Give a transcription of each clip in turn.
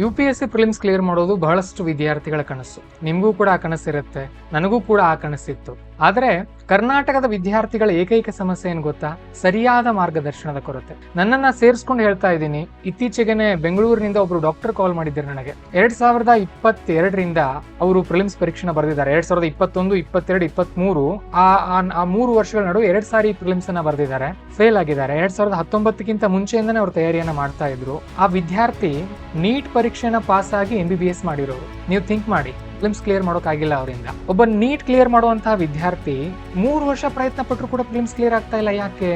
UPSC prelims clear ಮಾಡೋದು ಬಹಳಷ್ಟು ವಿದ್ಯಾರ್ಥಿಗಳ ಕನಸು. ನಿಮಗೂ ಕೂಡ ಆ ಕನಸಿರುತ್ತೆ, ನನಗೂ ಕೂಡ ಆ ಕನಸಿತ್ತು. ಆದರೆ ಕರ್ನಾಟಕದ ವಿದ್ಯಾರ್ಥಿಗಳ ಏಕೈಕ ಸಮಸ್ಯೆ ಏನು ಗೊತ್ತಾ? ಸರಿಯಾದ ಮಾರ್ಗದರ್ಶನದ ಕೊರತೆ. ನನ್ನನ್ನ ಸೇರಿಸ್ಕೊಂಡು ಹೇಳ್ತಾ ಇದ್ದೀನಿ. ಇತ್ತೀಚೆಗೆನೆ ಬೆಂಗಳೂರಿನಿಂದ ಒಬ್ರು ಡಾಕ್ಟರ್ ಕಾಲ್ ಮಾಡಿದ್ದಾರೆ ನನಗೆ. 2022ರಿಂದ ಅವರು ಪ್ರಿಲಿಮ್ಸ್ ಪರೀಕ್ಷೆನ ಬರೆದಿದ್ದಾರೆ. 2021, 22, 23 ಆ 3 ವರ್ಷಗಳ ನಡುವೆ 2 ಸಾರಿ ಪ್ರಿಲಿಮ್ಸ್ ಅನ್ನ ಬರೆದಿದ್ದಾರೆ. ಫೇಲ್ ಆಗಿದ್ದಾರೆ. 2019ಕ್ಕಿಂತ ಮುಂಚೆಯಿಂದನೇ ಅವರು ತಯಾರಿಯನ್ನ ಮಾಡ್ತಾ ಇದ್ರು. ಆ ವಿದ್ಯಾರ್ಥಿ ನೀಟ್ ಪರೀಕ್ಷೆನ ಪಾಸ್ ಆಗಿ MBBS ಮಾಡಿರೋರು. ನೀವು ಥಿಂಕ್ ಮಾಡಿ, ಪ್ರಿಲಿಮ್ಸ್ ಕ್ಲಿಯರ್ ಮಾಡೋಕ್ಕಾಗಿಲ್ಲ ಅವರಿಂದ. ಒಬ್ಬ ನೀಟ್ ಕ್ಲಿಯರ್ ಮಾಡುವಂತಹ ವಿದ್ಯಾರ್ಥಿ 3 ವರ್ಷ ಪ್ರಯತ್ನ ಪಟ್ಟರು ಕೂಡ ಪ್ರಿಲಿಮ್ಸ್ ಕ್ಲಿಯರ್ ಆಗ್ತಾ ಇಲ್ಲ. ಯಾಕೆ?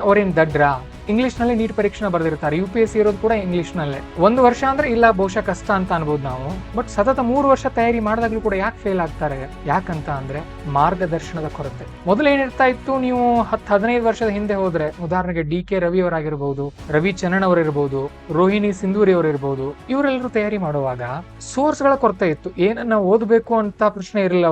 ಅವ್ರೇನ್ ದಡ್ರಾ? ಇಂಗ್ಲಿಷ್ ನಲ್ಲಿ ನೀಟ್ ಪರೀಕ್ಷೆನ ಬರೆದಿರ್ತಾರೆ. UPSC ಇರೋದು ಕೂಡ ಇಂಗ್ಲಿಷ್ ನಲ್ಲೇ. 1 ವರ್ಷ ಅಂದ್ರೆ ಇಲ್ಲ ಬಹುಶಃ ಕಷ್ಟ ಅಂತ ಅನ್ಬೋದು ನಾವು. ಬಟ್ ಸತತ 3 ವರ್ಷ ತಯಾರಿ ಮಾಡಿದಾಗ್ಲೂ ಕೂಡ ಯಾಕೆ ಫೇಲ್ ಆಗ್ತಾರೆ? ಯಾಕಂತ ಅಂದ್ರೆ ಮಾರ್ಗದರ್ಶನದ ಕೊರತೆ. ಮೊದಲು ಏನಿರ್ತಾ ಇತ್ತು, ನೀವು 10-15 ವರ್ಷದ ಹಿಂದೆ ಹೋದ್ರೆ, ಉದಾಹರಣೆಗೆ DK ರವಿ ಅವರಾಗಿರ್ಬಹುದು, ರವಿ ಚರಣ್ ಅವರಿರ್ಬಹುದು, ರೋಹಿಣಿ ಸಿಂಧೂರಿ ಅವರಿರ್ಬಹುದು, ಇವರೆಲ್ಲರೂ ತಯಾರಿ ಮಾಡುವಾಗ ಸೋರ್ಸ್ ಗಳ ಕೊರತೆ ಇತ್ತು. ಏನನ್ನ ಓದಬೇಕು ಅಂತ ಪ್ರಶ್ನೆ ಇರಲಿಲ್ಲ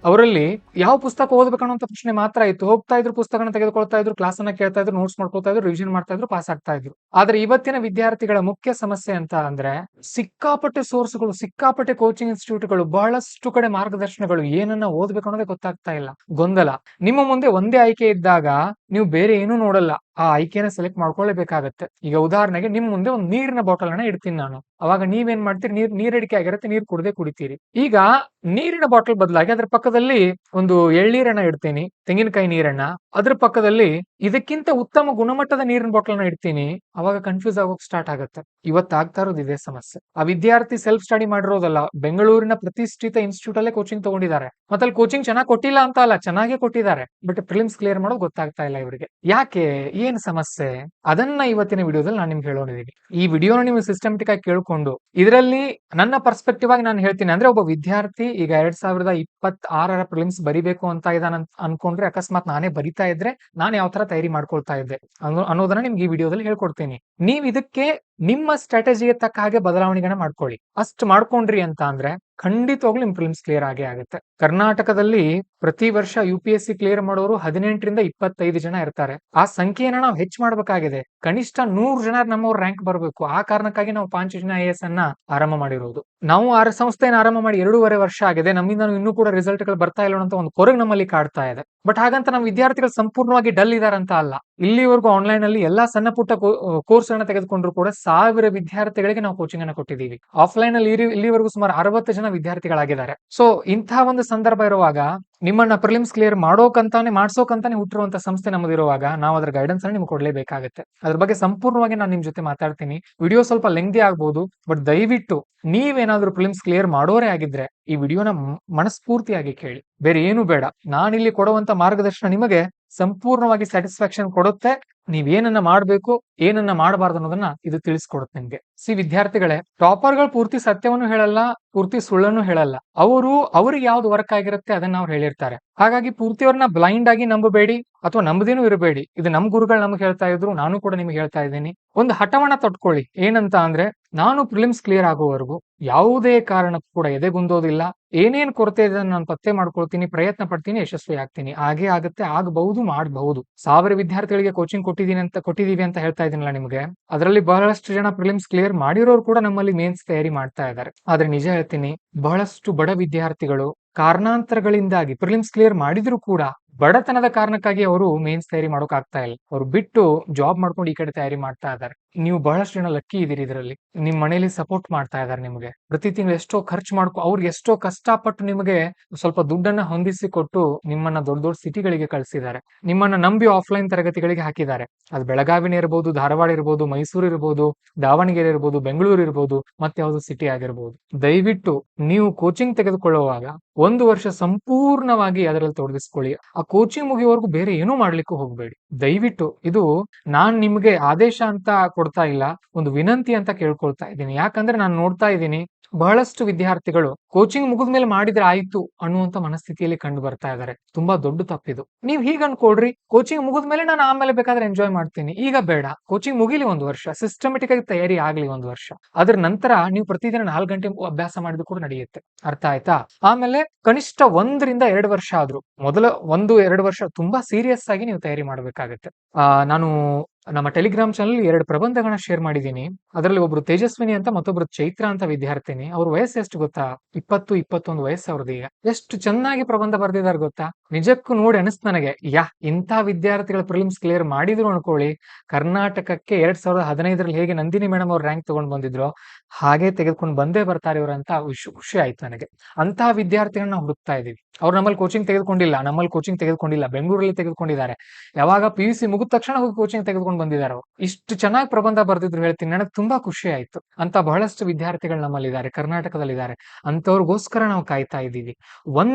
ಅವರಲ್ಲಿ ಯಾವ ಪುಸ್ತಕ ಓದಬೇಕು ಅನ್ನೋ ಪ್ರಶ್ನೆ ಮಾತ್ರ ಇತ್ತು. ಹೋಗ್ತಾ ಇದ್ರು, ಪುಸ್ತಕನ ತೆಗೆದುಕೊಳ್ತಾ ಇದ್ರು, ಕ್ಲಾಸ್ ಅನ್ನ ಕೇಳ್ತಾ ಇದ್ರು, ನೋಟ್ಸ್ ಮಾಡ್ಕೊಳ್ತಾ ಇದ್ರು, ರಿವಿಷನ್ ಮಾಡ್ತಾ ಇದ್ರು, ಪಾಸ್ ಆಗ್ತಾ ಇದ್ರು. ಆದ್ರೆ ಇವತ್ತಿನ ವಿದ್ಯಾರ್ಥಿಗಳ ಮುಖ್ಯ ಸಮಸ್ಯೆ ಅಂತ ಅಂದ್ರೆ ಸಿಕ್ಕಾಪಟ್ಟೆ ಸೋರ್ಸ್ಗಳು, ಸಿಕ್ಕಾಪಟ್ಟೆ ಕೋಚಿಂಗ್ ಇನ್ಸ್ಟಿಟ್ಯೂಟ್ಗಳು, ಬಹಳಷ್ಟು ಕಡೆ ಮಾರ್ಗದರ್ಶನಗಳು, ಏನನ್ನ ಓದ್ಬೇಕು ಅನ್ನೋದೇ ಗೊತ್ತಾಗ್ತಾ ಇಲ್ಲ. ಗೊಂದಲ. ನಿಮ್ಮ ಮುಂದೆ ಒಂದೇ ಆಯ್ಕೆ ಇದ್ದಾಗ ನೀವು ಬೇರೆ ಏನೂ ನೋಡಲ್ಲ, ಆ ಆಯ್ಕೆನ ಸೆಲೆಕ್ಟ್ ಮಾಡ್ಕೊಳ್ಳೇಬೇಕಾಗತ್ತೆ. ಈಗ ಉದಾಹರಣೆಗೆ ನಿಮ್ ಮುಂದೆ ಒಂದು ನೀರಿನ ಬಾಟಲ್ ಅನ್ನ ಇಡ್ತೀನಿ ನಾನು. ಅವಾಗ ನೀವೇನ್ ಮಾಡ್ತೀರಿ? ನೀರಡಿಕೆ ಆಗಿರುತ್ತೆ, ನೀರ್ ಕುಡಿತೀರಿ. ಈಗ ನೀರಿನ ಬಾಟಲ್ ಬದಲಾಗಿ ಅದ್ರ ಪಕ್ಕದಲ್ಲಿ ಒಂದು ಎಳ್ನೀರನ್ನ ಇಡ್ತೀನಿ, ತೆಂಗಿನಕಾಯಿ ನೀರನ್ನ. ಅದ್ರ ಪಕ್ಕದಲ್ಲಿ ಇದಕ್ಕಿಂತ ಉತ್ತಮ ಗುಣಮಟ್ಟದ ನೀರಿನ ಬಾಟಲ್ ನ ಇಡ್ತೀನಿ. ಅವಾಗ ಕನ್ಫ್ಯೂಸ್ ಆಗೋಕ್ ಸ್ಟಾರ್ಟ್ ಆಗುತ್ತೆ. ಇವತ್ತಾಗ್ತಾ ಇರೋದು ಇದೇ ಸಮಸ್ಯೆ. ಆ ವಿದ್ಯಾರ್ಥಿ ಸೆಲ್ಫ್ ಸ್ಟಡಿ ಮಾಡಿರೋದಲ್ಲ, ಬೆಂಗಳೂರಿನ ಪ್ರತಿಷ್ಠಿತ ಇನ್ಸ್ಟಿಟ್ಯೂಟ್ ಅಲ್ಲೇ ಕೋಚಿಂಗ್ ತಗೊಂಡಿದ್ದಾರೆ. ಮತ್ತೆ ಅಲ್ಲಿ ಕೋಚಿಂಗ್ ಚೆನ್ನಾಗಿ ಕೊಟ್ಟಿಲ್ಲ ಅಂತ ಅಲ್ಲ, ಚೆನ್ನಾಗೇ ಕೊಟ್ಟಿದ್ದಾರೆ. ಬಟ್ ಪ್ರಿಲಿಮ್ಸ್ ಕ್ಲಿಯರ್ ಮಾಡೋದು ಗೊತ್ತಾಗ್ತಾ ಇಲ್ಲ ಇವರಿಗೆ. ಯಾಕೆ? ಏನ್ ಸಮಸ್ಯೆ? ಅದನ್ನ ಇವತ್ತಿನ ವಿಡಿಯೋದಲ್ಲಿ ನಾನು ನಿಮ್ಗೆ ಹೇಳೋನಿದ್ದೀನಿ. ಈ ವಿಡಿಯೋನ ನೀವು ಸಿಸ್ಟಮೆಟಿಕ್ ಆಗಿ ಕೇಳ್ಕೊಂಡು ಇದರಲ್ಲಿ ನನ್ನ ಪರ್ಸ್ಪೆಕ್ಟಿವ್ ಆಗಿ ನಾನು ಹೇಳ್ತೀನಿ. ಅಂದ್ರೆ ಒಬ್ಬ ವಿದ್ಯಾರ್ಥಿ ಈಗ 2026ರ ಪ್ರಿಲಿಮ್ಸ್ ಬರಿಬೇಕು ಅಂತ ಇದ್ದಾನ ಅನ್ಕೊಂಡ್ರೆ, ಅಕಸ್ಮಾತ್ ನಾನೇ ಬರಿತಾ ಇದ್ರೆ ನಾನು ಯಾವ ತರ ತಯಾರಿ ಮಾಡ್ಕೊಳ್ತಾ ಇದ್ದೆ ಅನ್ನೋದನ್ನ ನಿಮ್ಗೆ ಈ ವಿಡಿಯೋದಲ್ಲಿ ಹೇಳ್ಕೊಡ್ತೀನಿ. ನೀವ್ ಇದಕ್ಕೆ ನಿಮ್ಮ ಸ್ಟ್ರಾಟಜಿಗೆ ತಕ್ಕ ಹಾಗೆ ಬದಲಾವಣೆಗಳನ್ನ ಮಾಡ್ಕೊಳ್ಳಿ. ಅಷ್ಟು ಮಾಡ್ಕೊಂಡ್ರಿ ಅಂತ ಅಂದ್ರೆ ಖಂಡಿತವಾಗ್ಲೂ ನಿಮ್ ಪ್ರಿಲಿಮ್ಸ್ ಕ್ಲಿಯರ್ ಆಗೇ ಆಗುತ್ತೆ. ಕರ್ನಾಟಕದಲ್ಲಿ ಪ್ರತಿ ವರ್ಷ UPSC ಕ್ಲಿಯರ್ ಮಾಡೋರು 18ರಿಂದ 25 ಜನ ಇರ್ತಾರೆ. ಆ ಸಂಖ್ಯೆಯನ್ನ ನಾವು ಹೆಚ್ಚು ಮಾಡ್ಬೇಕಾಗಿದೆ. ಕನಿಷ್ಠ 100 ಜನ ನಮ್ಮವ್ರ ರ್ಯಾಂಕ್ ಬರಬೇಕು. ಆ ಕಾರಣಕ್ಕಾಗಿ ನಾವು ಪಾಂಚಜನ IAS ಅನ್ನ ಆರಂಭ ಮಾಡಿರೋದು. ನಾವು ಆ ಸಂಸ್ಥೆಯನ್ನು ಆರಂಭ ಮಾಡಿ 2.5 ವರ್ಷ ಆಗಿದೆ. ನಮ್ಮಿಂದ ಇನ್ನೂ ಕೂಡ ರಿಸಲ್ಟ್ ಗಳು ಬರ್ತಾ ಇಲ್ಲ ಅಂತ ಒಂದು ಕೊರಗು ನಮ್ಮಲ್ಲಿ ಕಾಡ್ತಾ ಇದೆ. ಬಟ್ ಹಾಗಂತ ನಮ್ಮ ವಿದ್ಯಾರ್ಥಿಗಳು ಸಂಪೂರ್ಣವಾಗಿ ಡಲ್ ಇದಾರಂತ ಅಲ್ಲ. ಇಲ್ಲಿವರೆಗೂ ಆನ್ಲೈನ್ ಅಲ್ಲಿ ಎಲ್ಲಾ ಸಣ್ಣ ಪುಟ್ಟ ಕೋರ್ಸ್ ಅನ್ನ ತೆಗೆದುಕೊಂಡ್ರು ಕೂಡ 1000 ವಿದ್ಯಾರ್ಥಿಗಳಿಗೆ ನಾವು ಕೋಚಿಂಗ್ ಅನ್ನ ಕೊಟ್ಟಿದ್ದೀವಿ. ಆಫ್ಲೈನ್ ಅಲ್ಲಿ ಇಲ್ಲಿವರೆಗೂ ಸುಮಾರು 60 ಜನ ವಿದ್ಯಾರ್ಥಿಗಳಾಗಿದ್ದಾರೆ. ಸೊ ಇಂತಹ ಒಂದು ಸಂದರ್ಭ ಇರುವಾಗ ನಿಮ್ಮನ್ನ ಪ್ರಿಲಿಮ್ಸ್ ಕ್ಲಿಯರ್ ಮಾಡ್ಸೋಕಂತಾನೆ ಹುಟ್ಟಿರುವಂತ ಸಂಸ್ಥೆ ನಮ್ಮದಿರುವಾಗ ನಾವು ಅದರ ಗೈಡೆನ್ಸ್ ಅನ್ನು ನಿಮ್ಗೆ ಕೊಡ್ಲೇಬೇಕಾಗುತ್ತೆ. ಅದ್ರ ಬಗ್ಗೆ ಸಂಪೂರ್ಣವಾಗಿ ನಾನು ನಿಮ್ ಜೊತೆ ಮಾತಾಡ್ತೀನಿ. ವಿಡಿಯೋ ಸ್ವಲ್ಪ ಲೆಂಗ್ದಿ ಆಗ್ಬಹುದು, ಬಟ್ ದಯವಿಟ್ಟು ನೀವೇನಾದ್ರೂ ಪ್ರಿಲಿಮ್ಸ್ ಕ್ಲಿಯರ್ ಮಾಡೋರೇ ಆಗಿದ್ರೆ ಈ ವಿಡಿಯೋನ ಮನಸ್ಫೂರ್ತಿಯಾಗಿ ಕೇಳಿ. ಬೇರೆ ಏನು ಬೇಡ. ನಾನಿಲ್ಲಿ ಕೊಡುವಂತ ಮಾರ್ಗದರ್ಶನ ನಿಮಗೆ ಸಂಪೂರ್ಣವಾಗಿ ಸ್ಯಾಟಿಸ್ಫ್ಯಾಕ್ಷನ್ ಕೊಡುತ್ತೆ. ನೀವೇನನ್ನ ಮಾಡ್ಬೇಕು, ಏನನ್ನ ಮಾಡಬಾರ್ದು ಅನ್ನೋದನ್ನ ಇದು ತಿಳಿಸ್ಕೊಡುತ್ತೆ ನಿಮ್ಗೆ. ವಿದ್ಯಾರ್ಥಿಗಳೇ, ಟಾಪರ್ಗಳು ಪೂರ್ತಿ ಸತ್ಯವನ್ನು ಹೇಳಲ್ಲ, ಪೂರ್ತಿ ಸುಳ್ಳನ್ನು ಹೇಳಲ್ಲ. ಅವ್ರಿಗೆ ಯಾವ್ದು ವರ್ಕ್ ಆಗಿರುತ್ತೆ ಅದನ್ನ ಅವ್ರು ಹೇಳಿರ್ತಾರೆ. ಹಾಗಾಗಿ ಪೂರ್ತಿಯವ್ರನ್ನ ಬ್ಲೈಂಡ್ ಆಗಿ ನಂಬಬೇಡಿ, ಅಥವಾ ನಂಬದೇನೂ ಇರಬೇಡಿ. ಇದು ನಮ್ ಗುರುಗಳು ನಮ್ಗೆ ಹೇಳ್ತಾ ಇದ್ರು, ನಾನು ಕೂಡ ನಿಮ್ಗೆ ಹೇಳ್ತಾ ಇದ್ದೀನಿ. ಒಂದು ಹಠವನ್ನ ತೊಟ್ಕೊಳ್ಳಿ. ಏನಂತ ಅಂದ್ರೆ, ನಾನು ಪ್ರಿಲಿಮ್ಸ್ ಕ್ಲಿಯರ್ ಆಗೋವರೆಗೂ ಯಾವುದೇ ಕಾರಣಕ್ಕೂ ಕೂಡ ಎದೆಗುಂದೋದಿಲ್ಲ. ಏನೇನ್ ಕೊರತೆ ಇದೆ ನಾನು ಪತ್ತೆ ಮಾಡ್ಕೊಳ್ತೀನಿ, ಪ್ರಯತ್ನ ಪಡ್ತೀನಿ, ಯಶಸ್ವಿ ಆಗ್ತೀನಿ. ಹಾಗೆ ಆಗುತ್ತೆ, ಆಗಬಹುದು, ಮಾಡಬಹುದು. 1000 ವಿದ್ಯಾರ್ಥಿಗಳಿಗೆ ಕೋಚಿಂಗ್ ಕೊಟ್ಟಿದೀವಿ ಅಂತ ಹೇಳ್ತಾ ಇದೀನಲ್ಲ ನಿಮ್ಗೆ. ಅದರಲ್ಲಿ ಬಹಳಷ್ಟು ಜನ ಪ್ರಿಲಿಮ್ಸ್ ಕ್ಲಿಯರ್ ಮಾಡಿರೋರು ಕೂಡ ನಮ್ಮಲ್ಲಿ ಮೇನ್ಸ್ ತಯಾರಿ ಮಾಡ್ತಾ ಇದ್ದಾರೆ. ಆದ್ರೆ ನಿಜ ಹೇಳ್ತೀನಿ, ಬಹಳಷ್ಟು ಬಡ ವಿದ್ಯಾರ್ಥಿಗಳು ಕಾರಣಾಂತರಗಳಿಂದಾಗಿ ಪ್ರಿಲಿಮ್ಸ್ ಕ್ಲಿಯರ್ ಮಾಡಿದ್ರು ಕೂಡ ಬಡತನದ ಕಾರಣಕ್ಕಾಗಿ ಅವರು ಮೇನ್ಸ್ ತಯಾರಿ ಮಾಡೋಕ್ ಆಗ್ತಾ ಇಲ್ಲ. ಅವ್ರು ಬಿಟ್ಟು ಜಾಬ್ ಮಾಡ್ಕೊಂಡು ಈ ಕಡೆ ತಯಾರಿ ಮಾಡ್ತಾ ಇದ್ದಾರೆ. ನೀವು ಬಹಳಷ್ಟು ಜನ ಲಕ್ಕಿ ಇದೀರಿ. ಇದರಲ್ಲಿ ನಿಮ್ ಮನೇಲಿ ಸಪೋರ್ಟ್ ಮಾಡ್ತಾ ಇದಾರೆ. ನಿಮಗೆ ಪ್ರತಿ ತಿಂಗಳು ಎಷ್ಟೋ ಖರ್ಚು ಅವ್ರಿಗೆ ಎಷ್ಟೋ ಕಷ್ಟಪಟ್ಟು ನಿಮಗೆ ಸ್ವಲ್ಪ ದುಡ್ಡನ್ನ ಹೊಂದಿಸಿ ಕೊಟ್ಟು ನಿಮ್ಮನ್ನ ದೊಡ್ಡ ದೊಡ್ಡ ಸಿಟಿಗಳಿಗೆ ಕಳಿಸಿದ್ದಾರೆ. ನಿಮ್ಮನ್ನ ನಂಬಿ ಆಫ್ಲೈನ್ ತರಗತಿಗಳಿಗೆ ಹಾಕಿದ್ದಾರೆ. ಅದು ಬೆಳಗಾವಿನೇ ಇರಬಹುದು, ಧಾರವಾಡ ಇರಬಹುದು, ಮೈಸೂರು ಇರಬಹುದು, ದಾವಣಗೆರೆ ಇರಬಹುದು, ಬೆಂಗಳೂರು ಇರಬಹುದು, ಮತ್ತೆ ಯಾವ್ದು ಸಿಟಿ ಆಗಿರಬಹುದು. ದಯವಿಟ್ಟು ನೀವು ಕೋಚಿಂಗ್ ತೆಗೆದುಕೊಳ್ಳುವಾಗ 1 ವರ್ಷ ಸಂಪೂರ್ಣವಾಗಿ ಅದರಲ್ಲಿ ತೊಡಗಿಸ್ಕೊಳ್ಳಿ. ಆ ಕೋಚಿಂಗ್ ಮುಗಿಯುವವರೆಗೂ ಬೇರೆ ಏನೂ ಮಾಡ್ಲಿಕ್ಕೂ ಹೋಗ್ಬೇಡಿ. ದಯವಿಟ್ಟು ಇದು ನಾನ್ ನಿಮ್ಗೆ ಆದೇಶ ಅಂತ ಕೊಡ್ತಾ ಇಲ್ಲ, ಒಂದು ವಿನಂತಿ ಅಂತ ಕೇಳ್ಕೊಳ್ತಾ ಇದ್ದೀನಿ. ಯಾಕಂದ್ರೆ ನಾನು ನೋಡ್ತಾ ಇದ್ದೀನಿ, ಬಹಳಷ್ಟು ವಿದ್ಯಾರ್ಥಿಗಳು ಕೋಚಿಂಗ್ ಮುಗಿದ್ಮೇಲೆ ಮಾಡಿದ್ರೆ ಆಯ್ತು ಅನ್ನುವಂತ ಮನಸ್ಥಿತಿಯಲ್ಲಿ ಕಂಡು ಬರ್ತಾ ಇದ್ದಾರೆ. ತುಂಬಾ ದೊಡ್ಡ ತಪ್ಪಿದು. ನೀವ್ ಹೀಗ ಅನ್ಕೊಳ್ರಿ, ಕೋಚಿಂಗ್ ಮುಗಿದ್ಮೇಲೆ ನಾನು ಆಮೇಲೆ ಬೇಕಾದ್ರೆ ಎಂಜಾಯ್ ಮಾಡ್ತೀನಿ. ಈಗ ಬೇಡ. ಕೋಚಿಂಗ್ ಮುಗಿಲಿ 1 ವರ್ಷ, ಸಿಸ್ಟಮೆಟಿಕ್ ಆಗಿ ತಯಾರಿ ಆಗ್ಲಿ 1 ವರ್ಷ. ಅದ್ರ ನಂತರ ನೀವು ಪ್ರತಿದಿನ 4 ಗಂಟೆ ಅಭ್ಯಾಸ ಮಾಡಿದ್ರು ಕೂಡ ನಡೆಯುತ್ತೆ. ಅರ್ಥ ಆಯ್ತಾ? ಆಮೇಲೆ ಕನಿಷ್ಠ 1ರಿಂದ 2 ವರ್ಷ ಆದ್ರೂ, ಮೊದಲ 1-2 ವರ್ಷ ತುಂಬಾ ಸೀರಿಯಸ್ ಆಗಿ ನೀವು ತಯಾರಿ ಮಾಡ್ಬೇಕಾಗತ್ತೆ. ನಾನು ನಮ್ಮ ಟೆಲಿಗ್ರಾಮ್ ಚಾನಲ್ 2 ಪ್ರಬಂಧಗಳನ್ನ ಶೇರ್ ಮಾಡಿದ್ದೀನಿ. ಅದರಲ್ಲಿ ಒಬ್ರು ತೇಜಸ್ವಿನಿ ಅಂತ ಮತ್ತೊಬ್ರು ಚೈತ್ರ ಅಂತ ವಿದ್ಯಾರ್ಥಿನಿ. ಅವ್ರ ವಯಸ್ಸು ಎಷ್ಟು ಗೊತ್ತಾ? 20-21 ವಯಸ್ಸು ಅವ್ರದ್ದು ಈಗ. ಎಷ್ಟು ಚೆನ್ನಾಗಿ ಪ್ರಬಂಧ ಬರ್ದಿದ್ದಾರೆ ಗೊತ್ತಾ? ನಿಜಕ್ಕೂ ನೋಡಿ ಅನಿಸ್ತು ನನಗೆ, ಇಂಥ ವಿದ್ಯಾರ್ಥಿಗಳ ಪ್ರಿಲಿಮ್ಸ್ ಕ್ಲಿಯರ್ ಮಾಡಿದ್ರು ಅನ್ಕೊಳ್ಳಿ, ಕರ್ನಾಟಕಕ್ಕೆ 2015ರಲ್ಲಿ ಹೇಗೆ ನಂದಿನಿ ಮೇಡಮ್ ಅವ್ರ ರ್ಯಾಂಕ್ ತಗೊಂಡ್ ಬಂದಿದ್ರು ಹಾಗೆ ತೆಗೆದುಕೊಂಡು ಬಂದೇ ಬರ್ತಾರೆ ಇವ್ರಂತ ಖುಷಿ ಆಯ್ತು ನನಗೆ. ಅಂತಹ ವಿದ್ಯಾರ್ಥಿಗಳನ್ನ ಹುಡುಕ್ತಾ ಇದೀವಿ. ಅವ್ರು ನಮ್ಮಲ್ಲಿ ಕೋಚಿಂಗ್ ತೆಗೆದುಕೊಂಡಿಲ್ಲ, ಬೆಂಗಳೂರಲ್ಲಿ ತೆಗೆದುಕೊಂಡಿದ್ದಾರೆ. ಯಾವಾಗ PUC ಮುಗಿದ ತಕ್ಷಣ ಹೋಗಿ ಕೋಚಿಂಗ್ ತೆಗೆದುಕೊಂಡು ಬಂದಿದ್ದಾರೆ. ಅವ್ರು ಇಷ್ಟು ಚೆನ್ನಾಗಿ ಪ್ರಬಂಧ ಬರ್ದಿದ್ರು ಹೇಳ್ತೀನಿ, ನನಗೆ ತುಂಬಾ ಖುಷಿ ಆಯ್ತು. ಅಂತ ಬಹಳಷ್ಟು ವಿದ್ಯಾರ್ಥಿಗಳು ನಮ್ಮಲ್ಲಿದ್ದಾರೆ, ಕರ್ನಾಟಕದಲ್ಲಿದ್ದಾರೆ. ಅಂತವ್ರಿಗೋಸ್ಕರ ನಾವು ಕಾಯ್ತಾ ಇದ್ದೀವಿ.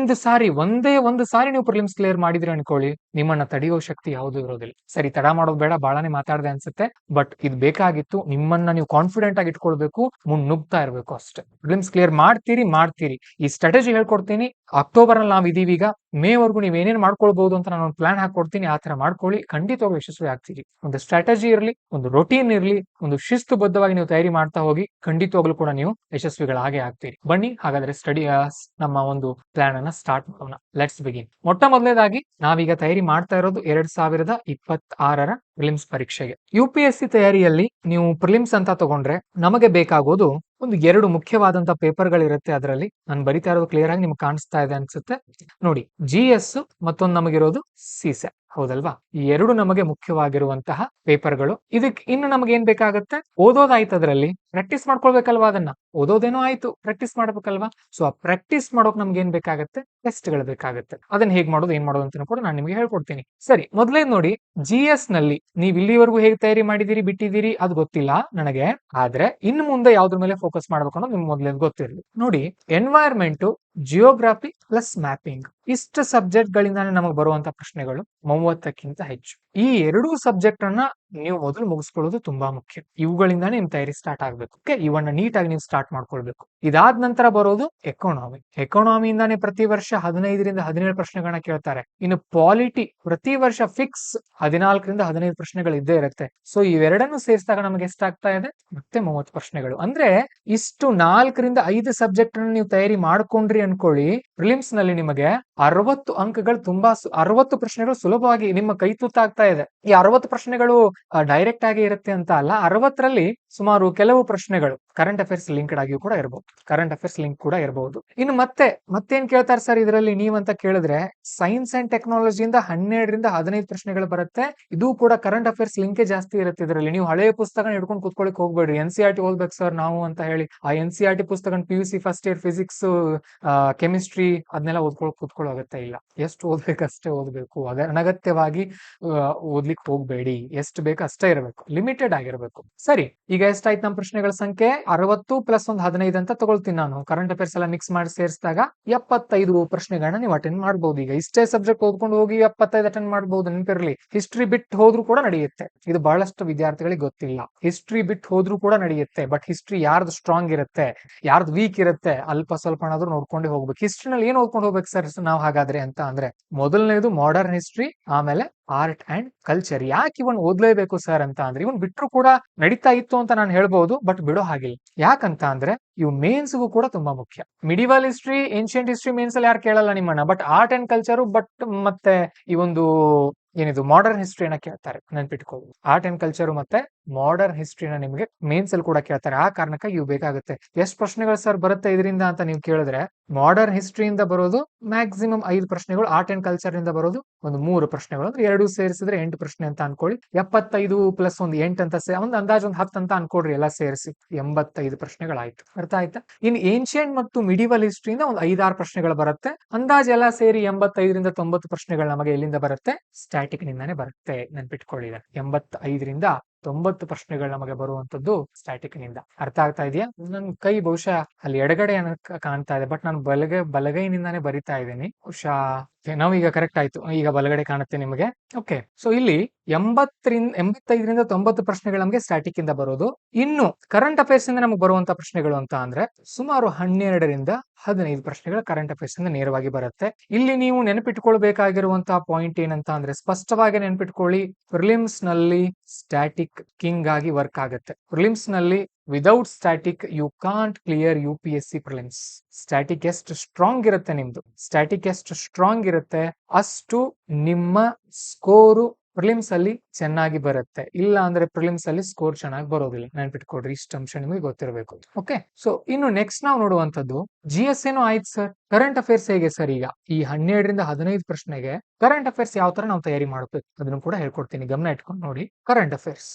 ಒಂದೇ ಒಂದು ಸಾರಿ ನೀವು ಪ್ರಿಲಿಮ್ಸ್ ಕ್ಲಿಯರ್ ಮಾಡಿದ್ರಿ ಅನ್ಕೊಳ್ಳಿ, ನಿಮ್ಮನ್ನ ತಡೆಯೋ ಶಕ್ತಿ ಯಾವುದು ಇರೋದಿಲ್ಲ. ಸರಿ, ತಡ ಮಾಡೋದು ಬೇಡ, ಬಾಳನೆ ಮಾತಾಡದೆ ಅನ್ಸುತ್ತೆ, ಬಟ್ ಇದು ಬೇಕಾಗಿತ್ತು. ನಿಮ್ಮನ್ನ ನೀವು ಕಾನ್ಫಿಡೆಂಟ್ ಆಗಿ ಇಟ್ಕೊಳ್ಬೇಕು, ಮುನ್ನುಗ್ತಾ ಇರ್ಬೇಕು ಅಷ್ಟೇ. ಪ್ರಿಲಿಮ್ಸ್ ಕ್ಲಿಯರ್ ಮಾಡ್ತೀರಿ. ಈ ಸ್ಟ್ರಾಟಜಿ ಹೇಳ್ಕೊಡ್ತೀನಿ. ಅಕ್ಟೋಬರ್ ಅಲ್ಲಿ ನಾವು ಇದೀವಿ, ಈಗ ಮೇ ವರ್ಗು ನೀವು ಏನೇನ್ ಮಾಡ್ಕೊಳ್ಬಹುದು ಅಂತ ನಾನು ಒಂದು ಪ್ಲಾನ್ ಹಾಕೊಡ್ತೀನಿ. ಆ ತರ ಮಾಡ್ಕೊಳ್ಳಿ, ಖಂಡಿತವಾಗ್ಲೂ ಯಶಸ್ವಿ ಆಗ್ತೀರಿ. ಒಂದು ಸ್ಟ್ರಾಟಜಿ ಇರಲಿ, ಒಂದು ರೊಟೀನ್ ಇರಲಿ, ಒಂದು ಶಿಸ್ತುಬದ್ಧವಾಗಿ ನೀವು ತಯಾರಿ ಮಾಡ್ತಾ ಹೋಗಿ, ಖಂಡಿತವಾಗ್ಲೂ ಕೂಡ ನೀವು ಯಶಸ್ವಿಗಳಾಗೆ ಆಗ್ತೀರಿ. ಬನ್ನಿ ಹಾಗಾದ್ರೆ ನಮ್ಮ ಒಂದು ಪ್ಲಾನ್ ಅನ್ನ ಸ್ಟಾರ್ಟ್ ಮಾಡೋಣ. Let's begin. ಮೊಟ್ಟ ಮೊದಲನೇದಾಗಿ ನಾವೀಗ ತಯಾರಿ ಮಾಡ್ತಾ ಇರೋದು 2026ರ ಪ್ರಿಲಿಮ್ಸ್ ಪರೀಕ್ಷೆಗೆ. UPSC ತಯಾರಿಯಲ್ಲಿ ನೀವು ಪ್ರಿಲಿಮ್ಸ್ ಅಂತ ತಗೊಂಡ್ರೆ ನಮಗೆ ಬೇಕಾಗೋದು ಒಂದು 2 ಮುಖ್ಯವಾದಂತಹ ಪೇಪರ್ಗಳಿರುತ್ತೆ. ಅದರಲ್ಲಿ ನಾನು ಬರಿತಾ ಇರೋದು ಕ್ಲಿಯರ್ ಆಗಿ ನಿಮ್ಗೆ ಕಾಣಿಸ್ತಾ ಇದೆ ಅನ್ಸುತ್ತೆ ನೋಡಿ. GS ಮತ್ತೊಂದು ನಮಗಿರೋದು CSAT, ಹೌದಲ್ವಾ? ಈ 2 ನಮಗೆ ಮುಖ್ಯವಾಗಿರುವಂತಹ ಪೇಪರ್ಗಳು. ಇದಕ್ಕೆ ಇನ್ನು ನಮಗೆ ಏನ್ ಬೇಕಾಗತ್ತೆ? ಓದೋದಾಯ್ತು, ಅದರಲ್ಲಿ ಪ್ರಾಕ್ಟೀಸ್ ಮಾಡ್ಕೊಳ್ಬೇಕಲ್ವಾ? ಅದನ್ನ ಓದೋದೇನೋ ಆಯ್ತು, ಪ್ರಾಕ್ಟೀಸ್ ಮಾಡ್ಬೇಕಲ್ವಾ? ಸೊ ಆ ಪ್ರಾಕ್ಟೀಸ್ ಮಾಡೋಕ್ ನಮ್ಗೆ ಏನ್ ಬೇಕಾಗತ್ತೆ? ಟೆಸ್ಟ್ಗಳು ಬೇಕಾಗತ್ತೆ. ಅದನ್ನ ಹೇಗ್ ಮಾಡೋದು, ಏನ್ ಮಾಡೋದು ಅಂತ ಕೂಡ ನಾನು ನಿಮಗೆ ಹೇಳ್ಕೊಡ್ತೀನಿ. ಸರಿ, ಮೊದಲೇ ನೋಡಿ, GS ನಲ್ಲಿ ನೀವು ಇಲ್ಲಿವರೆಗೂ ಹೇಗೆ ತಯಾರಿ ಮಾಡಿದಿರಿ ಬಿಟ್ಟಿದ್ದೀರಿ ಅದು ಗೊತ್ತಿಲ್ಲ ನನಗೆ. ಆದ್ರೆ ಇನ್ನು ಮುಂದೆ ಯಾವ್ದ್ರ ಮೇಲೆ ಫೋಕಸ್ ಮಾಡ್ಬೇಕು ಅನ್ನೋದು ನಿಮ್ಗೆ ಮೊದಲೇ ಗೊತ್ತಿರಲಿ. ನೋಡಿ, ಎನ್ವೈರ್ಮೆಂಟ್, ಜಿಯೋಗ್ರಫಿ ಪ್ಲಸ್ ಮ್ಯಾಪಿಂಗ್, ಇಷ್ಟು ಸಬ್ಜೆಕ್ಟ್ ಗಳಿಂದಾನೇ ನಮಗೆ ಬರುವಂತ ಪ್ರಶ್ನೆಗಳು 30ಕ್ಕಿಂತ ಹೆಚ್ಚು. ಈ 2 ಸಬ್ಜೆಕ್ಟ್ ಅನ್ನ ನೀವು ಮೊದಲು ಮುಗಿಸ್ಕೊಳ್ಳೋದು ತುಂಬಾ ಮುಖ್ಯ. ಇವುಗಳಿಂದಾನೇ ನಿಮ್ ತಯಾರಿ ಸ್ಟಾರ್ಟ್ ಆಗ್ಬೇಕು. ಇವನ್ನ ನೀಟಾಗಿ ನೀವು ಸ್ಟಾರ್ಟ್ ಮಾಡ್ಕೊಳ್ಬೇಕು. ಇದಾದ ನಂತರ ಬರೋದು ಎಕಾನಮಿಯಿಂದಾನೇ ಪ್ರತಿ ವರ್ಷ 15ರಿಂದ 17 ಪ್ರಶ್ನೆಗಳನ್ನ ಕೇಳ್ತಾರೆ. ಇನ್ನು ಪಾಲಿಟಿ ಪ್ರತಿ ವರ್ಷ ಫಿಕ್ಸ್ 14ರಿಂದ 15 ಪ್ರಶ್ನೆಗಳು ಇದ್ದೇ ಇರುತ್ತೆ. ಸೊ ಇವೆರಡನ್ನು ಸೇರಿಸಿದಾಗ ನಮಗೆ ಎಷ್ಟಾಗ್ತಾ ಇದೆ? ಮತ್ತೆ 30 ಪ್ರಶ್ನೆಗಳು. ಅಂದ್ರೆ ಇಷ್ಟು 4ರಿಂದ 5 ಸಬ್ಜೆಕ್ಟ್ ಅನ್ನು ನೀವು ತಯಾರಿ ಮಾಡ್ಕೊಂಡ್ರಿ ಅನ್ಕೊಳ್ಳಿ, ಪ್ರಿಲಿಮ್ಸ್ ನಲ್ಲಿ ನಿಮಗೆ 60 ಅಂಕಗಳು 60 ಪ್ರಶ್ನೆಗಳು ಸುಲಭವಾಗಿ ನಿಮ್ಮ ಕೈ ತುತ್ತಾಗ್ತಾ ಇದೆ. ಈ 60 ಪ್ರಶ್ನೆಗಳು ಡೈರೆಕ್ಟ್ ಆಗಿ ಇರುತ್ತೆ ಅಂತ ಅಲ್ಲ, 60ರಲ್ಲಿ ಸುಮಾರು ಕೆಲವು ಪ್ರಶ್ನೆಗಳು ಕರೆಂಟ್ ಅಫೇರ್ಸ್ ಲಿಂಕ್ಡ್ ಆಗಿಯೂ ಕೂಡ ಇರಬಹುದು. ಇನ್ನು ಮತ್ತೇನ್ ಕೇಳ್ತಾರೆ ಸರ್ ಇದರಲ್ಲಿ ನೀವಂತ ಕೇಳಿದ್ರೆ, ಸೈನ್ಸ್ ಅಂಡ್ ಟೆಕ್ನಾಲಜಿಯಿಂದ 12ರಿಂದ 15 ಪ್ರಶ್ನೆಗಳು ಬರುತ್ತೆ. ಇದು ಕೂಡ ಕರೆಂಟ್ ಅಫೇರ್ಸ್ ಲಿಂಕೇ ಜಾಸ್ತಿ ಇರುತ್ತೆ ಇದರಲ್ಲಿ. ನೀವು ಹಳೆಯ ಪುಸ್ತಕ ಹಿಡ್ಕೊಂಡು ಕೂತ್ಕೊಳ್ಳಿಕ್ ಹೋಗ್ಬೇಡ್ರಿ. NCERT ಓದ್ಬೇಕು ಸರ್ ನಾವು ಅಂತ ಹೇಳಿ ಆ NCERT ಪುಸ್ತಕ PUC first year physics, chemistry ಅದನ್ನೆಲ್ಲ ಕೂತ್ಕೊಳ್ಳೋಗತ್ತೆ ಇಲ್ಲ. ಎಷ್ಟು ಓದ್ಬೇಕಷ್ಟೇ ಓದ್ಬೇಕು. ಅನಗತ್ಯವಾಗಿ ಓದ್ಲಿಕ್ಕೆ ಹೋಗ್ಬೇಡಿ. ಎಷ್ಟು ಬೇಕು ಅಷ್ಟೇ ಇರಬೇಕು, ಲಿಮಿಟೆಡ್ ಆಗಿರ್ಬೇಕು. ಸರಿ, ಈಗ ಎಷ್ಟಾಯ್ತು ನಮ್ಮ ಪ್ರಶ್ನೆಗಳ ಸಂಖ್ಯೆ? 60 ಪ್ಲಸ್ 15 ಅಂತ ತಗೊಳ್ತೀನಿ ನಾನು. ಕರೆಂಟ್ ಅಫೇರ್ಸ್ ಎಲ್ಲ ಮಿಕ್ಸ್ ಮಾಡಿ ಸೇರಿಸಿದಾಗ 75 ಪ್ರಶ್ನೆಗಳನ್ನ ನೀವು ಅಟೆಂಡ್ ಮಾಡಬಹುದು. ಈಗ ಇಷ್ಟೇ ಸಬ್ಜೆಕ್ಟ್ ಓದ್ಕೊಂಡು ಹೋಗಿ 75 ಅಟೆಂಡ್ ಮಾಡಬಹುದು. ನೆನಪಿರಲಿ, ಹಿಸ್ಟ್ರಿ ಬಿಟ್ಟು ಹೋದ್ರೂ ಕೂಡ ನಡೆಯುತ್ತೆ. ಇದು ಬಹಳಷ್ಟು ವಿದ್ಯಾರ್ಥಿಗಳಿಗೆ ಗೊತ್ತಿಲ್ಲ. ಹಿಸ್ಟ್ರಿ ಬಿಟ್ಟು ಹೋದ್ರೂ ಕೂಡ ನಡೆಯುತ್ತೆ. ಬಟ್ ಹಿಸ್ಟ್ರಿ ಯಾರ್ದು ಸ್ಟ್ರಾಂಗ್ ಇರುತ್ತೆ, ಯಾರ್ದು ವೀಕ್ ಇರುತ್ತೆ, ಅಲ್ಪ ಸ್ವಲ್ಪ ಏನಾದ್ರು ನೋಡ್ಕೊಂಡೇ ಹೋಗ್ಬೇಕು. ಹಿಸ್ಟ್ರಿನಲ್ಲಿ ಏನ್ ಓದ್ಕೊಂಡು ಹೋಗ್ಬೇಕು ಸರ್ ನಾವು ಹಾಗಾದ್ರೆ ಅಂತ ಅಂದ್ರೆ, ಮೊದಲನೇದು ಮಾಡರ್ನ್ ಹಿಸ್ಟ್ರಿ, ಆಮೇಲೆ ಆರ್ಟ್ ಅಂಡ್ ಕಲ್ಚರ್. ಯಾಕೆ ಇವನ್ ಓದ್ಲೇಬೇಕು ಸರ್ ಅಂತ ಅಂದ್ರೆ, ಇವನ್ ಬಿಟ್ರು ಕೂಡ ನಡೀತಾ ಇತ್ತು ಅಂತ ನಾನು ಹೇಳ್ಬಹುದು, ಬಟ್ ಬಿಡೋ ಹಾಗಿಲ್ಲ. ಯಾಕಂತ ಅಂದ್ರೆ ಇವು ಮೇನ್ಸ್ಗೂ ಕೂಡ ತುಂಬಾ ಮುಖ್ಯ. Medieval history, ancient history mains ಅಲ್ಲಿ ಯಾರು ಕೇಳಲ್ಲ ನಿಮ್ಮನ್ನ. ಬಟ್ ಆರ್ಟ್ ಅಂಡ್ ಕಲ್ಚರ್ ಮತ್ತೆ ಈ ಒಂದು ಏನಿದು ಮಾಡರ್ನ್ ಹಿಸ್ಟ್ರಿನ ಕೇಳ್ತಾರೆ. ನೆನ್ಪಿಟ್ಕೊಳ್ಳಿ, ಆರ್ಟ್ ಅಂಡ್ ಕಲ್ಚರ್ ಮತ್ತೆ ಮಾಡರ್ನ್ ಹಿಸ್ಟ್ರಿನ ನಿಮಗೆ ಮೇನ್ಸ್ ಅಲ್ಲಿ ಕೂಡ ಕೇಳ್ತಾರೆ. ಆ ಕಾರಣಕ್ಕೆ ಇವು ಬೇಕಾಗುತ್ತೆ. ಎಷ್ಟು ಪ್ರಶ್ನೆಗಳು ಸರ್ ಬರುತ್ತೆ ಇದರಿಂದ ಅಂತ ನೀವು ಕೇಳಿದ್ರೆ, ಮಾಡರ್ನ್ ಹಿಸ್ಟ್ರಿಯಿಂದ ಬರೋದು ಮ್ಯಾಕ್ಸಿಮಮ್ 5 ಪ್ರಶ್ನೆಗಳು, ಆರ್ಟ್ ಅಂಡ್ ಕಲ್ಚರ್ ಇಂದ ಬರೋದು ಒಂದು 3 ಪ್ರಶ್ನೆಗಳು. ಅಂದ್ರೆ 2 ಸೇರಿಸಿದ್ರೆ 8 ಪ್ರಶ್ನೆ ಅಂತ ಅನ್ಕೊಳ್ಳಿ. 75 ಪ್ಲಸ್ 8 ಅಂತ ಒಂದು ಅಂದಾಜು 10 ಅಂತ ಅನ್ಕೊಡ್ರಿ. ಎಲ್ಲ ಸೇರಿಸಿ 85 ಪ್ರಶ್ನೆಗಳಾಯ್ತು. ಅರ್ಥ ಆಯ್ತಾ? ಇನ್ನು ಏನ್ಷಿಯಂಟ್ ಮತ್ತು ಮಿಡಿವಲ್ ಹಿಸ್ಟ್ರಿಯಿಂದ ಒಂದು 5-6 ಪ್ರಶ್ನೆಗಳು ಬರುತ್ತೆ. ಅಂದಾಜು ಎಲ್ಲ ಸೇರಿ 85ರಿಂದ 90 ಪ್ರಶ್ನೆಗಳು ನಮಗೆ ಎಲ್ಲಿಂದ ಬರುತ್ತೆ? ಸ್ಟ್ಯಾಟಿಕ್ ನಿಂದಾನೇ ಬರುತ್ತೆ. ನೆನ್ಪಿಟ್ಕೊಳ್ಳಿ, 85ರಿಂದ 90 ಪ್ರಶ್ನೆಗಳು ನಮಗೆ ಬರುವಂತದ್ದು ಸ್ಟ್ಯಾಟಿಕ್ ನಿಂದ. ಅರ್ಥ ಆಗ್ತಾ ಇದೆಯಾ? ನನ್ ಕೈ ಬಹುಶಃ ಅಲ್ಲಿ ಎಡಗಡೆ ಕಾಣ್ತಾ ಇದೆ, ಬಟ್ ನಾನು ಬಲಗೈನಿಂದಾನೇ ಬರಿತಾ ಇದ್ದೀನಿ. ನಾವೀಗ ಕರೆಕ್ಟ್ ಆಯ್ತು. ಈಗ ಬಲಗಡೆ ಕಾಣುತ್ತೆ ನಿಮಗೆ. ಓಕೆ, ಸೊ ಇಲ್ಲಿ 85ರಿಂದ 90 ಪ್ರಶ್ನೆಗಳು ನಮಗೆ ಸ್ಟ್ಯಾಟಿಕ್ ಇಂದ ಬರೋದು. ಇನ್ನು ಕರೆಂಟ್ ಅಫೇರ್ಸ್ ಇಂದ ನಮಗೆ ಬರುವಂತ ಪ್ರಶ್ನೆಗಳು ಅಂತ ಅಂದ್ರೆ ಸುಮಾರು 12ರಿಂದ 15 ಪ್ರಶ್ನೆಗಳು ಕರೆಂಟ್ ಅಫೇರ್ಸ್ ಇಂದ ನೇರವಾಗಿ ಬರುತ್ತೆ. ಇಲ್ಲಿ ನೀವು ನೆನಪಿಟ್ಕೊಳ್ಬೇಕಾಗಿರುವಂತಹ ಪಾಯಿಂಟ್ ಏನಂತ ಅಂದ್ರೆ, ಸ್ಪಷ್ಟವಾಗಿ ನೆನಪಿಟ್ಕೊಳ್ಳಿ, ಪ್ರಿಲಿಮ್ಸ್ ನಲ್ಲಿ ಸ್ಟ್ಯಾಟಿಕ್ ಕಿಂಗ್ ಆಗಿ ವರ್ಕ್ ಆಗುತ್ತೆ. ಪ್ರಿಲಿಮ್ಸ್ ನಲ್ಲಿ without static you can't clear UPSC prelims. Static ಎಷ್ಟು ಸ್ಟ್ರಾಂಗ್ ಇರುತ್ತೆ ನಿಮ್ದು, ಸ್ಟ್ಯಾಟಿಕ್ ಎಷ್ಟು ಸ್ಟ್ರಾಂಗ್ ಇರುತ್ತೆ ಅಷ್ಟು ನಿಮ್ಮ ಸ್ಕೋರು ಪ್ರಿಲಿಮ್ಸ್ ಅಲ್ಲಿ ಚೆನ್ನಾಗಿ ಬರುತ್ತೆ, ಇಲ್ಲ ಅಂದ್ರೆ ಪ್ರಿಲಿಮ್ಸ್ ಅಲ್ಲಿ ಸ್ಕೋರ್ ಚೆನ್ನಾಗಿ ಬರೋದಿಲ್ಲ. ನೆನ್ಪಿಟ್ಕೊಡ್ರಿ, ಇಷ್ಟ ಅಂಶ ನಿಮಗೆ ಗೊತ್ತಿರಬೇಕು. ಓಕೆ, ಸೊ ಇನ್ನು ನೆಕ್ಸ್ಟ್ ನಾವು ನೋಡುವಂತದ್ದು GS ಏನೋ ಆಯ್ತು ಸರ್, ಕರೆಂಟ್ ಅಫೇರ್ಸ್ ಹೇಗೆ ಸರ್? ಈಗ ಈ 12ರಿಂದ 15 ಪ್ರಶ್ನೆಗೆ ಕರೆಂಟ್ ಅಫೇರ್ಸ್ ಯಾವ ತರ ನಾವು ತಯಾರಿ ಮಾಡಬೇಕು ಅದನ್ನು ಕೂಡ ಹೇಳ್ಕೊಡ್ತೀನಿ, ಗಮನ ಇಟ್ಕೊಂಡು ನೋಡಿ. ಕರೆಂಟ್ ಅಫೇರ್ಸ್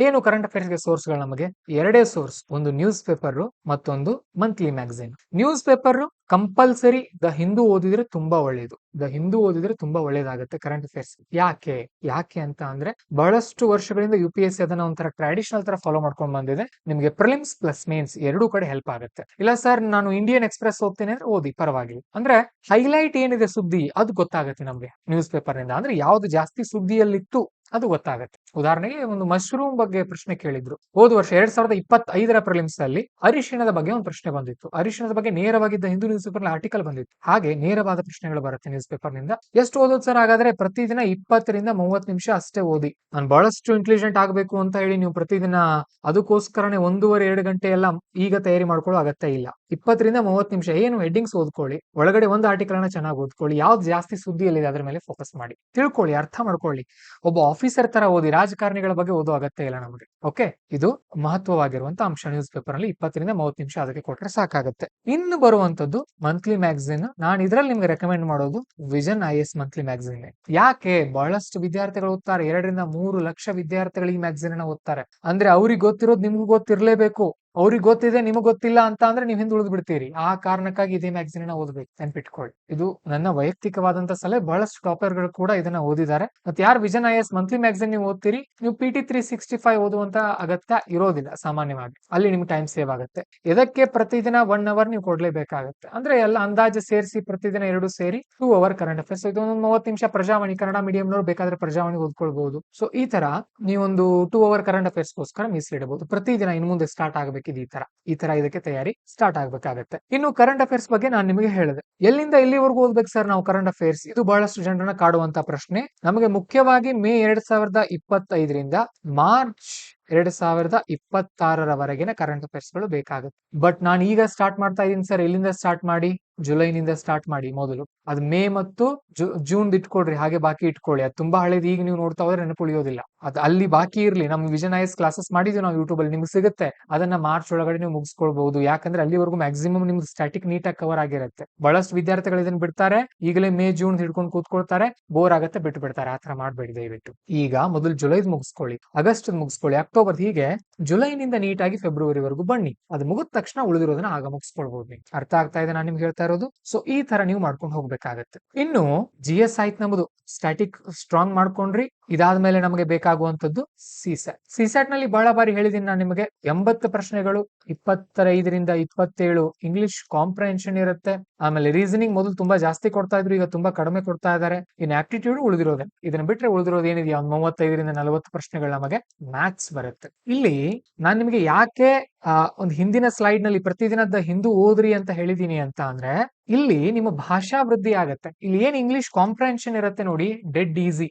ಏನು? ಕರೆಂಟ್ ಅಫೇರ್ಸ್ಗೆ ಸೋರ್ಸ್ಗಳು ನಮಗೆ ಎರಡೇ ಸೋರ್ಸ್, ಒಂದು ನ್ಯೂಸ್ ಪೇಪರ್ ಮತ್ತೊಂದು monthly magazine. News paper compulsory the Hindu ಓದಿದ್ರೆ ತುಂಬಾ ಒಳ್ಳೇದು, ದ ಹಿಂದೂ ಓದಿದ್ರೆ ತುಂಬಾ ಒಳ್ಳೇದಾಗುತ್ತೆ ಕರೆಂಟ್ ಅಫೇರ್ಸ್. ಯಾಕೆ ಯಾಕೆ ಅಂತ ಅಂದ್ರೆ ಬಹಳಷ್ಟು ವರ್ಷಗಳಿಂದ UPSC ಅದನ್ನ ಒಂಥರ ಟ್ರಾಡಿಷನಲ್ ತರ ಫಾಲೋ ಮಾಡ್ಕೊಂಡು ಬಂದಿದೆ. ನಿಮಗೆ ಪ್ರಿಲಿಮ್ಸ್ ಪ್ಲಸ್ ಮೇನ್ಸ್ ಎರಡೂ ಕಡೆ ಹೆಲ್ಪ್ ಆಗುತ್ತೆ. ಇಲ್ಲ ಸರ್ ನಾನು ಇಂಡಿಯನ್ ಎಕ್ಸ್ಪ್ರೆಸ್ ಓದ್ತೀನಿ ಅಂದ್ರೆ ಓದಿ, ಪರವಾಗಿಲ್ಲ. ಅಂದ್ರೆ ಹೈಲೈಟ್ ಏನಿದೆ ಸುದ್ದಿ ಅದು ಗೊತ್ತಾಗುತ್ತೆ ನಮ್ಗೆ ನ್ಯೂಸ್ ಪೇಪರ್ ನಿಂದ. ಅಂದ್ರೆ ಯಾವ್ದು ಜಾಸ್ತಿ ಸುದ್ದಿಯಲ್ಲಿತ್ತು ಅದು ಗೊತ್ತಾಗುತ್ತೆ. ಉದಾಹರಣೆಗೆ ಒಂದು ಮಶ್ರೂಮ್ ಬಗ್ಗೆ ಪ್ರಶ್ನೆ ಕೇಳಿದ್ರು ಹೋದ ವರ್ಷ 2025ರ ಪ್ರಿಲಿಮ್ಸ್ ಅಲ್ಲಿ. ಅರಿಶಿಣದ ಬಗ್ಗೆ ಒಂದು ಪ್ರಶ್ನೆ ಬಂದಿತ್ತು, ಅರಿಶಿಣದ ಬಗ್ಗೆ ನೇರವಾಗಿದ್ದ ಹಿಂದೂ ನ್ಯೂಸ್ ಪೇಪರ್ ಆರ್ಟಿಕಲ್ ಬಂದಿತ್ತು. ಹಾಗೆ ನೇರವಾದ ಪ್ರಶ್ನೆಗಳು ಬರುತ್ತೆ ನ್ಯೂಸ್ ಪೇಪರ್ ನಿಂದ. ಎಷ್ಟು ಓದೋದು ಸರ್ ಹಾಗಾದ್ರೆ? ಪ್ರತಿದಿನ 20ರಿಂದ 30 ನಿಮಿಷ ಅಷ್ಟೇ ಓದಿ. ನಾನು ಬಹಳಷ್ಟು ಇಂಟೆಲಿಜೆಂಟ್ ಆಗಬೇಕು ಅಂತ ಹೇಳಿ ನೀವು ಪ್ರತಿದಿನ ಅದಕ್ಕೋಸ್ಕರನೇ 1.5-2 ಗಂಟೆ ಎಲ್ಲ ಈಗ ತಯಾರಿ ಮಾಡ್ಕೊಳ್ಳೋ ಅಗತ್ಯ ಇಲ್ಲ. 20ರಿಂದ 30 ನಿಮಿಷ ಏನು ಹೆಡ್ಡಿಂಗ್ಸ್ ಓದ್ಕೊಳ್ಳಿ, ಒಳಗಡೆ ಒಂದು ಆರ್ಟಿಕಲ್ ಅನ್ನ ಚೆನ್ನಾಗಿ ಓದ್ಕೊಳ್ಳಿ, ಯಾವ್ದು ಜಾಸ್ತಿ ಸುದ್ದಿಯಲ್ಲಿದೆ ಅದ್ರ ಮೇಲೆ ಫೋಕಸ್ ಮಾಡಿ, ತಿಳ್ಕೊಳ್ಳಿ, ಅರ್ಥ ಮಾಡ್ಕೊಳ್ಳಿ. ಒಬ್ಬ ಆಫೀಸರ್ ತರ ಓದಿ, ರಾಜಕಾರಣಿಗಳ ಬಗ್ಗೆ ಓದೋ ಅಗತ್ಯ ಇಲ್ಲ ನಮಗೆ. ಓಕೆ, ಇದು ಮಹತ್ವವಾಗಿರುವಂತ ಅಂಶ. ನ್ಯೂಸ್ ಪೇಪರ್ ಅಲ್ಲಿ 20ರಿಂದ 30 ನಿಮಿಷ ಅದಕ್ಕೆ ಕೊಟ್ರೆ ಸಾಕಾಗುತ್ತೆ. ಇನ್ನು ಬರುವಂತದ್ದು ಮಂತ್ಲಿ ಮ್ಯಾಗಝಿನ್. ನಾನು ಇದ್ರಲ್ಲಿ ನಿಮ್ಗೆ ರೆಕಮೆಂಡ್ ಮಾಡೋದು ವಿಷನ್ IAS ಮಂತ್ಲಿ ಮ್ಯಾಗಝಿನ್. ಯಾಕೆ? ಬಹಳಷ್ಟು ವಿದ್ಯಾರ್ಥಿಗಳು ಓದ್ತಾರೆ, 2-3 ಲಕ್ಷ ವಿದ್ಯಾರ್ಥಿಗಳು ಈ ಮ್ಯಾಗಝಿನ್ ಅನ್ನ ಓದ್ತಾರೆ. ಅಂದ್ರೆ ಅವ್ರಿಗೆ ಗೊತ್ತಿರೋದು ನಿಮ್ಗೂ ಗೊತ್ತಿರ್ಲೇಬೇಕು. ಅವ್ರಿಗೆ ಗೊತ್ತಿದೆ ನಿಮಗ್ ಗೊತ್ತಿಲ್ಲ ಅಂತ ಅಂದ್ರೆ ನೀವು ಹಿಂದೆ ಉಳಿದು ಬಿಡ್ತೀರಿ. ಆ ಕಾರಣಕ್ಕಾಗಿ ಇದೇ ಮ್ಯಾಗಝಿನ್ ನ ಓದ್ಬೇಕು, ನೆನ್ಪಿಟ್ಕೊಳ್ಳಿ. ಇದು ನನ್ನ ವೈಯಕ್ತಿಕವಾದಂತ ಸಲಹೆ. ಬಹಳಷ್ಟು ಟಾಪರ್ಗಳು ಕೂಡ ಇದನ್ನ ಓದಿದ್ದಾರೆ. ಮತ್ತೆ ಯಾರು ವಿಷನ್ IAS ಮಂತ್ಲಿ ಮ್ಯಾಗಝಿನ್ ನೀವು ಓದ್ತೀರಿ, ನೀವು PT 365 ಓದುವಂತ ಅಗತ್ಯ ಇರೋದಿಲ್ಲ ಸಾಮಾನ್ಯವಾಗಿ. ಅಲ್ಲಿ ನಿಮ್ಗೆ ಟೈಮ್ ಸೇವ್ ಆಗುತ್ತೆ. ಇದಕ್ಕೆ ಪ್ರತಿದಿನ 1 ಅವರ್ ನೀವು ಕೊಡ್ಲೇಬೇಕಾಗುತ್ತೆ. ಅಂದ್ರೆ ಎಲ್ಲ ಅಂದಾಜು ಸೇರಿಸಿ ಪ್ರತಿದಿನ 2 ಸೇರಿ 2 ಅವರ್ ಕರೆಂಟ್ ಅಫೇರ್ಸ್. ಇದೊಂದು 30 ನಿಮಿಷ ಪ್ರಜಾವಾಣಿ, ಕನ್ನಡ ಮೀಡಿಯಂನವ್ರು ಬೇಕಾದ್ರೆ ಪ್ರಜಾವಾಣಿ ಓದ್ಕೊಳ್ಬಹುದು. ಸೊ ಈ ತರ ನೀವೊಂದು 2 ಅವರ್ ಕರೆಂಟ್ ಅಫೇರ್ಸ್ ಗೋಸ್ಕರ ಮೀಸಲಿಡಬಹುದು ಪ್ರತಿದಿನ. ಇನ್ ಮುಂದೆ ಸ್ಟಾರ್ಟ್ ಆಗಬೇಕು ಈ ತರ ಇದಕ್ಕೆ ತಯಾರಿ ಸ್ಟಾರ್ಟ್ ಆಗ್ಬೇಕಾಗತ್ತೆ. ಇನ್ನು ಕರೆಂಟ್ ಅಫೇರ್ಸ್ ಬಗ್ಗೆ ನಾನು ನಿಮಗೆ ಹೇಳಿದೆ. ಎಲ್ಲಿಂದ ಎಲ್ಲಿವರೆಗೂ ಓದ್ಬೇಕು ಸರ್ ನಾವು ಕರೆಂಟ್ ಅಫೇರ್ಸ್? ಇದು ಬಹಳಷ್ಟು ಜನರನ್ನ ಕಾಡುವಂತ ಪ್ರಶ್ನೆ. ನಮಗೆ ಮುಖ್ಯವಾಗಿ ಮೇ 2025ರಿಂದ ಮಾರ್ಚ್ 2026ರವರೆಗಿನ ಕರೆಂಟ್ ಅಫೇರ್ಸ್ ಗಳು ಬೇಕಾಗುತ್ತೆ. ಬಟ್ ನಾನು ಈಗ ಸ್ಟಾರ್ಟ್ ಮಾಡ್ತಾ ಇದ್ದೀನಿ ಸರ್. ಎಲ್ಲಿಂದ ಸ್ಟಾರ್ಟ್ ಮಾಡಿ? ಜುಲೈನಿಂದ ಸ್ಟಾರ್ಟ್ ಮಾಡಿ ಮೊದಲು. ಅದು ಮೇ ಮತ್ತು ಜೂನ್ ಇಟ್ಕೊಳ್ರಿ, ಹಾಗೆ ಬಾಕಿ ಇಟ್ಕೊಳ್ಳಿ. ಅದು ತುಂಬಾ ಹಳೇದು, ಈಗ ನೀವು ನೋಡ್ತಾ ಹೋದ್ರೆ ನೆನಪುಳಿಯೋದಿಲ್ಲ. ಅದು ಅಲ್ಲಿ ಬಾಕಿ ಇರ್ಲಿ. ನಮ್ ವಿಷನ್ IAS ಕ್ಲಾಸಸ್ ಮಾಡಿದ್ವಿ ನಾವು ಯೂಟ್ಯೂಬ್ ಅಲ್ಲಿ, ನಿಮ್ಗೆ ಸಿಗುತ್ತೆ. ಅದನ್ನ ಮಾರ್ಚ್ ಒಳಗಡೆ ನೀವು ಮುಗಿಸ್ಕೊಳ್ಬಹುದು. ಯಾಕಂದ್ರೆ ಅಲ್ಲಿವರೆಗೂ ಮ್ಯಾಕ್ಸಿಮಮ್ ನಿಮ್ದು ಸ್ಟ್ಯಾಟಿಕ್ ನೀಟಾಗಿ ಕವರ್ ಆಗಿರುತ್ತೆ. ಬಹಳಷ್ಟು ವಿದ್ಯಾರ್ಥಿಗಳು ಇದನ್ನ ಬಿಡ್ತಾರೆ, ಈಗಲೇ ಮೇ ಜೂನ್ ಹಿಡ್ಕೊಂಡು ಕೂತ್ಕೊಳ್ತಾರೆ, ಬೋರ್ ಆಗತ್ತೆ, ಬಿಟ್ಟು ಬಿಡ್ತಾರೆ. ಆತರ ಮಾಡ್ಬೇಡಿ ದಯವಿಟ್ಟು. ಈಗ ಮೊದಲು ಜುಲೈದ್ ಮುಗಿಸ್ಕೊಳ್ಳಿ, ಆಗಸ್ಟ್ ಮುಗಿಸ್ಕೊಳ್ಳಿ, ಅಕ್ಟೋಬರ್, ಹೀಗೆ ಜುಲೈನಿಂದ ನೀಟಾಗಿ ಫೆಬ್ರವರಿವರೆಗೂ ಬನ್ನಿ. ಅದು ಮುಗಿದ ತಕ್ಷಣ ಉಳಿದಿರೋದನ್ನ ಆಗ ಮುಗಿಸ್ಕೊಳ್ಬಹುದು. ನೀವು ಅರ್ಥ ಆಗ್ತಾ ಇದೆ ನಾನು ನಿಮ್ಗೆ ಹೇಳ್ತಾ ಇರೋದು? ಸೊ ಈ ತರ ನೀವು ಮಾಡ್ಕೊಂಡು ಹೋಗ್ಬೇಕಾಗತ್ತೆ. ಇನ್ನು GS ಆಯ್ತು ನಮ್ದು, ಸ್ಟ್ಯಾಟಿಕ್ ಸ್ಟ್ರಾಂಗ್ ಮಾಡ್ಕೊಂಡ್ರಿ. ಇದಾದ್ಮೇಲೆ ನಮಗೆ ಬೇಕಾಗುವಂತದ್ದು ಸಿಸ್ಯಾಟ್ ನಲ್ಲಿ ಬಹಳ ಬಾರಿ ಹೇಳಿದೀನಿ ನಾನು ನಿಮಗೆ. 80 ಪ್ರಶ್ನೆಗಳು, 25ರಿಂದ 27 ಇಂಗ್ಲಿಷ್ ಕಾಂಪ್ರಹೆನ್ಷನ್ ಇರುತ್ತೆ. ಆಮೇಲೆ ರೀಸನಿಂಗ್ ಮೊದಲು ತುಂಬಾ ಜಾಸ್ತಿ ಕೊಡ್ತಾ ಇದ್ರು, ಈಗ ತುಂಬಾ ಕಡಿಮೆ ಕೊಡ್ತಾ ಇದ್ದಾರೆ. ಇನ್ ಆಪ್ಟಿಟ್ಯೂಡ್ ಉಳಿದಿರೋದೆ. ಇದನ್ನ ಬಿಟ್ರೆ ಉಳಿದಿರೋದು ಏನಿದೆಯಾ, 35ರಿಂದ 40 ಪ್ರಶ್ನೆಗಳು ನಮಗೆ ಮ್ಯಾಥ್ಸ್ ಬರುತ್ತೆ. ಇಲ್ಲಿ ನಾನ್ ನಿಮಗೆ ಯಾಕೆ ಒಂದು ಹಿಂದಿನ ಸ್ಲೈಡ್ ನಲ್ಲಿ ಪ್ರತಿದಿನದ ಹಿಂದೂ ಓದ್ರಿ ಅಂತ ಹೇಳಿದೀನಿ ಅಂತ ಅಂದ್ರೆ, ಇಲ್ಲಿ ನಿಮ್ಮ ಭಾಷಾ ವೃದ್ಧಿ ಆಗತ್ತೆ. ಇಲ್ಲಿ ಏನ್ ಇಂಗ್ಲಿಷ್ ಕಾಂಪ್ರಹೆನ್ಷನ್ ಇರುತ್ತೆ ನೋಡಿ, ಡೆಡ್ ಈಸಿ.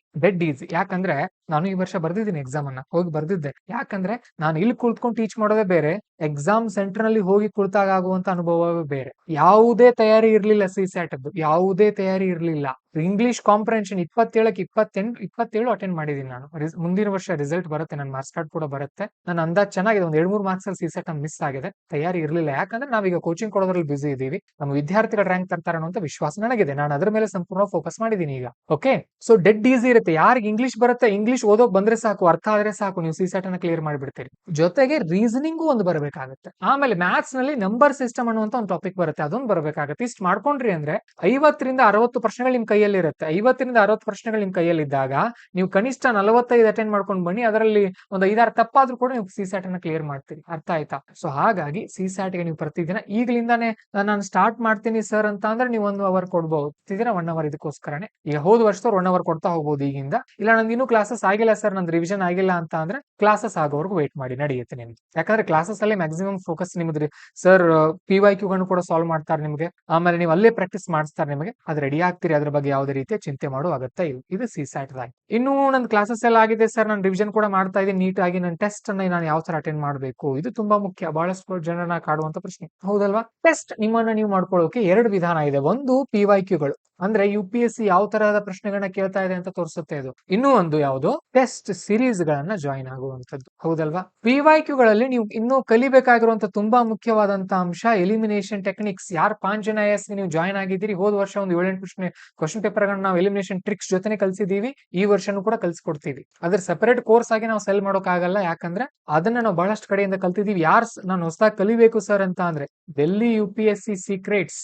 ಯಾಕಂದ್ರೆ ನಾನು ಈ ವರ್ಷ ಬರ್ದಿದ್ದೀನಿ ಎಕ್ಸಾಮ್ ಅನ್ನ, ಹೋಗಿ ಬರ್ದಿದ್ದೆ. ಯಾಕಂದ್ರೆ ನಾನು ಇಲ್ಲಿ ಕುಳಿತುಕೊಂಡು ಟೀಚ್ ಮಾಡೋದೇ ಬೇರೆ, ಎಕ್ಸಾಮ್ ಸೆಂಟರ್ ನಲ್ಲಿ ಹೋಗಿ ಕುಳಿತಾಗ ಆಗುವಂತ ಅನುಭವವೇ ಬೇರೆ. ಯಾವುದೇ ತಯಾರಿ ಇರ್ಲಿಲ್ಲ ಸಿಸ್ಯಾಟ್ ಅದು, ಯಾವುದೇ ತಯಾರಿ ಇರ್ಲಿಲ್ಲ. ಇಂಗ್ಲಿಷ್ ಕಾಂಪ್ರಹೆನ್ಷನ್ 27ಕ್ಕೆ 27 ಅಟೆಂಡ್ ಮಾಡಿದೀನಿ ನಾನು. ಮುಂದಿನ ವರ್ಷ ರಿಸಲ್ಟ್ ಬರುತ್ತೆ, ನನ್ನ ಮಾರ್ಕ್ಸ್ ಕಾರ್ಡ್ ಕೂಡ ಬರುತ್ತೆ. ನನ್ನ ಅಂದಾಜ್ ಚೆನ್ನಾಗಿದೆ. ಒಂದು 2-3 ಮಾರ್ಕ್ಸ್ ಅಲ್ಲಿ ಸಿಸ್ಯಾಟ್ ಮಿಸ್ ಆಗಿದೆ, ತಯಾರಿ ಇರ್ಲಿಲ್ಲ. ಯಾಕಂದ್ರೆ ನಾವೀಗ ಕೋಚಿಂಗ್ ಕೊಡೋದ್ರಲ್ಲಿ ಬಿಸಿ ಇದೀವಿ. ನಮ್ಮ ವಿದ್ಯಾರ್ಥಿಗಳ ರ್ಯಾಂಕ್ ತರ್ತಾರೆ ಅನ್ನೋ ವಿಶ್ವಾಸ ನನಗಿದೆ. ನಾನು ಅದ್ರ ಮೇಲೆ ಸಂಪೂರ್ಣ ಫೋಕಸ್ ಮಾಡಿದೀನಿ ಈಗ. ಓಕೆ, ಸೊ ಡೆಡ್ ಈಸಿ ಇರುತ್ತೆ. ಯಾರಿಗೆ ಇಂಗ್ಲಿಷ್ ಬರುತ್ತೆ, ಇಂಗ್ಲಿಷ್ ಓದೋಕ್ ಬಂದ್ರೆ ಸಾಕು, ಅರ್ಥ ಆದ್ರೆ ಸಾಕು, ನೀವು ಸಿಸ್ಯಾಟ್ ಅನ್ನ ಕ್ಲಿಯರ್ ಮಾಡಿಬಿಡ್ತೀರಿ. ಜೊತೆಗೆ ರೀಸನಿಂಗು ಒಂದು ಬರಬೇಕಾಗುತ್ತೆ. ಆಮೇಲೆ ಮ್ಯಾಥ್ಸ್ ನಲ್ಲಿ ನಂಬರ್ ಸಿಸ್ಟಮ್ ಅನ್ನುವಂತ ಒಂದು ಟಾಪಿಕ್ ಬರುತ್ತೆ, ಅದೊಂದು ಬರಬೇಕಾಗುತ್ತೆ. ಇಷ್ಟು ಮಾಡ್ಕೊಂಡ್ರಿ ಅಂದ್ರೆ 50ರಿಂದ 60 ಪ್ರಶ್ನೆಗಳು ನಿಮ್ ಕೈಯಲ್ಲಿ ಇರುತ್ತೆ. 50ರಿಂದ 60 ಪ್ರಶ್ನೆಗಳು ನಿಮ್ ಕೈಯಲ್ಲಿ ಇದ್ದಾಗ ನೀವು ಕನಿಷ್ಠ 45 ಅಟೆಂಡ್ ಮಾಡ್ಕೊಂಡು ಬನ್ನಿ. ಅದರಲ್ಲಿ ಒಂದು 5-6 ತಪ್ಪಾದ್ರೂ ಕೂಡ ನೀವು ಸಿಸ್ಯಾಟ್ ಅನ್ನ ಕ್ಲಿಯರ್ ಮಾಡ್ತೀರಿ. ಅರ್ಥ ಆಯ್ತಾ? ಸೊ ಹಾಗಾಗಿ ಸಿಸ್ಯಾಟ್ ಗೆ ನೀವು ಪ್ರತಿದಿನ ಈಗಲಿಂದಾನೇ ನಾನು ಸ್ಟಾರ್ಟ್ ಮಾಡ್ತೀನಿ ಸರ್ ಅಂತ ಅಂದ್ರೆ ನೀವು 1 ಅವರ್ ಕೊಡ್ಬಹುದು. ಪ್ರತಿದಿನ 1 ಅವರ್ ಇದಕ್ಕೋಸ್ಕರನೇ. ಈಗ ಹೋದ ವರ್ಷದವ್ರು 1 ಅವರ್ ಕೊಡ್ತಾ ಹೋಗ್ಬೋದು ಈಗಿಂದ. ಇಲ್ಲ ನಂದು ಇನ್ನೂ ಕ್ಲಾಸಸ್ ಆಗಿಲ್ಲ ಸರ್, ನಂದು ರಿವಿಷನ್ ಆಗಿಲ್ಲ ಅಂತ ಅಂದ್ರೆ ಕ್ಲಾಸಸ್ ಆಗೋವರೆಗೂ ವೇಟ್ ಮಾಡಿ, ನಡೆಯುತ್ತೆ ನಿಮ್ಗೆ. ಯಾಕಂದ್ರೆ ಕ್ಲಾಸಸ್ ಅಲ್ಲಿ ಮ್ಯಾಕ್ಸಿಮಮ್ ಫೋಕಸ್ ನಿಮ್ದು ಸರ್ PYQ ಗಳನ್ನು ಕೂಡ ಸಾಲ್ವ್ ಮಾಡ್ತಾರೆ ನಿಮಗೆ. ಆಮೇಲೆ ನೀವು ಅಲ್ಲೇ ಪ್ರಾಕ್ಟೀಸ್ ಮಾಡಿಸ್ತಾರೆ ನಿಮಗೆ. ಅದು ರೆಡಿ ಆಗ್ತೀರಿ, ಅದ್ರ ಬಗ್ಗೆ ಯಾವುದೇ ರೀತಿಯ ಚಿಂತೆ ಮಾಡುವ ಅಗತ್ಯ ಇಲ್ಲ. ಇದು ಸಿಸ್ಯಾಟ್ ದಾಗಿ. ಇನ್ನು ನನ್ನ ಕ್ಲಾಸಸ್ ಎಲ್ಲ ಆಗಿದೆ ಸರ್, ನಾನು ರಿವಿಷನ್ ಕೂಡ ಮಾಡ್ತಾ ಇದ್ದೀನಿ ನೀಟಾಗಿ, ನನ್ನ ಟೆಸ್ಟ್ ಅನ್ನ ನಾನು ಯಾವ ತರ ಅಟೆಂಡ್ ಮಾಡಬೇಕು, ಇದು ತುಂಬಾ ಮುಖ್ಯ. ಬಹಳಷ್ಟು ಜನರನ್ನ ಕಾಡುವಂತ ಪ್ರಶ್ನೆ, ಹೌದಲ್ವಾ? ಟೆಸ್ಟ್ ನಿಮ್ಮನ್ನ ನೀವು ಮಾಡ್ಕೊಳ್ಳೋಕೆ 2 ವಿಧಾನ ಇದೆ. ಒಂದು PYQಗಳು. ಅಂದ್ರೆ UPSC ಯಾವ ತರಹದ ಪ್ರಶ್ನೆಗಳನ್ನ ಕೇಳ್ತಾ ಇದೆ ಅಂತ ತೋರಿಸುತ್ತೆ ಇದು. ಇನ್ನೂ ಒಂದು ಯಾವುದು, ಟೆಸ್ಟ್ ಸಿರೀಸ್ ಗಳನ್ನ ಜಾಯಿನ್ ಆಗುವಂತದ್ದು, ಹೌದಲ್ವಾ? PYQಗಳಲ್ಲಿ ನೀವು ಇನ್ನೂ ಕಲಿಬೇಕಾಗಿರುವಂತ ತುಂಬಾ ಮುಖ್ಯವಾದಂತ ಅಂಶ ಎಲಿಮಿನೇಷನ್ ಟೆಕ್ನಿಕ್ಸ್. ಯಾರು ಪಾಂಚನಾಯಸ್ ನೀವು ಜಾಯಿನ್ ಆಗಿದ್ದೀರಿ, ಹೋದ ವರ್ಷ ಒಂದು 7-8 ಕ್ವಶನ್ ಪೇಪರ್ ಗಳನ್ನ ನಾವು ಎಲಿಮಿನೇಷನ್ ಟ್ರಿಕ್ಸ್ ಜೊತೆನೆ ಕಲ್ಸಿದೀವಿ, ಈ ವರ್ಷನೂ ಕೂಡ ಕಲ್ಸ್ಕೊಡ್ತೀವಿ. ಅದ್ರ ಸಪರೇಟ್ ಕೋರ್ಸ್ ಆಗಿ ನಾವು ಸೆಲ್ ಮಾಡೋಕ್ ಆಗಲ್ಲ, ಯಾಕಂದ್ರೆ ಅದನ್ನ ನಾವು ಬಹಳಷ್ಟು ಕಡೆಯಿಂದ ಕಲ್ತಿದೀವಿ. ನಾನು ಹೊಸದಾಗಿ ಕಲಿಬೇಕು ಸರ್ ಅಂತ ಅಂದ್ರೆ ಡೆಲ್ಲಿ UPSC ಸೀಕ್ರೆಟ್ಸ್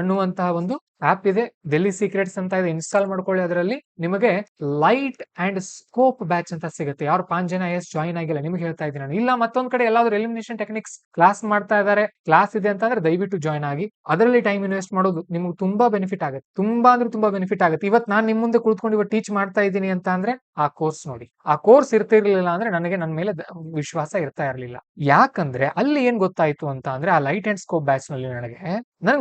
ಅನ್ನುವಂತಹ ಒಂದು ಆಪ್ ಇದೆ, ಡೆಲ್ಲಿ ಸೀಕ್ರೆಟ್ಸ್ ಅಂತ ಇದೆ, ಇನ್ಸ್ಟಾಲ್ ಮಾಡ್ಕೊಳ್ಳಿ. ಅದರಲ್ಲಿ ನಿಮಗೆ ಲೈಟ್ ಅಂಡ್ ಸ್ಕೋಪ್ ಬ್ಯಾಚ್ ಅಂತ ಸಿಗುತ್ತೆ. ಯಾರು ಪಾಂಜನಾಯಸ್ ಜಾಯಿನ್ ಆಗಿಲ್ಲ ನಿಮ್ಗೆ ಹೇಳ್ತಾ ಇದ್ದೀನಿ ನಾನು. ಇಲ್ಲ ಮತ್ತೊಂದ್ ಕಡೆ ಎಲ್ಲಾದ್ರೂ ಎಲಿಮಿನೇಷನ್ ಟೆಕ್ನಿಕ್ಸ್ ಕ್ಲಾಸ್ ಮಾಡ್ತಾ ಇದ್ದಾರೆ, ಕ್ಲಾಸ್ ಇದೆ ಅಂತಂದ್ರೆ ದಯವಿಟ್ಟು ಜಾಯಿನ್ ಆಗಿ. ಅದರಲ್ಲಿ ಟೈಮ್ ಇನ್ವೆಸ್ಟ್ ಮಾಡೋದು ನಿಮ್ಗೆ ತುಂಬಾ ಬೆನಿಫಿಟ್ ಆಗುತ್ತೆ, ತುಂಬಾ ಅಂದ್ರೆ ತುಂಬಾ ಬೆನಿಫಿಟ್ ಆಗುತ್ತೆ. ಇವತ್ತು ನಾನು ನಿಮ್ ಮುಂದೆ ಕುಳಿತುಕೊಂಡು ಇವತ್ತು ಟೀಚ್ ಮಾಡ್ತಾ ಇದ್ದೀನಿ ಅಂತ ಅಂದ್ರೆ ಆ ಕೋರ್ಸ್ ನೋಡಿ. ಆ ಕೋರ್ಸ್ ಇರ್ತಿರ್ಲಿಲ್ಲ ಅಂದ್ರೆ ನನಗೆ ನನ್ನ ಮೇಲೆ ವಿಶ್ವಾಸ ಇರ್ತಾ ಇರ್ಲಿಲ್ಲ. ಯಾಕಂದ್ರೆ ಅಲ್ಲಿ ಏನ್ ಗೊತ್ತಾಯ್ತು ಅಂತ ಅಂದ್ರೆ ಆ ಲೈಟ್ ಅಂಡ್ ಸ್ಕೋಪ್ ಬ್ಯಾಚ್ ನಲ್ಲಿ ನನಗೆ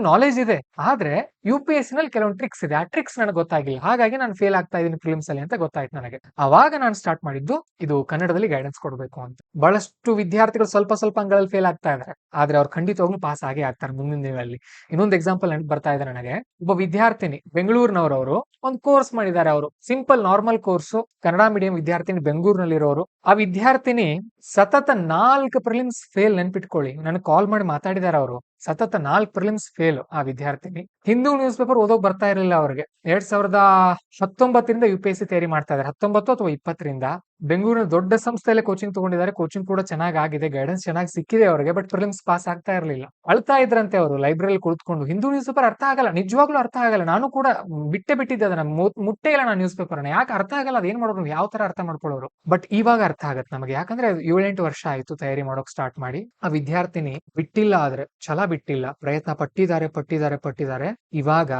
ನಾಲೆಜ್ ಇದೆ, ಆದ್ರೆ UPSC ನಲ್ಲಿ ಕೆಲವೊಂದು ಟ್ರಿಕ್ಸ್ ಇದೆ, ಆ ಟ್ರಿಕ್ಸ್ ನನಗೆ ಗೊತ್ತಾಗಿಲ್ಲ, ಹಾಗಾಗಿ ನಾನು ಫೇಲ್ ಆಗ್ತಾ ಇದ್ದೀನಿ ಪ್ರಿಲಿಮ್ಸ್ ಅಲ್ಲಿ ಅಂತ ಗೊತ್ತಾಯ್ತು ನನಗೆ. ಅವಾಗ ನಾನು ಸ್ಟಾರ್ಟ್ ಮಾಡಿದ್ದು ಇದು ಕನ್ನಡದಲ್ಲಿ ಗೈಡೆನ್ಸ್ ಕೊಡಬೇಕು ಅಂತ. ಬಹಳಷ್ಟು ವಿದ್ಯಾರ್ಥಿಗಳು ಸ್ವಲ್ಪ ಸ್ವಲ್ಪ ಅಂಗಳಲ್ಲಿ ಫೇಲ್ ಆಗ್ತಾ ಇದ್ದಾರೆ, ಆದ್ರೆ ಅವ್ರು ಖಂಡಿತವಾಗ್ಲೂ ಪಾಸ್ ಆಗೇ ಆಗ್ತಾರೆ ಮುಂದಿನ ದಿನಗಳಲ್ಲಿ. ಇನ್ನೊಂದು ಎಕ್ಸಾಂಪಲ್ ನೆನಪು ಬರ್ತಾ ಇದೆ ನನಗೆ. ಒಬ್ಬ ವಿದ್ಯಾರ್ಥಿನಿ ಬೆಂಗಳೂರಿನವರು ಒಂದು ಕೋರ್ಸ್ ಮಾಡಿದ್ದಾರೆ. ಅವರು simple normal course, Kannada medium ವಿದ್ಯಾರ್ಥಿನಿ ಬೆಂಗಳೂರಿನಲ್ಲಿರೋರು. ಆ ವಿದ್ಯಾರ್ಥಿನಿ ಸತತ 4 ಪ್ರಿಲಿಮ್ಸ್ ಫೇಲ್, ನೆನ್ಪಿಟ್ಕೊಳ್ಳಿ. ನನಗೆ ಕಾಲ್ ಮಾಡಿ ಮಾತಾಡಿದಾರೆ ಅವರು. ಸತತ 4 ಪ್ರಿಲಿಮ್ಸ್ ಫೇಲ್ ಆ ವಿದ್ಯಾರ್ಥಿನಿ. ಹಿಂದೂ ನ್ಯೂಸ್ ಪೇಪರ್ ಓದೋಕ್ ಬರ್ತಾ ಇರಲಿಲ್ಲ ಅವ್ರಿಗೆ. 2019 UPSC ತಯಾರಿ ಮಾಡ್ತಾ ಇದ್ದಾರೆ, 19 ಅಥವಾ 20ರಿಂದ. ಬೆಂಗಳೂರಿನ ದೊಡ್ಡ ಸಂಸ್ಥೆಯಲ್ಲೇ ಕೋಚಿಂಗ್ ತಗೊಂಡಿದ್ದಾರೆ, ಕೋಚಿಂಗ್ ಕೂಡ ಚೆನ್ನಾಗಿ ಆಗಿದೆ, ಗೈಡೆನ್ಸ್ ಚೆನ್ನಾಗಿ ಸಿಕ್ಕಿದೆ ಅವರಿಗೆ. ಬಟ್ ಪ್ರಿಲಿಮ್ಸ್ ಪಾಸ್ ಆಗ್ತಾ ಇರಲಿಲ್ಲ. ಅಳ್ತಾ ಇದ್ರಂತೆ ಅವರು ಲೈಬ್ರರಿ ಕುಳಿತುಕೊಂಡು. ಹಿಂದೂ ನ್ಯೂಸ್ ಪೇಪರ್ ಅರ್ಥ ಆಗಲ್ಲ, ನಿಜವಾಗ್ಲೂ ಅರ್ಥ ಆಗಲ್ಲ. ನಾನು ಕೂಡ ಬಿಟ್ಟಿದ್ದೆ ಅದನ್ನ, ಮುಟ್ಟೇ ಇಲ್ಲ ನಾನು ನ್ಯೂಸ್ ಪೇಪರ್. ಯಾಕೆ ಅರ್ಥ ಆಗಲ್ಲ, ಅದೇನ್ ಮಾಡೋರು, ಯಾವ ತರ ಅರ್ಥ ಮಾಡ್ಕೊಳ್ಳೋರು. ಬಟ್ ಇವಾಗ ಅರ್ಥ ಆಗತ್ತೆ ನಮಗೆ, ಯಾಕಂದ್ರೆ 7-8 ವರ್ಷ ಆಯ್ತು ತಯಾರಿ ಮಾಡೋಕ್ ಸ್ಟಾರ್ಟ್ ಮಾಡಿ. ಆ ವಿದ್ಯಾರ್ಥಿನಿ ಬಿಟ್ಟಿಲ್ಲ, ಆದ್ರೆ ಛಲ ಬಿಟ್ಟಿಲ್ಲ, ಪ್ರಯತ್ನ ಪಟ್ಟಿದ್ದಾರೆ. ಇವಾಗ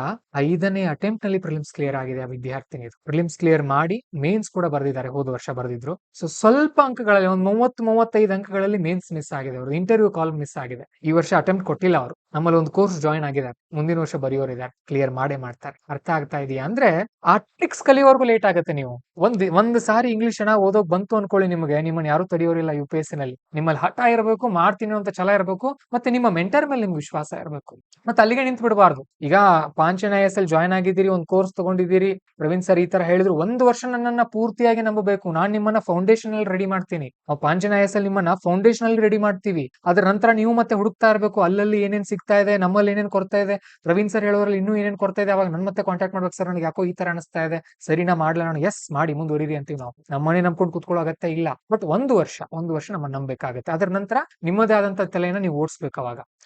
5ನೇ ಅಟೆಂಪ್ಟ್ ನಲ್ಲಿ ಪ್ರಿಲಿಮ್ಸ್ ಕ್ಲಿಯರ್ ಆಗಿದೆ ಆ ವಿದ್ಯಾರ್ಥಿನಿ. ಪ್ರಿಲಿಮ್ಸ್ ಕ್ಲಿಯರ್ ಮಾಡಿ ಮೇನ್ಸ್ ಕೂಡ ಬರೆದಿದ್ದಾರೆ, ಹೋದ ವರ್ಷ ಬರೆದಿದ್ರು. ಸೊ ಸ್ವಲ್ಪ ಅಂಕಗಳಲ್ಲಿ, ಒಂದು 30-35 ಅಂಕಗಳಲ್ಲಿ ಮೇನ್ಸ್ ಮಿಸ್ ಆಗಿದೆ, ಅವ್ರದ್ದು ಇಂಟರ್ವ್ಯೂ ಕಾಲ್ ಮಿಸ್ ಆಗಿದೆ. ಈ ವರ್ಷ ಅಟೆಂಪ್ಟ್ ಕೊಟ್ಟಿಲ್ಲ ಅವರು. ನಮ್ಮಲ್ಲಿ ಒಂದು ಕೋರ್ಸ್ ಜಾಯಿನ್ ಆಗಿದ್ದಾರೆ, ಮುಂದಿನ ವರ್ಷ ಬರೆಯೋರಿದ್ದಾರೆ, ಕ್ಲಿಯರ್ ಮಾಡೇ ಮಾಡ್ತಾರೆ. ಅರ್ಥ ಆಗ್ತಾ ಇದೆಯಾ? ಅಂದ್ರೆ ಆ ಟ್ರಿಕ್ಸ್ ಕಲಿಯೋವರೆಗೂ ಲೇಟ್ ಆಗುತ್ತೆ. ನೀವು ಒಂದು ಸಾರಿ ಇಂಗ್ಲಿಷ್ ಚೆನ್ನಾಗಿ ಓದೋಕ್ ಬಂತು ಅನ್ಕೊಳ್ಳಿ, ನಿಮ್ಮನ್ನ ಯಾರು ತಡೆಯೋರಿಲ್ಲ UPSC ನಲ್ಲಿ. ನಿಮ್ಮಲ್ಲಿ ಹಠ ಇರಬೇಕು, ಮಾಡ್ತೀನಿ ಅಂತ ಛಲ ಇರಬೇಕು, ಮತ್ತೆ ನಿಮ್ಮ ಮೆಂಟರ್ ಮೇಲೆ ನಿಮ್ಗೆ ವಿಶ್ವಾಸ ಇರಬೇಕು. ಮತ್ತೆ ಅಲ್ಲಿಗೆ ನಿಂತು ಬಿಡಬಾರ್ದು. ಈಗ ಪಾಂಚನಾಯಸ್ ಅಲ್ಲಿ ಜಾಯಿನ್ ಆಗಿದ್ದೀರಿ, ಒಂದು ಕೋರ್ಸ್ ತಗೊಂಡಿದ್ದೀರಿ, ಪ್ರವೀಣ್ ಸರ್ ಈ ತರ ಹೇಳಿದ್ರು, 1 ವರ್ಷ ನನ್ನನ್ನ ಪೂರ್ತಿಯಾಗಿ ನಂಬಬೇಕು. ನಾನ್ ನಿಮ್ಮನ್ನ ಫೌಂಡೇಶನ್ ಅಲ್ಲಿ ರೆಡಿ ಮಾಡ್ತೀನಿ. ನಾವು ಪಾಂಚನಾಯಸ್ ಅಲ್ಲಿ ನಿಮ್ಮನ್ನ ಫೌಂಡೇಶನ್ ಅಲ್ಲಿ ರೆಡಿ ಮಾಡ್ತೀವಿ. ಅದ್ರ ನಂತರ ನೀವು ಮತ್ತೆ ಹುಡುಕ್ತಾ ಇರಬೇಕು, ಅಲ್ಲಲ್ಲಿ ಏನೇನ್ ಸಿಗ್ತಾ ಇದೆ, ನಮ್ಮಲ್ಲಿ ಏನೇನ್ ಕೊಡ್ತಾ ಇದೆ, ಪ್ರವೀಣ್ ಸರ್ ಹೇಳೋರಲ್ಲಿ ಇನ್ನೂ ಏನೇನ್ ಕೊಡ್ತಾ ಇದೆ, ಅವಾಗ ನನ್ ಮತ್ತೆ ಕಾಂಟ್ಯಾಕ್ಟ್ ಮಾಡ್ಬೇಕು. ಸರ್ ನನಗೆ ಯಾಕೋ ಈ ತರ ಅನಿಸ್ತಾ ಇದೆ, ಸರಿನಾ ಮಾಡ್ಲಾ ನಾನು, ಎಸ್ ಮಾಡಿ ಮುಂದುವರಿರಿ ಅಂತೀವಿ ನಾವು. ನಮ್ಮನೆ ನಂಬ್ಕೊಂಡು ಕುತ್ಕೊಳ್ಳೋ ಅಗತ್ಯ ಇಲ್ಲ. ಬಟ್ ಒಂದು ವರ್ಷ ನಮ್ಮ ನಂಬೇಕಾಗುತ್ತೆ. ಅದ್ರ ನಂತರ ನಿಮ್ಮದೇ ಆದಂತ ತಲೆಯನ್ನ ನೀವು ಓಡಿಸ್ಬೇಕು.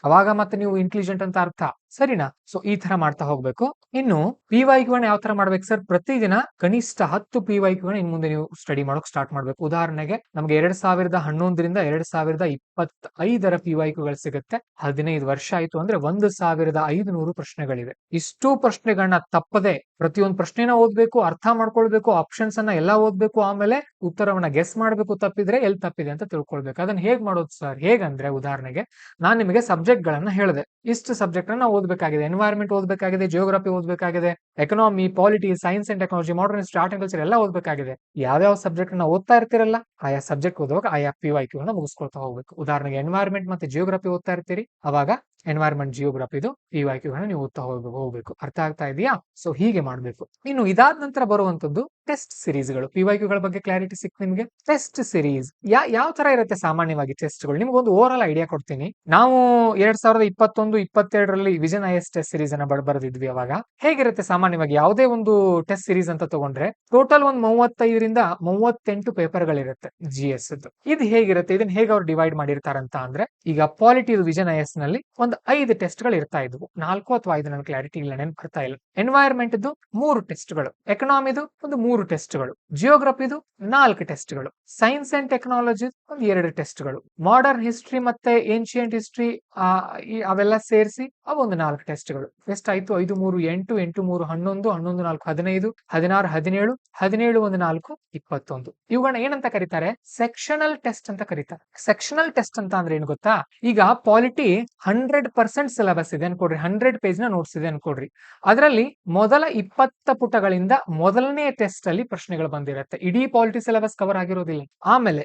ಅವಾಗ ಮತ್ತೆ ನೀವು ಇಂಟೆಲಿಜೆಂಟ್ ಅಂತ ಅರ್ಥ, ಸರಿನಾ? ಸೊ ಈ ತರ ಮಾಡ್ತಾ ಹೋಗ್ಬೇಕು. ಇನ್ನು PYQ ಯಾವ ತರ ಮಾಡ್ಬೇಕು ಸರ್? ಪ್ರತಿದಿನ ಕನಿಷ್ಠ 10 PYQ ಇನ್ ಮುಂದೆ ನೀವು ಸ್ಟಡಿ ಮಾಡೋಕ್ ಸ್ಟಾರ್ಟ್ ಮಾಡ್ಬೇಕು. ಉದಾಹರಣೆಗೆ ನಮ್ಗೆ 2011ರಿಂದ 2025 PYQ ಸಿಗುತ್ತೆ. 15 ವರ್ಷ ಆಯ್ತು ಅಂದ್ರೆ 1500 ಪ್ರಶ್ನೆಗಳಿವೆ. ಇಷ್ಟು ಪ್ರಶ್ನೆಗಳನ್ನ ತಪ್ಪದೆ ಪ್ರತಿಯೊಂದು ಪ್ರಶ್ನೆನ ಓದ್ಬೇಕು, ಅರ್ಥ ಮಾಡ್ಕೊಳ್ಬೇಕು, ಆಪ್ಷನ್ಸ್ ಅನ್ನ ಎಲ್ಲ ಓದ್ಬೇಕು, ಆಮೇಲೆ ಉತ್ತರವನ್ನ ಗೆಸ್ ಮಾಡ್ಬೇಕು. ತಪ್ಪಿದ್ರೆ ಎಲ್ಲಿ ತಪ್ಪಿದೆ ಅಂತ ತಿಳ್ಕೊಳ್ಬೇಕು. ಅದನ್ನ ಹೇಗ್ ಮಾಡೋದು ಸರ್? ಹೇಗಂದ್ರೆ, ಉದಾಹರಣೆಗೆ ನಾನು ನಿಮಗೆ ಸಬ್ಜೆಕ್ಟ್ ಗಳನ್ನ ಹೇಳಿದೆ, ಇಷ್ಟು ಸಬ್ಜೆಕ್ಟ್ ಅನ್ನ ಓದ್ಬೇಕಾಗಿದೆ. ಎನ್ವೈರನ್ಮೆಂಟ್ ಓದ್ಬೇಕಾಗಿದೆ, ಜಿಯೋಗ್ರಫಿ ಓದ್ಬೇಕಾಗಿದೆ, economy, polity, science and technology, modern history, art and culture ಎಲ್ಲ ಓದ್ಬೇಕಾಗಿದೆ. ಯಾವ್ಯಾವ ಸಬ್ಜೆಕ್ಟ್ ಅನ್ನ ಓದ್ತಾ ಇರ್ತಿರಲ್ಲ, ಆಯಾ ಸಬ್ಜೆಕ್ಟ್ ಓದುವಾಗ ಆಯಾ PYQ ಮುಗಿಸ್ಕೊಳ್ತಾ ಹೋಗ್ಬೇಕು. ಉದಾಹರಣೆಗೆ ಎನ್ವೈರನ್ಮೆಂಟ್ ಮತ್ತೆ ಜಿಯೋಗ್ರಫಿ ಓದ್ತಾ ಇರ್ತೀರಿ, ಅವಾಗ ಎನ್ವೈರನ್ಮೆಂಟ್ ಜಿಯೋಗ್ರಫಿದು PYQ ನೀವು ಓದ್ತಾ ಹೋಗ್ಬೇಕು. ಅರ್ಥ ಆಗ್ತಾ ಇದೆಯಾ? ಸೊ ಹೀಗೆ ಮಾಡ್ಬೇಕು. ಇನ್ನು ಇದಾದ ನಂತರ ಬರುವಂತದ್ದು ಟೆಸ್ಟ್ ಸಿರೀಸ್ಗಳು. PYQ ಬಗ್ಗೆ ಕ್ಲಾರಿಟಿ ಸಿಕ್ತು ನಿಮ್ಗೆ. ಟೆಸ್ಟ್ ಸಿರೀಸ್ ಯಾವ ತರ ಇರುತ್ತೆ ಸಾಮಾನ್ಯವಾಗಿ ಟೆಸ್ಟ್ಗಳು? ನಿಮ್ಗೊಂದು ಓವರ್ ಆಲ್ ಐಡಿಯಾ ಕೊಡ್ತೀನಿ. ನಾವು 2021-22ರಲ್ಲಿ ವಿಷನ್ IS ಟೆಸ್ಟ್ ಸಿರೀಸ್ ಅನ್ನ ಬರೆದಿದ್ವಿ. ಅವಾಗ ಹೇಗಿರುತ್ತೆ ಸಾಮಾನ್ಯವಾಗಿ? ಯಾವುದೇ ಒಂದು ಟೆಸ್ಟ್ ಸಿರೀಸ್ ಅಂತ ತಗೊಂಡ್ರೆ ಟೋಟಲ್ ಒಂದು 35ರಿಂದ 38 ಪೇಪರ್ಗಳಿರುತ್ತೆ GS. ಇದು ಹೇಗಿರುತ್ತೆ, ಇದನ್ನ ಹೇಗೆ ಅವ್ರು ಡಿವೈಡ್ ಮಾಡಿರ್ತಾರಂತ ಅಂದ್ರೆ, ಈಗ ಪಾಲಿಟಿ ವಿಷನ್ IS ನಲ್ಲಿ ಒಂದು 5 ಟೆಸ್ಟ್ ಗಳು ಇರ್ತಾ ಇದ್ವು, 4 ಅಥವಾ 5 ನನ್ ಕ್ಲಾರಿಟಿ ಇಲ್ಲ, ನೆನಪು ಬರ್ತಾ ಇಲ್ಲ. ಎನ್ವೈರನ್ಮೆಂಟ್ 3 ಟೆಸ್ಟ್ಗಳು, ಎಕನಾಮಿದು ಒಂದು 3 ಟೆಸ್ಟ್ಗಳು, ಜಿಯೋಗ್ರಫಿದು 4 ಟೆಸ್ಟ್ಗಳು, ಸೈನ್ಸ್ ಅಂಡ್ ಟೆಕ್ನಾಲಜಿ ಒಂದು 2 ಟೆಸ್ಟ್ಗಳು, ಮಾಡರ್ನ್ ಹಿಸ್ಟ್ರಿ ಮತ್ತೆ ಏನ್ಶಿಯಂಟ್ ಹಿಸ್ಟ್ರಿ ಅವೆಲ್ಲ ಸೇರಿಸಿ ಅವೊಂದು 4 ಟೆಸ್ಟ್ಗಳು. ಎಷ್ಟಾಯ್ತು? 5, 3, 8, 8, 3, 11, 11, 4, 15, 16, 17, 17, 1, 4, 21. ಇವುಗಳನ್ನ ಏನಂತ ಕರೀತಾರೆ? ಸೆಕ್ಷನಲ್ ಟೆಸ್ಟ್ ಅಂತ ಕರೀತಾರೆ. ಸೆಕ್ಷನಲ್ ಟೆಸ್ಟ್ ಅಂತ ಅಂದ್ರೆ ಏನು ಗೊತ್ತಾ? ಈಗ ಪಾಲಿಟಿ 100% ಸಿಲೆಬಸ್ ಇದೆ ಅನ್ಕೊಡ್ರಿ, 100 ಪೇಜ್ ನ ನೋಟ್ಸ್ ಇದೆ ಅನ್ಕೊಡ್ರಿ. ಅದರಲ್ಲಿ ಮೊದಲ 20 ಪುಟಗಳಿಂದ ಮೊದಲನೇ ಟೆಸ್ಟ್ ಟೆಸ್ಟ್ ಅಲ್ಲಿ ಪ್ರಶ್ನೆಗಳು ಬಂದಿರುತ್ತೆ. ಇಡೀ ಪಾಲಿಟಿ ಸಿಲೆಬಸ್ ಕವರ್ ಆಗಿರೋದಿಲ್ಲ. ಆಮೇಲೆ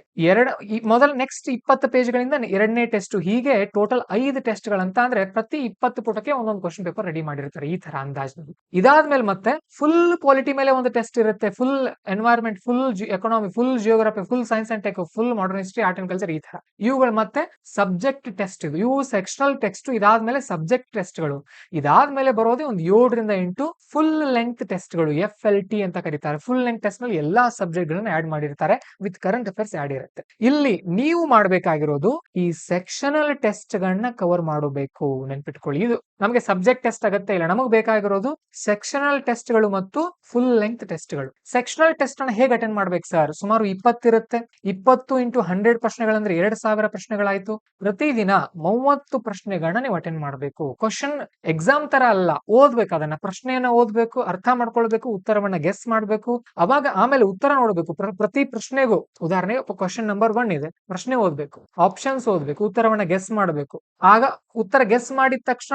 ಮೊದಲ ನೆಕ್ಸ್ಟ್ 20 ಪೇಜ್ಗಳಿಂದ ಎರಡನೇ ಟೆಸ್ಟ್, ಹೀಗೆ ಟೋಟಲ್ 5 ಟೆಸ್ಟ್ ಗಳಂತ ಅಂದ್ರೆ ಪ್ರತಿ 20 ಪುಟಕ್ಕೆ ಒಂದೊಂದು ಕ್ವಶನ್ ಪೇಪರ್ ರೆಡಿ ಮಾಡಿರ್ತಾರೆ ಈ ತರ ಅಂದಾಜಿನಲ್ಲಿ. ಇದಾದ್ಮೇಲೆ ಮತ್ತೆ ಫುಲ್ ಪಾಲಿಟಿ ಮೇಲೆ ಒಂದು ಟೆಸ್ಟ್ ಇರುತ್ತೆ, full environment, full economy, full geography, full science and tech, full modern history, art and culture, ಈ ತರ ಇವುಗಳು ಮತ್ತೆ ಸಬ್ಜೆಕ್ಟ್ ಟೆಸ್ಟ್. ಇವು ಸೆಕ್ಷನಲ್ ಟೆಸ್ಟ್. ಇದಾದ್ಮೇಲೆ ಸಬ್ಜೆಕ್ಟ್ ಟೆಸ್ಟ್ ಗಳು. ಇದಾದ್ಮೇಲೆ ಬರೋದೇ ಒಂದು 7 ರಿಂದ 8 ಫುಲ್ ಲೆಂತ್ ಟೆಸ್ಟ್ ಗಳು, FLT ಅಂತ ಕರೀತಾರೆ. ಫುಲ್ ಲೆಂತ್ ಟೆಸ್ಟ್ ನಲ್ಲಿ ಎಲ್ಲಾ ಸಬ್ಜೆಕ್ಟ್ ಗಳನ್ನ ಆಡ್ ಮಾಡಿರ್ತಾರೆ, ವಿತ್ ಕರೆಂಟ್ ಅಫೇರ್ಸ್ ಆಡ್ ಇರುತ್ತೆ. ಇಲ್ಲಿ ನೀವು ಮಾಡಬೇಕಾಗಿರೋದು ಈ ಸೆಕ್ಷನಲ್ ಟೆಸ್ಟ್ ಗಳನ್ನ ಕವರ್ ಮಾಡಬೇಕು, ನೆನ್ಪಿಟ್ಕೊಳ್ಳಿ. ಇದು ನಮಗೆ ಸಬ್ಜೆಕ್ಟ್ ಟೆಸ್ಟ್ ಆಗತ್ತೆ ಇಲ್ಲ, ನಮಗೆ ಬೇಕಾಗಿರೋದು ಸೆಕ್ಷನಲ್ ಟೆಸ್ಟ್ ಗಳು ಮತ್ತು ಫುಲ್ ಲೆಂತ್ ಟೆಸ್ಟ್ ಗಳು. ಸೆಕ್ಷನಲ್ ಟೆಸ್ಟ್ ಅನ್ನ ಹೇಗೆ ಅಟೆಂಡ್ ಮಾಡ್ಬೇಕು ಸರ್? ಸುಮಾರು 20 ಇರುತ್ತೆ. 20 ಇಂಟು 100 ಪ್ರಶ್ನೆಗಳಂದ್ರೆ 2000 ಪ್ರಶ್ನೆಗಳಾಯ್ತು. ಪ್ರತಿದಿನ 30 ಪ್ರಶ್ನೆಗಳನ್ನ ನೀವು ಅಟೆಂಡ್ ಮಾಡಬೇಕು. ಕ್ವಶನ್ ಎಕ್ಸಾಮ್ ತರ ಅಲ್ಲ, ಓದ್ಬೇಕು. ಅದನ್ನ ಪ್ರಶ್ನೆಯನ್ನ ಓದ್ಬೇಕು, ಅರ್ಥ ಮಾಡ್ಕೊಳ್ಬೇಕು, ಉತ್ತರವನ್ನ ಗೆಸ್ ಮಾಡ್ಬೇಕು. ಅವಾಗ ಆಮೇಲೆ ಉತ್ತರ ನೋಡ್ಬೇಕು. ಪ್ರತಿ ಪ್ರಶ್ನೆಗೂ ಉದಾಹರಣೆ ಕ್ವಶನ್ ನಂಬರ್ 1 ಇದೆ, ಪ್ರಶ್ನೆ ಓದ್ಬೇಕು, ಆಪ್ಷನ್ಸ್ ಓದ್ಬೇಕು, ಉತ್ತರವನ್ನ ಗೆಸ್ ಮಾಡ್ಬೇಕು. ಆಗ ಉತ್ತರ ಗೆಸ್ ಮಾಡಿದ ತಕ್ಷಣ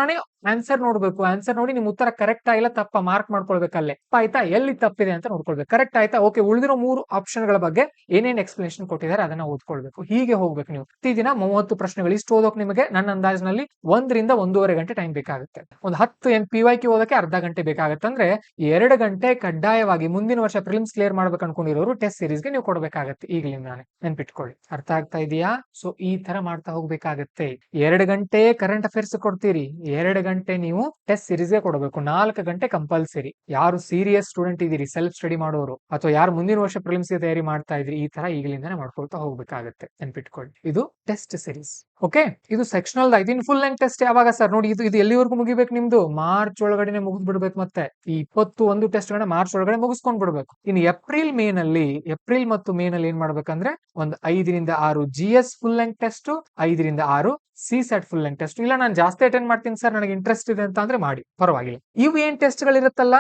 ಆನ್ಸರ್ ನೋಡ್ಬೇಕು. ಆನ್ಸರ್ ನೋಡಿ ನಿಮ್ ಉತ್ತರ ಕರೆಕ್ಟ್ ಆಗಿಲ್ಲ ತಪ್ಪ ಮಾರ್ಕ್ ಮಾಡ್ಕೊಳ್ಬೇಕಲ್ಲೇ. ಆಯ್ತಾ, ಎಲ್ಲಿ ತಪ್ಪಿದೆ ಅಂತ ನೋಡ್ಕೊಳ್ಬೇಕು. ಕರೆಕ್ಟ್ ಆಯ್ತಾ, ಓಕೆ, ಉಳಿದಿರೋ 3 ಆಪ್ಷನ್ ಗಳ ಬಗ್ಗೆ ಏನೇನ್ ಎಕ್ಸ್ಪ್ಲನೇಷನ್ ಕೊಟ್ಟಿದ್ದಾರೆ ಅದನ್ನ ಓದ್ಕೊಳ್ಬೇಕು. ಹೀಗೆ ಹೋಗ್ಬೇಕು ನೀವು. ಪ್ರತಿದಿನ 30 ಪ್ರಶ್ನೆಗಳು. ಇಷ್ಟು ಓದೋಕ್ ನಿಮಗೆ ನನ್ನ ಅಂದಾಜಿನಲ್ಲಿ 1 ರಿಂದ 1.5 ಗಂಟೆ ಟೈಮ್ ಬೇಕಾಗುತ್ತೆ. ಒಂದು 10 PYQ ಓದಕ್ಕೆ ಅರ್ಧ ಗಂಟೆ ಬೇಕಾಗುತ್ತೆ. ಅಂದ್ರೆ 2 ಗಂಟೆ ಕಡ್ಡಾಯವಾಗಿ ಮುಂದಿನ ವರ್ಷ ಪ್ರಿಲಿಮ್ಸ್ ಕ್ಲಿಯರ್ ಮಾಡ್ಬೇಕು ಅನ್ಕೊಂಡಿರೋರು ಟೆಸ್ಟ್ ಸೀರೀಸ್ಗೆ ನೀವು ಕೊಡಬೇಕಾಗತ್ತೆ. ಈಗಲೇ ನಾನು ನೆನ್ಪಿಟ್ಕೊಳ್ಳಿ. ಅರ್ಥ ಆಗ್ತಾ ಇದೆಯಾ? ಸೊ ಈ ತರ ಮಾಡ್ತಾ ಹೋಗ್ಬೇಕಾಗತ್ತೆ. 2 ಗಂಟೆ ಕರೆಂಟ್ ಅಫೇರ್ಸ್ ಕೊಡ್ತೀರಿ, 2 ಗಂಟೆ ನೀವು ಟೆಸ್ಟ್ ಸೀರೀಸ್ಗೆ ಕೊಡಬೇಕು. 4 ಗಂಟೆ ಕಂಪಲ್ಸರಿ. ಯಾರು ಸೀರಿಯಸ್ ಸ್ಟೂಡೆಂಟ್ ಇದೀರಿ, ಸೆಲ್ಫ್ ಸ್ಟಡಿ ಮಾಡೋರು, ಅಥವಾ ಯಾರು ಮುಂದಿನ ವರ್ಷ ಪ್ರಿಲಿಮ್ಸ್ ಗೆ ತಯಾರಿ ಮಾಡ್ತಾ ಇದ್ರಿ, ಈ ತರ ಈಗಲಿಂದಾನೆ ಮಾಡ್ಕೊಳ್ತಾ ಹೋಗ್ಬೇಕಾಗತ್ತೆ. ನೆನ್ಪಿಟ್ಕೊಳ್ಳಿ. ಇದು ಟೆಸ್ಟ್ ಸೀರೀಸ್. ಓಕೆ, ಇದು ಸೆಕ್ಷನಲ್ ಆಯ್ತು. ಇನ್ ಫುಲ್ ಲೆಂತ್ ಟೆಸ್ಟ್ ಯಾವಾಗ ಸರ್? ನೋಡಿ, ಇದು ಎಲ್ಲಿವರೆಗೂ ಮುಗಿಬೇಕು ನಿಮ್ದು? ಮಾರ್ಚ್ ಒಳಗಡೆ ಮುಗಿದ್ ಬಿಡ್ಬೇಕು. ಮತ್ತೆ ಈ 21 ಟೆಸ್ಟ್ ಗಳನ್ನ ಮಾರ್ಚ್ ಒಳಗಡೆ ಮುಗಿಸ್ಕೊಂಡ್ ಬಿಡ್ಬೇಕು. ಇನ್ನು ಏಪ್ರಿಲ್ ಮತ್ತು ಮೇ ನಲ್ಲಿ ಏನ್ ಮಾಡ್ಬೇಕಂದ್ರೆ ಒಂದು 5 ರಿಂದ 6 GS ಫುಲ್ ಲೆಂತ್ ಟೆಸ್ಟ್, 5 ರಿಂದ 6 CSAT ಫುಲ್ ಲೆಂತ್ ಟೆಸ್ಟ್. ಇಲ್ಲ ನಾನು ಜಾಸ್ತಿ ಅಟೆಂಡ್ ಮಾಡ್ತೀನಿ ಸರ್, ನನಗೆ ಇಂಟ್ರೆಸ್ಟ್ ಇದೆ ಅಂತ ಅಂದ್ರೆ ಮಾಡಿ, ಪರವಾಗಿಲ್ಲ. ಇವು ಏನ್ ಟೆಸ್ಟ್ ಗಳಿರುತ್ತಲ್ಲ,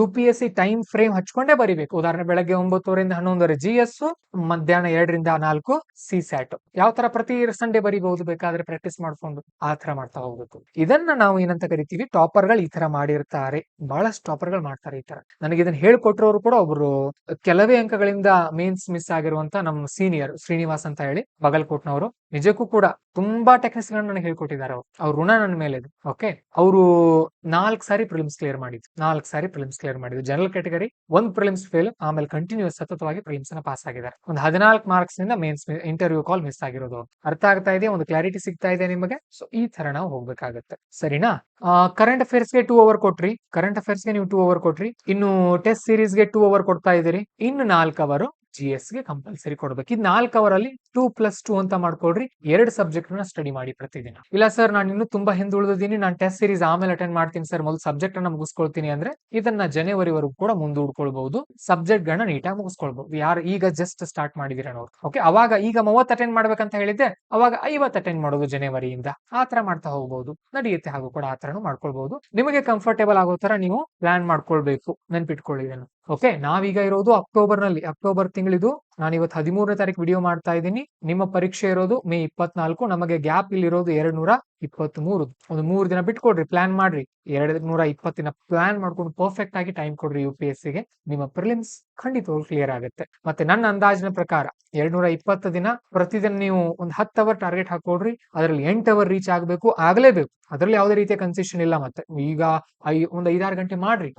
UPSC ಟೈಮ್ ಫ್ರೇಮ್ ಹಚ್ಕೊಂಡೇ ಬರಿಬೇಕು. ಉದಾಹರಣೆ ಬೆಳಗ್ಗೆ 9:30 ರಿಂದ 11:30 GS, ಮಧ್ಯಾಹ್ನ 2 ರಿಂದ 4 CSAT. ಯಾವ ತರ ಪ್ರತಿ ಸಂಡೇ ಬರಿಬಹುದು, ಬೇಕಾದ್ರೆ ಪ್ರಾಕ್ಟೀಸ್ ಮಾಡ್ಕೊಂಡು ಆ ತರ ಮಾಡ್ತಾ ಹೋಗ್ಬೇಕು. ಇದನ್ನ ನಾವು ಏನಂತ ಕರಿತೀವಿ, ಟಾಪರ್ ಗಳು ಈ ತರ ಮಾಡಿರ್ತಾರೆ. ಬಹಳಷ್ಟು ಟಾಪರ್ ಗಳು ಮಾಡ್ತಾರೆ ಈ ತರ. ನನಗೆ ಇದನ್ನ ಹೇಳ್ಕೊಟ್ರೋರು ಕೂಡ ಒಬ್ರು ಕೆಲವೇ ಅಂಕಗಳಿಂದ ಮೇನ್ಸ್ ಮಿಸ್ ಆಗಿರುವಂತ ನಮ್ಮ ಸೀನಿಯರ್ ಶ್ರೀನಿವಾಸ್ ಅಂತ ಹೇಳಿ, ಬಾಗಲಕೋಟ್ನವರು. ನಿಜಕ್ಕೂ ಕೂಡ ತುಂಬಾ ಟೆಕ್ನಿಕ್ಸ್ ಗಳನ್ನ ನನಗೆ ಹೇಳ್ಕೊಟ್ಟಿದ್ದಾರೆ. ಅವ್ರ ಋಣ ನನ್ನ ಮೇಲೆ ಇದೆ. ಓಕೆ, ಅವರು 4 ಸಾರಿ ಪ್ರಿಲಿಮ್ಸ್ ಕ್ಲಿಯರ್ ಮಾಡಿದ್ರು. ಜನರಲ್ ಕ್ಯಾಟಗರಿ 1 ಪ್ರಿಲಿಮ್ಸ್ ಫೇಲ್, ಆಮೇಲೆ ಕಂಟಿನ್ಯೂಸ್ ಸತತವಾಗಿ ಪ್ರಿಲಿಮ್ಸ್ ನ ಪಾಸ್ ಆಗಿದ್ದಾರೆ. ಒಂದು 14 ಮಾರ್ಕ್ಸ್ ನಿಂದ ಮೇನ್ಸ್ ಇಂಟರ್ವ್ಯೂ ಕಾಲ್ ಮಿಸ್ ಆಗಿರೋದು. ಅರ್ಥ ಆಗ್ತಾ ಇದೆ? ಒಂದು ಕ್ಲಾರಿಟಿ ಸಿಗ್ತಾ ಇದೆ ನಿಮಗೆ? ಸೊ ಈ ತರ ನಾವು ಹೋಗ್ಬೇಕಾಗತ್ತೆ. ಸರಿನಾ? ಕರೆಂಟ್ ಅಫೇರ್ಸ್ ಗೆ 2 ಅವರ್ ಕೊಟ್ರಿ. ಕರೆಂಟ್ ಅಫೇರ್ಸ್ ಗೆ ನೀವು 2 ಅವರ್ ಕೊಟ್ರಿ. ಇನ್ನು ಟೆಸ್ಟ್ ಸೀರೀಸ್ ಗೆ 2 ಅವರ್ ಕೊಡ್ತಾ ಇದ್ದೀರಿ. ಇನ್ನು 4 ಅವರ್ GS ಗೆ ಕಂಪಲ್ಸರಿ ಕೊಡ್ಬೇಕು. ಇದು 4 ಅವರ್ ಅಲ್ಲಿ 2+2 ಅಂತ ಮಾಡ್ಕೊಳ್ರಿ. 2 ಸಬ್ಜೆಕ್ಟ್ ನ ಸ್ಟಡಿ ಮಾಡಿ ಪ್ರತಿದಿನ. ಇಲ್ಲ ಸರ್, ನಾನು ಇನ್ನೂ ತುಂಬಾ ಹಿಂದುಳಿದಿದ್ದೀನಿ, ನಾನು ಟೆಸ್ಟ್ ಸೀರೀಸ್ ಆಮೇಲೆ ಅಟೆಂಡ್ ಮಾಡ್ತೀನಿ ಸರ್, ಮೊದಲು ಸಬ್ಜೆಕ್ಟ್ ಅನ್ನ ಮುಗಿಸ್ಕೊಳ್ತೀನಿ ಅಂದ್ರೆ ಇದನ್ನ ಜನವರಿವರೆಗೂ ಕೂಡ ಮುಂದೂಡ್ಕೊಳ್ಬಹುದು. ಸಬ್ಜೆಕ್ಟ್ ಗಳನ್ನ ನೀಟಾಗಿ ಮುಗಿಸ್ಕೊಳ್ಬಹುದು. ಯಾರು ಈಗ ಜಸ್ಟ್ ಸ್ಟಾರ್ಟ್ ಮಾಡಿದಿರ ನೋಡ್ರಿ. ಓಕೆ, ಅವಾಗ ಈಗ 30 ಅಟೆಂಡ್ ಮಾಡ್ಬೇಕಂತ ಹೇಳಿದ್ದೆ, ಅವಾಗ 50 ಅಟೆಂಡ್ ಮಾಡೋದು ಜನವರಿಯಿಂದ. ಆ ತರ ಮಾಡ್ತಾ ಹೋಗ್ಬಹುದು, ನಡೆಯುತ್ತೆ. ಹಾಗೂ ಕೂಡ ಆ ತರನು ಮಾಡ್ಕೊಳ್ಬಹುದು. ನಿಮಗೆ ಕಂಫರ್ಟೇಬಲ್ ಆಗೋ ತರ ನೀವು ಪ್ಲಾನ್ ಮಾಡ್ಕೊಳ್ಬೇಕು. ನೆನ್ಪಿಟ್ಕೊಳ್ಳಿ ಇದನ್ನು. ಓಕೆ, ನಾವೀಗ ಇರೋದು ಅಕ್ಟೋಬರ್ ತಿಂಗಳಿದು. ನಾನು ಇವತ್ತು 13ನೇ ತಾರೀಕು ವಿಡಿಯೋ ಮಾಡ್ತಾ ಇದ್ದೀನಿ. ನಿಮ್ಮ ಪರೀಕ್ಷೆ ಇರೋದು ಮೇ 24. ನಮಗೆ ಗ್ಯಾಪ್ ಇಲ್ಲಿ ಇರೋದು 223. ಒಂದು 3 ದಿನ ಬಿಟ್ಕೊಡ್ರಿ, ಪ್ಲಾನ್ ಮಾಡ್ರಿ. 220 ದಿನ ಪ್ಲಾನ್ ಮಾಡ್ಕೊಂಡು ಪರ್ಫೆಕ್ಟ್ ಆಗಿ ಟೈಮ್ ಕೊಡ್ರಿ. UPSC ಗೆ ನಿಮ್ಮ ಪ್ರಿಲಿಮ್ಸ್ ಖಂಡಿತವಾಗ್ಲೂ ಕ್ಲಿಯರ್ ಆಗುತ್ತೆ. ಮತ್ತೆ ನನ್ನ ಅಂದಾಜಿನ ಪ್ರಕಾರ 220 ದಿನ ಪ್ರತಿದಿನ ನೀವು ಒಂದು 10 ಅವರ್ ಟಾರ್ಗೆಟ್ ಹಾಕೊಡ್ರಿ. ಅದರಲ್ಲಿ 8 ಅವರ್ ರೀಚ್ ಆಗಬೇಕು, ಆಗ್ಲೇಬೇಕು. ಅದರಲ್ಲಿ ಯಾವುದೇ ರೀತಿಯ ಕನ್ಸೆಷನ್ ಇಲ್ಲ. ಮತ್ತೆ ಈಗ ಒಂದು 5-6 ಗಂಟೆ ಮಾಡ್ರಿ,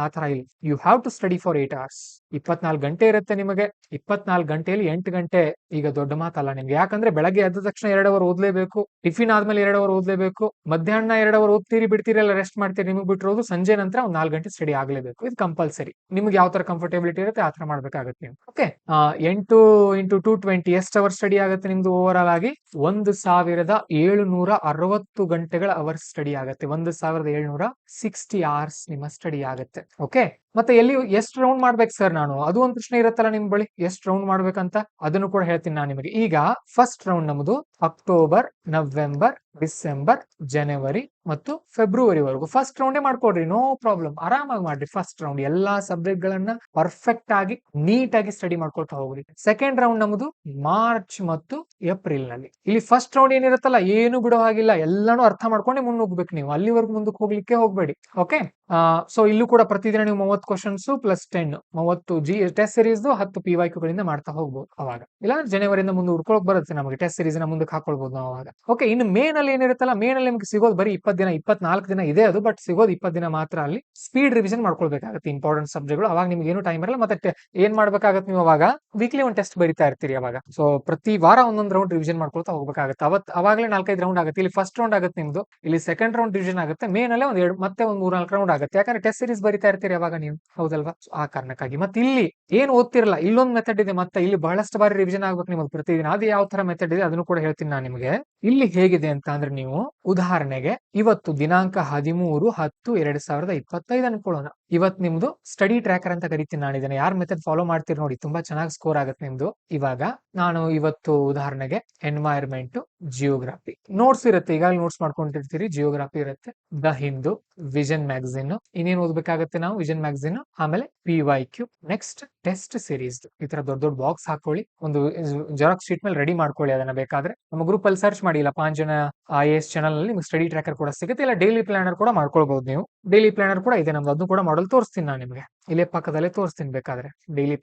ಆ ತರ ಇಲ್ಲ. You have to study for 8 hours. 24 ಗಂಟೆ ಇರುತ್ತೆ ನಿಮಗೆ. 24 ಗಂಟೆಯಲ್ಲಿ 8 ಗಂಟೆ ಈಗ ದೊಡ್ಡ ಮಾತಲ್ಲ ನಿಮ್ಗೆ. ಯಾಕಂದ್ರೆ ಬೆಳಗ್ಗೆ ಎದ್ದ ತಕ್ಷಣ 2 ಅವರ್ ಓದ್ಲೇಬೇಕು, ಟಿಫಿನ್ ಆದ್ಮೇಲೆ 2 ಅವರ್ ಓದ್ಲೇಬೇಕು, ಮಧ್ಯಾಹ್ನ 2 ಅವರ್ ಓದ್ತೀರಿ, ಬಿಡ್ತೀರಿ, ಎಲ್ಲ ರೆಸ್ಟ್ ಮಾಡ್ತೀರಿ. ನಿಮಗೆ ಬಿಟ್ಟಿರೋದು ಸಂಜೆ ನಂತರ ಒಂದು 4 ಗಂಟೆ ಸ್ಟಡಿ ಆಗ್ಲೇಬೇಕು. ಇದು ಕಂಪಲ್ಸರಿ. ನಿಮ್ಗೆ ಯಾವ ತರ ಕಂಫರ್ಟೇಬಿಲಿಟಿ ಇರುತ್ತೆ ಆ ತರ ಮಾಡ್ಬೇಕಾಗುತ್ತೆ ನೀವು. ಓಕೆ, 8 × 220 ಎಷ್ಟು ಅವರ್ ಸ್ಟಡಿ ಆಗುತ್ತೆ ನಿಮ್ದು ಓವರ್ ಆಲ್ ಆಗಿ? 1760 ಗಂಟೆಗಳ ಅವರ್ಸ್ ಸ್ಟಡಿ ಆಗುತ್ತೆ. 1760 ಅವರ್ಸ್ ನಿಮ್ಮ ಸ್ಟಡಿ ಆಗುತ್ತೆ. ಓಕೆ, ಮತ್ತೆ ಎಲ್ಲಿ ಎಷ್ಟು ರೌಂಡ್ ಮಾಡ್ಬೇಕು ಸರ್ ನಾನು? ಅದು ಒಂದು ಪ್ರಶ್ನೆ ಇರುತ್ತಲ್ಲ ನಿಮ್ ಬಳಿ, ಎಷ್ಟು ರೌಂಡ್ ಮಾಡ್ಬೇಕಂತ. ಅದನ್ನು ಕೂಡ ಹೇಳ್ತೀನಿ ನಾನು ನಿಮಗೆ. ಈಗ ಫಸ್ಟ್ ರೌಂಡ್ ನಮ್ದು ಅಕ್ಟೋಬರ್, ನವೆಂಬರ್, ಡಿಸೆಂಬರ್, ಜನವರಿ ಮತ್ತು ಫೆಬ್ರವರಿವರೆಗೂ ಫಸ್ಟ್ ರೌಂಡೇ ಮಾಡ್ಕೊಡ್ರಿ, ನೋ ಪ್ರಾಬ್ಲಮ್, ಆರಾಮಾಗಿ ಮಾಡ್ರಿ. ಫಸ್ಟ್ ರೌಂಡ್ ಎಲ್ಲಾ ಸಬ್ಜೆಕ್ಟ್ ಗಳನ್ನ ಪರ್ಫೆಕ್ಟ್ ಆಗಿ ನೀಟ್ ಆಗಿ ಸ್ಟಡಿ ಮಾಡ್ಕೊಳ್ತಾ ಹೋಗ್ರಿ. ಸೆಕೆಂಡ್ ರೌಂಡ್ ನಮ್ದು ಮಾರ್ಚ್ ಮತ್ತು ಏಪ್ರಿಲ್ ನಲ್ಲಿ. ಇಲ್ಲಿ ಫಸ್ಟ್ ರೌಂಡ್ ಏನಿರುತ್ತಲ್ಲ ಏನು ಬಿಡೋ ಹಾಗಿಲ್ಲ, ಎಲ್ಲಾನು ಅರ್ಥ ಮಾಡ್ಕೊಂಡೆ ಮುನ್ನುಗ್ಬೇಕು ನೀವು, ಅಲ್ಲಿವರೆಗೂ ಮುಂದಕ್ಕೆ ಹೋಗ್ಲಿಕ್ಕೆ ಹೋಗ್ಬೇಡಿ. ಓಕೆ, ಸೊ ಇಲ್ಲೂ ಕೂಡ ಪ್ರತಿದಿನ ನೀವು 30 questions plus 10 30 test series 10 PYQ ಗಳಿಂದ ಮಾಡ್ತಾ ಹೋಗ್ಬೋದು ಅವಾಗ. ಇಲ್ಲ ಜನವರಿಯಿಂದ ಮುಂದೆ ಹುಡ್ಕೊಳಕ್ ಬರುತ್ತೆ ನಮಗೆ, ಟೆಸ್ಟ್ ಸೀರೀಸ್ ನ ಮುಂದಕ್ಕೆ ಹಾಕೊಳ್ಬಹುದು ನಾವು ಅವಾಗ. ಓಕೆ, ಇನ್ನು ಮೇ ನಲ್ಲಿ ಏನಿರುತ್ತಲ್ಲ, ಮೇ ನಲ್ಲಿ ನಿಮ್ಗೆ ಸಿಗೋದು ಬರೀ 20 ದಿನ 24 ದಿನ ಇದೆ ಅದು, ಬಟ್ ಸಿಗೋದು 20 ದಿನ ಮಾತ್ರ. ಅಲ್ಲಿ ಸ್ಪೀಡ್ ರಿವಿಷನ್ ಮಾಡ್ಕೊಳ್ಬೇಕಾಗುತ್ತೆ ಇಂಪಾರ್ಟೆಂಟ್ ಸಬ್ಜೆಕ್ಟ್ಗಳು. ಅವಾಗ ನಿಮ್ಗೆ ಏನು ಟೈಮ್ ಇರಲ್ಲ. ಮತ್ತೆ ಏನ್ ಮಾಡ್ಬೇಕಾಗತ್ತೆ ನೀವು ಅವಾಗ, ವೀಕ್ಲಿ ಒಂದು ಟೆಸ್ಟ್ ಬರಿತಾ ಇರ್ತೀರಿ ಅವಾಗ. ಸೊ ಪ್ರತಿ ವಾರ ಒಂದೊಂದು ರೌಂಡ್ ರಿವಿಷನ್ ಮಾಡ್ಕೊಳ್ತಾ ಹೋಗ್ಬೇಕಾಗುತ್ತೆ. ಅವಾಗಲೇ 4-5 ರೌಂಡ್ ಆಗುತ್ತೆ. ಇಲ್ಲಿ ಫಸ್ಟ್ ರೌಂಡ್ ಆಗುತ್ತೆ ನಿಮ್ದು, ಇಲ್ಲಿ ಸೆಕೆಂಡ್ ರೌಂಡ್ ರಿವಿಷನ್ ಆಗುತ್ತೆ. ಮೇ ನಲ್ಲೇ ಮತ್ತೆ ಒಂದು 3-4 ರೌಂಡ್ ಆಗುತ್ತೆ, ಯಾಕಂದ್ರೆ ಟೆಸ್ಟ್ ಸೀರೀಸ್ ಬರಿತಾ ಇರ್ತೀರಿ ಅವಾಗ ನೀವು, ಹೌದಲ್ವಾ? ಆ ಕಾರಣಕ್ಕಾಗಿ. ಮತ್ತೆ ಇಲ್ಲಿ ಏನ್ ಓದ್ತಿರಲ್ಲ, ಇಲ್ಲೊಂದು ಮೆಥಡ್ ಇದೆ, ಮತ್ತೆ ಇಲ್ಲಿ ಬಹಳಷ್ಟು ಬಾರಿ ರಿವಿಷನ್ ಆಗ್ಬೇಕು ನಿಮಗೆ ಪ್ರತಿದಿನ. ಅದು ಯಾವ ತರ ಮೆಥಡ್ ಇದೆ ಅದನ್ನು ಕೂಡ ಹೇಳ್ತೀನಿ ನಾನು ನಿಮಗೆ. ಇಲ್ಲಿ ಹೇಗಿದೆ ಅಂತ ಅಂದ್ರೆ, ನೀವು ಉದಾಹರಣೆಗೆ ಇವತ್ತು ದಿನಾಂಕ 13/10/2025 ಅನ್ಕೊಳ್ಳೋಣ. ಇವತ್ತು ನಿಮ್ದು ಸ್ಟಡಿ ಟ್ರ್ಯಾಕರ್ ಅಂತ ಕರಿತೀನಿ ನಾನು ಇದನ್ನ. ಯಾರ್ ಮೆಥಡ್ ಫಾಲೋ ಮಾಡ್ತೀರಿ ನೋಡಿ, ತುಂಬಾ ಚೆನ್ನಾಗಿ ಸ್ಕೋರ್ ಆಗುತ್ತೆ ನಿಮ್ದು. ಇವಾಗ ನಾನು ಇವತ್ತು ಉದಾಹರಣೆಗೆ ಎನ್ವೈರ್ಮೆಂಟ್, ಜಿಯೋಗ್ರಫಿ ನೋಟ್ಸ್ ಇರುತ್ತೆ, ಈಗಾಗಲೇ ನೋಟ್ಸ್ ಮಾಡ್ಕೊಂಡಿರ್ತೀರಿ. ಜಿಯೋಗ್ರಫಿ ಇರುತ್ತೆ, ದ ಹಿಂದೂ, ವಿಷನ್ ಮ್ಯಾಗಝಿನ್. ಇನ್ನೇನ್ ಓದ್ಬೇಕಾಗುತ್ತೆ ನಾವು, ವಿಷನ್ ಮ್ಯಾಗಝಿನ್, ಆಮೇಲೆ PYQ, ನೆಕ್ಸ್ಟ್ ಟೆಸ್ಟ್ ಸೀರೀಸ್. ಈ ತರ ದೊಡ್ಡ ದೊಡ್ಡ ಬಾಕ್ಸ್ ಹಾಕೊಳ್ಳಿ, ಒಂದು ಜೆರಾಕ್ಸ್ ಶೀಟ್ ಮೇಲೆ ರೆಡಿ ಮಾಡ್ಕೊಳ್ಳಿ. ಅದನ್ನ ಬೇಕಾದ್ರೆ ನಮ್ಮ ಗ್ರೂಪ್ ಅಲ್ಲಿ ಸರ್ಚ್ ಮಾಡಿ, ಇಲ್ಲ 5 ಜನ IAS ಚಾನಲ್ ನಲ್ಲಿ ನಿಮ್ಗೆ ಸ್ಟಡಿ ಟ್ರ್ಯಾಕರ್ ಕೂಡ ಸಿಗುತ್ತೆ. ಇಲ್ಲ ಡೈಲಿ ಪ್ಲಾನರ್ ಕೂಡ ಮಾಡ್ಕೊಳ್ಬಹುದು ನೀವು. ಡೈಲಿ ಪ್ಲಾನರ್ ಕೂಡ ಇದೆ ನಮ್ದು, ಅದನ್ನು ಕೂಡ ಮಾಡಲ್ ತೋರಿಸ್ತೀನಿ ನಾನು ನಿಮಗೆ, ಇಲ್ಲೇ ಪಕ್ಕದಲ್ಲೇ ತೋರಿಸ್ತೀನಿ ಬೇಕಾದ್ರೆ. ಡೈಲಿ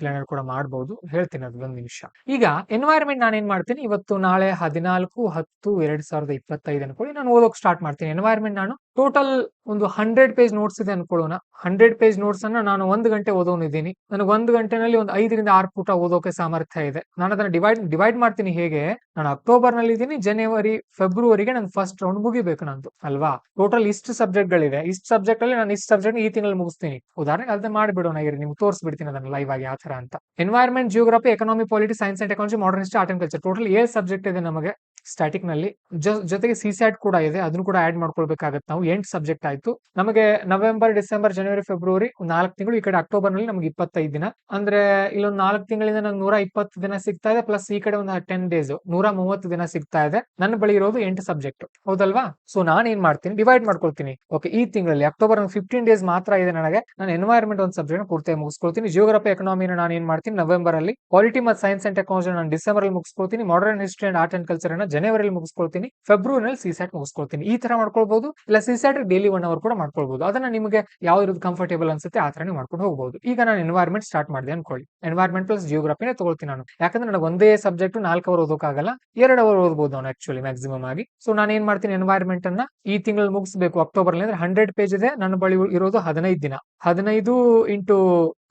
ಪ್ಲಾನರ್ ಕೂಡ ಮಾಡಬಹುದು, ಹೇಳ್ತೀನಿ ಅದು ಒಂದು ನಿಮಿಷ. ಈಗ ಎನ್ವೈರ್ಮೆಂಟ್ ನಾನು ಏನ್ ಮಾಡ್ತೀನಿ, ಇವತ್ತು ನಾಳೆ 14/10/2025 ಅನ್ಕೊಳ್ಳಿ, ನಾನು ಓದೋಕ್ ಸ್ಟಾರ್ಟ್ ಮಾಡ್ತೀನಿ. ಎನ್ವೈರ್ಮೆಂಟ್ ನಾನು ಟೋಟಲ್ ಒಂದು 100 ಪೇಜ್ ನೋಟ್ಸ್ ಇದೆ ಅನ್ಕೊಳ್ಳೋಣ. 100 ಪೇಜ್ ನೋಟ್ಸ್ ಅನ್ನ ನಾನು 1 ಗಂಟೆ ಓದೋನಿದ್ದೀನಿ. ನನಗೆ 1 ಗಂಟೆನಲ್ಲಿ ಒಂದು 5-6 ಪುಟ ಓದೋಕೆ ಸಾಮರ್ಥ್ಯ ಇದೆ. ನಾನು ಅದನ್ನ ಡಿವೈಡ್ ಮಾಡ್ತೀನಿ. ಹೇಗೆ, ನಾನು ಅಕ್ಟೋಬರ್ ನಲ್ಲಿ ಇದ್ದೀನಿ, ಜನವರಿ ಫೆಬ್ರವರಿಗೆ ನನ್ ಫಸ್ಟ್ ರೌಂಡ್ ಮುಗಿಬೇಕು ನಂದು, ಅಲ್ವಾ? ಟೋಟಲ್ ಇಷ್ಟು ಸಬ್ಜೆಕ್ಟ್ ಗಳಿವೆ, ಇಷ್ಟು ಸಬ್ಜೆಕ್ಟ್ ಅಲ್ಲಿ ನಾನು ಇಷ್ಟು ಸಬ್ಜೆಕ್ಟ್ ಈ ತಿಂಗಳಲ್ಲಿ ಮುಗಿಸ್ತೀನಿ. ಉದಾಹರಣೆಗೆ ಅದನ್ನ ಮಾಡಿಬಿಡೋಣ, ನಿಮ್ಗೆ ತೋರಿಸ್ಬಿಡ್ತೀನಿ ಅದನ್ನ ಲೈವ್ ಆಗಿ ಯಾವ ತರ ಅಂತ. Environment, geography, economy, polity, science and technology, modern history, art and culture, total 7 subject ಇದೆ ನಮಗೆ ಸ್ಟಾಟಿಕ್ ನಲ್ಲಿ. ಜೊತೆಗೆ CSAT ಕೂಡ ಇದೆ, ಅದನ್ನು ಕೂಡ ಆಡ್ ಮಾಡ್ಕೊಳ್ಬೇಕಾಗತ್ತೆ ನಾವು. 8 ಸಬ್ಜೆಕ್ಟ್ ಆಯ್ತು ನಮಗೆ. ನವೆಂಬರ್, ಡಿಸೆಂಬರ್, ಜನವರಿ, ಫೆಬ್ರವರಿ 4 ತಿಂಗಳು. ಈ ಕಡೆ ಅಕ್ಟೋಬರ್ ನಲ್ಲಿ ನಮ್ಗೆ 25 ದಿನ. ಅಂದ್ರೆ ಇಲ್ಲೊಂದು 4 ತಿಂಗಳಿಂದ ನಂಗೆ 120 ದಿನ ಸಿಗ್ತಾ ಇದೆ, ಪ್ಲಸ್ ಈ ಕಡೆ ಒಂದು 10 ಡೇಸ್ 130 ದಿನ ಸಿಗ್ತಾ ಇದೆ. ನನ್ನ ಬಳಿ ಇರೋದು 8 ಸಬ್ಜೆಕ್ಟ್, ಹೌದಲ್ವಾ? ಸೊ ನಾನು ಏನ್ ಮಾಡ್ತೀನಿ, ಡಿವೈಡ್ ಮಾಡ್ಕೊಳ್ತೀನಿ. ಓಕೆ, ಈ ತಿಂಗಳಲ್ಲಿ ಅಕ್ಟೋಬರ್ 15 ಡೇಸ್ ಮಾತ್ರ ಇದೆ ನನಗೆ. ನಾನು ಎನ್ವೈರ್ಮೆಂಟ್ ಒಂದು ಸಬ್ಜೆಕ್ಟ್ ಪೂರ್ತಿಯಾಗಿ ಮುಗಿಸ್ಕೊಳ್ತೀನಿ. ಜಿಯೋಗ್ರಫಿ, ಎಕನಾಮಿನ ನಾನು ಏನ್ ಮಾಡ್ತೀನಿ ನವೆಂಬರ್ ಅಲ್ಲಿ. ಪಾಲಿಟಿ ಮತ್ತು ಸೈನ್ಸ್ ಅಂಡ್ ಟೆಕ್ನಾಲಜಿ ನಾನು ಡಿಸೆಂಬರ್ ಅಲ್ಲಿ ಮುಗಿಸ್ಕೊಳ್ತೀನಿ. Modern history and art and culture ಅನ್ನ ಜನವರಿಯಲ್ಲಿ ಮುಗಿಸ್ಕೊಳ್ತೀನಿ. ಫೆಬ್ರವರಿನಲ್ಲಿ CSAT ಮುಗಿಸ್ಕೊಳ್ತೀನಿ. ಈ ತರ ಮಾಡ್ಕೊಳ್ಬಹುದು. ಇಲ್ಲ CSAT ಡೈಲಿ 1 ಅವರ್ ಕೂಡ ಮಾಡ್ಕೊಳ್ಬಹುದು. ಅದನ್ನ ನಿಮಗೆ ಯಾವ್ದು ಕಂಫರ್ಟೇಬಲ್ ಅನ್ಸುತ್ತೆ ಆ ತರ ನೀವು ಮಾಡ್ಕೊಂಡು ಹೋಗಬಹುದು. ಈಗ ನಾನು ಎನ್ವೈರ್ಮೆಂಟ್ ಸ್ಟಾರ್ಟ್ ಮಾಡಿದೆ ಅನ್ಕೊಳ್ಳಿ. ಎನ್ವೈರ್ಮೆಂಟ್ ಪ್ಲಸ್ ಜಿಯೋಗ್ರಫಿನೇ ತಗೊಳ್ತೀನಿ ನಾನು, ಯಾಕಂದ್ರೆ ನನಗೆ ಒಂದೇ ಸಬ್ಜೆಕ್ಟ್ 4 ಅವರ್ ಓದೋಕ್ಕಾಗಲ್ಲ, 2 ಅವರ್ ಓದಬಹುದು ನಾನು ಆಕ್ಚುಲಿ ಮ್ಯಾಕ್ಸಿಮಮ್ ಆಗಿ. ಸೊ ನಾನು ಏನ್ ಮಾಡ್ತೀನಿ, ಎನ್ವೈರ್ಮೆಂಟ್ ಅನ್ನ ಈ ತಿಂಗಳಲ್ಲಿ ಮುಗಿಸಬೇಕು ಅಕ್ಟೋಬರ್ ಅಲ್ಲಿ. ಅಂದ್ರೆ 100 ಪೇಜ್ ಇದೆ, ನನ್ನ ಬಳಿ ಇರೋದು 15 ದಿನ. 15 ಇಂಟು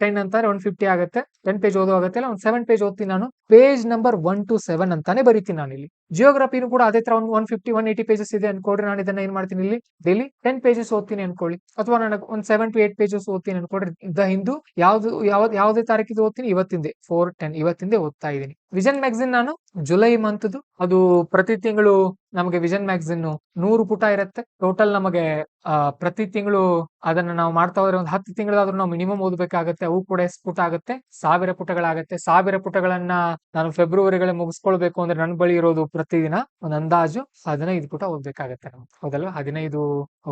10 ಅಂತಾರೆ 150 ಆಗುತ್ತೆ. 10 ಪೇಜ್ ಓದೋಗುತ್ತೆ, ಒಂದು 7 ಪೇಜ್ ಓದ್ತೀನಿ ನಾನು. ಪೇಜ್ ನಂಬರ್ 1 to 7 ಅಂತಾನೆ ಬರೀತೀನಿ ನಾನು ಇಲ್ಲಿ. ಜಿಯೋಗ್ರಫಿನೂ ಕೂಡ ಅದೇ ತರ ಒಂದು 150-180 ಪೇಜಸ್ ಇದೆ ಅನ್ಕೊಡ್ರಿ. ನಾನು ಇದನ್ನ ಏನ್ ಮಾಡ್ತೀನಿ, ಇಲ್ಲಿ ಡೈಲಿ 10 ಪೇಜಸ್ ಓದ್ತೀನಿ ಅನ್ಕೊಳ್ಳಿ, ಅಥವಾ ನನಗೆ ಒಂದು 7 to 8 ಪೇಜಸ್ ಓದ್ತೀನಿ ಅನ್ಕೊಡ್ರಿ. ದ ಹಿಂದೂ ಯಾವ್ದೇ ತಾರೀಕಿದು ಓದ್ತೀನಿ, ಇವತ್ತಿಂದೆ 4/10 ಇವತ್ತಿಂದೆ ಓದ್ತಾ ಇದ್ದೀನಿ. ವಿಷನ್ ಮ್ಯಾಗಝಿನ್ ನಾನು ಜುಲೈ ಮಂತ್ದು, ಅದು ಪ್ರತಿ ತಿಂಗಳು ನಮಗೆ ವಿಷನ್ ಮ್ಯಾಗಝಿನ್ 100 ಪುಟ ಇರುತ್ತೆ ಟೋಟಲ್. ನಮಗೆ ಪ್ರತಿ ತಿಂಗಳು ಅದನ್ನ ನಾವು ಮಾಡ್ತಾ ಹೋದ್ರೆ ಒಂದು 10 ತಿಂಗಳಾದ್ರೂ ನಾವು ಮಿನಿಮಮ್ ಓದಬೇಕಾಗತ್ತೆ. ಅವು ಕೂಡ ಎಷ್ಟು ಪುಟ ಆಗುತ್ತೆ, 1000 ಪುಟಗಳಾಗತ್ತೆ. 1000 ಪುಟಗಳನ್ನ ನಾನು ಫೆಬ್ರವರಿಗಳೇ ಮುಗಿಸ್ಕೊಳ್ಬೇಕು ಅಂದ್ರೆ ನನ್ನ ಬಳಿ ಇರೋದು ಪ್ರತಿದಿನ ಒಂದು ಅಂದಾಜು 15 ಪುಟ ಓದ್ಬೇಕಾಗತ್ತೆ ನಾವು, ಹೌದಲ್ವಾ? 15.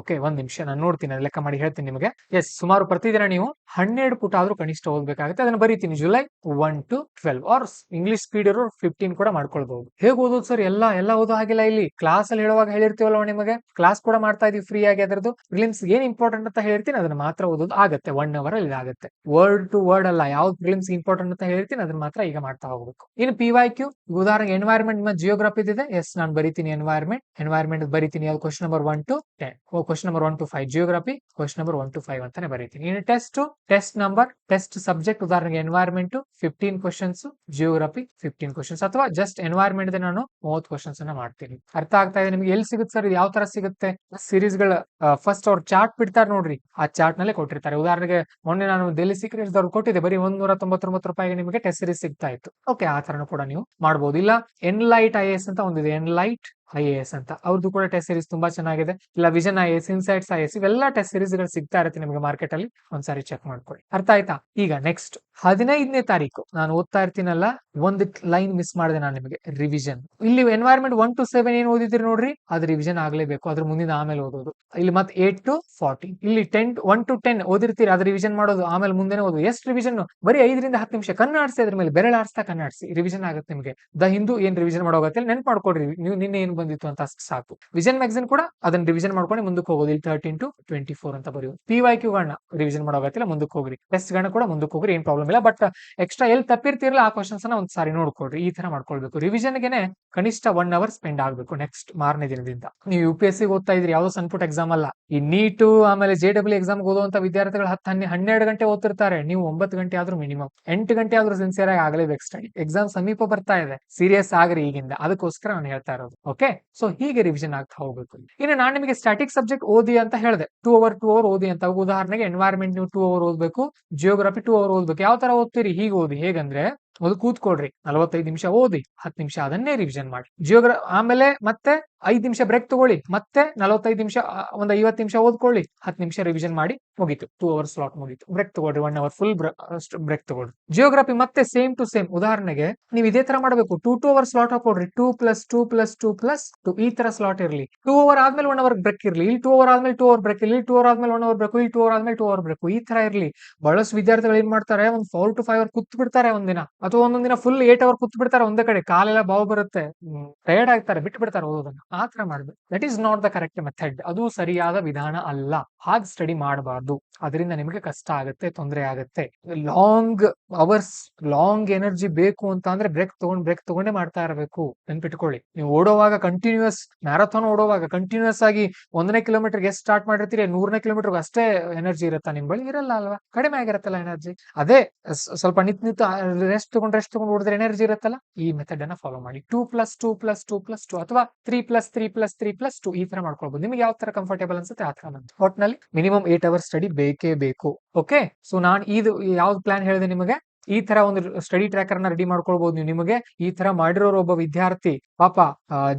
ಓಕೆ, ಒಂದ್ ನಿಮಿಷ ನಾನು ನೋಡ್ತೀನಿ, ಲೆಕ್ಕ ಮಾಡಿ ಹೇಳ್ತೀನಿ ನಿಮಗೆ. ಎಸ್, ಸುಮಾರು ಪ್ರತಿದಿನ ನೀವು 12 ಪುಟ ಆದ್ರೂ ಕನಿಷ್ಠ ಓದ್ಬೇಕಾಗುತ್ತೆ. ಅದನ್ನ ಬರೀತೀನಿ July 1 to 12. Or English speed ಇರೋ 15 ಕೂಡ ಮಾಡ್ಕೊಳ್ಬಹುದು. ಹೇಗೆ ಓದೋದು ಸರ್? ಎಲ್ಲ ಓದೋ ಹಾಗಿಲ್ಲ. ಇಲ್ಲಿ ಕ್ಲಾಸ್ ಅಲ್ಲಿ ಹೇಳುವಾಗ ಹೇಳಿರ್ತೀವಲ್ಲ ನಿಮಗೆ, ಕ್ಲಾಸ್ ಕೂಡ ಮಾಡ್ತಾ ಇದೀವಿ ಫ್ರೀ ಆಗಿ. ಅದರದ್ದು ಪ್ರಿಲಿಮ್ಸ್ ಏನ್ ಇಂಪಾರ್ಟೆಂಟ್ ಅಂತ ಹೇಳ್ತೀನಿ, ಅದನ್ನ ಮಾತ್ರ ಓದೋದು ಆಗುತ್ತೆ. 1 ಅವರ್ ಅಲ್ಲಿ ಆಗುತ್ತೆ. ವರ್ಡ್ ಟು ವರ್ಡ್ ಅಲ್ಲ, ಯಾವ್ದು ಪ್ರಿಲಿಮ್ಸ್ ಇಂಪಾರ್ಟೆಂಟ್ ಅಂತ ಹೇಳ್ತೀನಿ ಅದನ್ನ ಮಾತ್ರ ಈಗ ಮಾಡ್ತಾ ಹೋಗ್ಬೇಕು. ಇನ್ನು PYQ, ಉದಾಹರಣೆಗೆ ಎನ್ವೈರ್ಮೆಂಟ್ ಮತ್ತು ಜಿಯೋಗ್ರಫಿ ಇದೆ. ಎಸ್, ನಾನು ಬರೀತೀನಿ ಎನ್ವೈರ್ಮೆಂಟ್ ಬರೀತೀನಿ. ಯಾವ್ದು question number 1 to 10, question number 1 to 5 geography, question number 1 to 5 ಅಂತಾನೆ ಬರೀತೀನಿ. ಇನ್ನು ಟೆಸ್ಟ್ ಸಬ್ಜೆಕ್ಟ್ ಉದಾಹರಣೆಗೆ ಎನ್ವೈರ್ಮೆಂಟ್ 15 ಕ್ವಶನ್ಸ್, ಜಿಯೋಗ್ರಫಿ 15 ಕ್ವಶನ್ಸ್, ಅಥವಾ ಜಸ್ಟ್ ಎನ್ವೈರ್ಮೆಂಟ್ ನಾನು 30 ಕ್ವಶನ್ಸ್ ಅನ್ನ ಮಾಡ್ತೀನಿ. ಅರ್ಥ ಆಗ್ತಾ ಇದೆ ನಿಮ್ಗೆ? ಎಲ್ಲಿ ಸಿಗುತ್ತೆ ಸರ್, ಇದು ಯಾವ ತರ ಸಿಗುತ್ತೆ? ಸೀರೀಸ್ ಗಳ ಫಸ್ಟ್ ಅವ್ರು ಚಾರ್ಟ್ ಬಿಡ್ತಾರೆ ನೋಡ್ರಿ, ಆ ಚಾರ್ಟ್ ನಲ್ಲೇ ಕೊಟ್ಟಿರ್ತಾರೆ. ಉದಾಹರಣೆಗೆ ಮೊನ್ನೆ ನಾನು ಡೆಲ್ಲಿ ಸೀಕ್ರೆಟ್ಸ್ ದವ್ರು ಕೊಟ್ಟಿದ್ದೆ, ಬರೀ 199 ರೂಪಾಯಿಗೆ ನಿಮಗೆ ಟೆಸ್ಟ್ ಸೀರೀಸ್ ಸಿಗ್ತಾ ಇತ್ತು. ಓಕೆ, ಆ ತರನು ಕೂಡ ನೀವು ಮಾಡಬಹುದು. ಇಲ್ಲ ಎನ್ಲೈಟ್ IAS ಅಂತ ಒಂದಿದೆ, ಎನ್ಲೈಟ್ IAS ಅಂತ, ಅವ್ರದ್ದು ಕೂಡ ಟೆಸ್ಟ್ ಸೀರೀಸ್ ತುಂಬಾ ಚೆನ್ನಾಗಿದೆ. ಇಲ್ಲ ವಿಷನ್ IAS, ಇನ್ಸೈಟ್ಸ್ IAS, ಇವೆಲ್ಲ ಟೆಸ್ಟ್ ಸೀರೀಸ್ ಗಳು ಸಿಗ್ತಾ ಇರುತ್ತೆ ನಿಮಗೆ ಮಾರ್ಕೆಟ್ ಅಲ್ಲಿ, ಒಂದ್ಸಾರಿ ಚೆಕ್ ಮಾಡ್ಕೊಳ್ಳಿ. ಅರ್ಥ ಆಯ್ತಾ? ಈಗ ನೆಕ್ಸ್ಟ್ 15ನೇ ತಾರೀಕು ನಾನು ಓದ್ತಾ ಇರ್ತೀನಲ್ಲ, ಒಂದು ಲೈನ್ ಮಿಸ್ ಮಾಡಿದೆ ನಾನು ನಿಮಗೆ, ರಿವಿಷನ್. ಇಲ್ಲಿ ಎನ್ವೈರ್ಮೆಂಟ್ 1 to 7 ಏನ್ ಓದಿದ್ರಿ ನೋಡ್ರಿ, ಅದು ರಿವಿಷನ್ ಆಗ್ಲೇಬೇಕು, ಅದ್ರ ಮುಂದಿನ ಆಮೇಲೆ ಓದೋದು. ಇಲ್ಲಿ ಮತ್ತೆ 8 to 14, ಇಲ್ಲಿ 1 to 10 ಓದಿರ್ತೀರಿ, ಅದ್ರ ರಿವಿಷನ್ ಮಾಡೋದು, ಆಮೇಲೆ ಮುಂದೆನೆ ಓದು. ಎಷ್ಟು ರಿವಿಷನ್? ಬರೀ 5ರಿಂದ 10 ನಿಮಿಷ ಕಣ್ಣಾಡಿಸಿ, ಅದ್ರ ಮೇಲೆ ಬೆರಳು ಆಡಿಸ್ತಾ ಕಣ್ಣಾಡಿಸಿ, ರಿವಿಷನ್ ಆಗುತ್ತೆ ನಿಮಗೆ. ದ ಹಿಂದೂ ಏನ್ ರಿವಿಷನ್ ಮಾಡೋಗತ್ತೆ ನೆನ್ಪು ಮಾಡ್ಕೊಡ್ರಿ, ನೀವು ನಿನ್ನೆ ಏನ್ ಬಂದಿತ್ತು ಅಂತ ಅಷ್ಟು ಸಾಕು. ವಿಷನ್ ಮ್ಯಾಗಝಿನ್ ಕೂಡ ಅದನ್ನ ರಿವಿಷನ್ ಮಾಡ್ಕೊಂಡು ಮುಂದಕ್ಕೆ ಹೋಗೋದು. ಇಲ್ಲಿ 13 to 24 ಅಂತ ಬರೆಯೋದು. PYQ ಗಳನ್ನ ರಿವಿಷನ್ ಮಾಡೋಗತ್ತಿಲ್ಲ, ಮುಂದಕ್ಕೆ ಹೋಗ್ರಿ. ಟೆಸ್ಟ್ ಗಳನ್ನ ಕೂಡ ಮುಂದಕ್ಕೆ ಹೋಗ್ರಿ, ಏನ್ ಪ್ರಾಬ್ಲಮ್ ಇಲ್ಲ. ಬಟ್ ಎಕ್ಸ್ಟ್ರಾ ಎಲ್ಲಿ ತಪ್ಪಿರ್ತಿರಲ್ಲ ಆ ಕ್ವಶನ್ಸ್ ಅನ್ನ ಒಂದ್ ಸಾರಿ ನೋಡ್ಕೊಳ್ರಿ. ಈ ತರ ಮಾಡ್ಕೊಳ್ಬೇಕು. ರಿವಿಷನ್ಗೆನೆ ಕನಿಷ್ಠ 1 hour ಸ್ಪೆಂಡ್ ಆಗ್ಬೇಕು ನೆಕ್ಸ್ಟ್ ಮಾರನೇ ದಿನದಿಂದ. ನೀವು UPSC ಓದ್ತಾ ಇದ್ರಿ, ಯಾವ್ದೋ ಸಣ್ಣ ಪುಟ್ಟ ಎಕ್ಸಾಮ್ ಅಲ್ಲ. ಈ ನೀಟು ಆಮೇಲೆ JEE ಎಕ್ಸಾಮ್ ಓದುವಂತ ವಿದ್ಯಾರ್ಥಿಗಳು 10-12 ಗಂಟೆ ಓದ್ತಿರ್ತಾರೆ. ನೀವು 9 ಗಂಟೆ ಆದ್ರೂ ಮಿನಿಮಮ್ 8 ಗಂಟೆ ಆದ್ರೂ ಸಿನ್ಸಿಯರ್ ಆಗಿ ಆಗಲೇಬೇಕು ಸ್ಟಡಿ. ಎಕ್ಸಾಮ್ ಸಮೀಪ ಬರ್ತಾ ಇದೆ, ಸೀರಿಯಸ್ ಆಗ್ರಿ ಈಗಿಂದ. ಅದಕ್ಕೋಸ್ಕರ ನಾನು ಹೇಳ್ತಾ ಇರೋದು. ಓಕೆ, ಸೊ ಹೀಗೆ ರಿವಿಷನ್ ಆಗ್ತಾ ಹೋಗ್ಬೇಕು. ಇನ್ನು ನಾನು ನಿಮಗೆ ಸ್ಟ್ಯಾಟಿಕ್ ಸಬ್ಜೆಕ್ಟ್ ಓದಿ ಅಂತ ಹೇಳಿದೆ, 2 hour ಓದಿ ಅಂತ. ಉದಾಹರಣೆಗೆ ಎನ್ವೈರ್ಮೆಂಟ್ ನೀವು 2 hour ಓದ್ಬೇಕು, ಜಿಯೋಗ್ರಫಿ 2 hour ಓದ್ಬೇಕು. ಯಾವ ತರ ಓದ್ತೀರಿ? ಹೀಗೆ ಓದಿ. ಹೇಗಂದ್ರೆ ಮೊದಲು ಕೂತ್ಕೊಳ್ರಿ, 45 ನಿಮಿಷ ಓದಿ, 10 ನಿಮಿಷ ಅದನ್ನೇ ರಿವಿಷನ್ ಮಾಡಿ. ಆಮೇಲೆ ಮತ್ತೆ 5 ನಿಮಿಷ ಬ್ರೇಕ್ ತಗೊಳ್ಳಿ, ಮತ್ತೆ 45 ನಿಮಿಷ, ಒಂದು 50 ನಿಮಿಷ ಓದ್ಕೊಳ್ಳಿ, 10 ನಿಮಿಷ ರಿವಿಷನ್ ಮಾಡಿ, ಮುಗೀತು. 2 hour ಸ್ಲಾಟ್ ಮುಗೀತು. ಬ್ರೇಕ್ ತಗೊಳ್ರಿ, 1 hour ಫುಲ್ ಬ್ರೇಕ್ ತಗೊಳ್ರಿ. ಜಿಯೋಗ್ರಫಿ ಮತ್ತೆ ಸೇಮ್ ಟು ಸೇಮ್. ಉದಾಹರಣೆಗೆ ನೀವು ಇದೇ ತರ ಮಾಡಬೇಕು. 2 hour ಸ್ಲಾಟ್ ಹಾಕೊಡ್ರಿ, 2+2+2+2 ಈ ತರ ಸ್ಲಾಟ್ ಇರಲಿ. 2 hour ಆದ್ಮೇಲೆ 1 hour ಬ್ರೇಕ್ ಇರಲಿ, ಇಲ್ಲಿ 2 hour ಆದ್ಮೇಲೆ 2 hour ಬ್ರೇಕ್ ಇರಲಿ, 2 hour ಆದ್ಮೇಲೆ 1 hour ಬ್ರೇಕ್, ಇಲ್ಲಿ 2 hour ಆದ್ಮೇಲೆ 2 hour ಬ್ರೇಕ್, ಈ ತರ ಇರಲಿ. ಬಹಳಷ್ಟು ವಿದ್ಯಾರ್ಥಿಗಳು ಏನ್ ಮಾಡ್ತಾರೆ, ಒಂದು 4 to 5 hour ಕೂತ್ ಬಿಡ್ತಾರೆ ಒಂದಿನ, ಅಥವಾ ಒಂದೊಂದಿನ ಫುಲ್ 8 hour ಕೂತ್ ಬಿಡ್ತಾರೆ ಒಂದೇ ಕಡೆ. ಕಾಲೆಲ್ಲ ಬಾವು ಬರುತ್ತೆ, ಟಯರ್ಡ್ ಆಗ್ತಾರೆ, ಬಿಟ್ಟು ಬಿಡ್ತಾರೆ ಓದೋದನ್ನ. ಆ ತರ ಮಾಡ್ಬೇಕು. That is not the correct method. ಅದು ಸರಿಯಾದ ವಿಧಾನ ಅಲ್ಲ. ಹಾಗೆ ಸ್ಟಡಿ ಮಾಡಬಾರ್ದು. ಅದರಿಂದ ನಿಮಗೆ ಕಷ್ಟ ಆಗುತ್ತೆ, ತೊಂದರೆ ಆಗುತ್ತೆ. ಲಾಂಗ್ ಅವರ್ಸ್, ಲಾಂಗ್ ಎನರ್ಜಿ ಬೇಕು ಅಂತ ಅಂದ್ರೆ ಬ್ರೇಕ್ ತಗೊಂಡೇ ಮಾಡ್ತಾ ಇರಬೇಕು. ನೆನ್ಪಿಟ್ಕೊಳ್ಳಿ, ನೀವು ಓಡೋವಾಗ ಕಂಟಿನ್ಯೂಸ್ ಮ್ಯಾರಥಾನ್ ಓಡೋವಾಗ ಕಂಟಿನ್ಯೂಸ್ ಆಗಿ 1ನೇ ಕಿಲೋಮೀಟರ್ಗೆ ಎಷ್ಟು ಸ್ಟಾರ್ಟ್ ಮಾಡಿರ್ತೀರಿ, 100ನೇ ಕಿಲೋಮೀಟರ್ಗೆ ಅಷ್ಟೇ ಎನರ್ಜಿ ಇರುತ್ತಾ ನಿಮ್ ಬಳಿ? ಇರಲ್ಲ ಅಲ್ವಾ, ಕಡಿಮೆ ಆಗಿರತ್ತಲ್ಲ ಎನರ್ಜಿ. ಅದೇ ಸ್ವಲ್ಪ ನಿಂತು ರೆಸ್ಟ್ ತಗೊಂಡು ಹೊಡೆದ್ರೆ ಎನರ್ಜಿ ಇರುತ್ತಲ್ಲ. ಈ ಮೆಥಡ್ ಅನ್ನ ಫಾಲೋ ಮಾಡಿ. 2+2+2+2 ಅಥವಾ 3+3+3+2 ಈ ತರ ಮಾಡ್ಕೊಳ್ಬಹುದು. ನಿಮ್ಗೆ ಯಾವ ತರ ಕಂಫರ್ಟೇಬಲ್ ಅನ್ಸುತ್ತೆ ಆ ತರ. ಒಟ್ನಲ್ಲಿ ಮಿನಿಮಮ್ 8 hours ಸ್ಟಡಿ ಬೇಕೇ ಬೇಕು. ಓಕೆ, ಸೊ ನಾನು ಇದು ಯಾವ್ದು ಪ್ಲಾನ್ ಹೇಳಿದೆ ನಿಮಗೆ, ಈ ತರ ಒಂದು ಸ್ಟಡಿ ಟ್ರ್ಯಾಕರ್ ನ ರೆಡಿ ಮಾಡ್ಕೊಳ್ಬಹುದು ನೀವು. ನಿಮಗೆ ಈ ತರ ಮಾಡಿರೋರು ಒಬ್ಬ ವಿದ್ಯಾರ್ಥಿ ಪಾಪ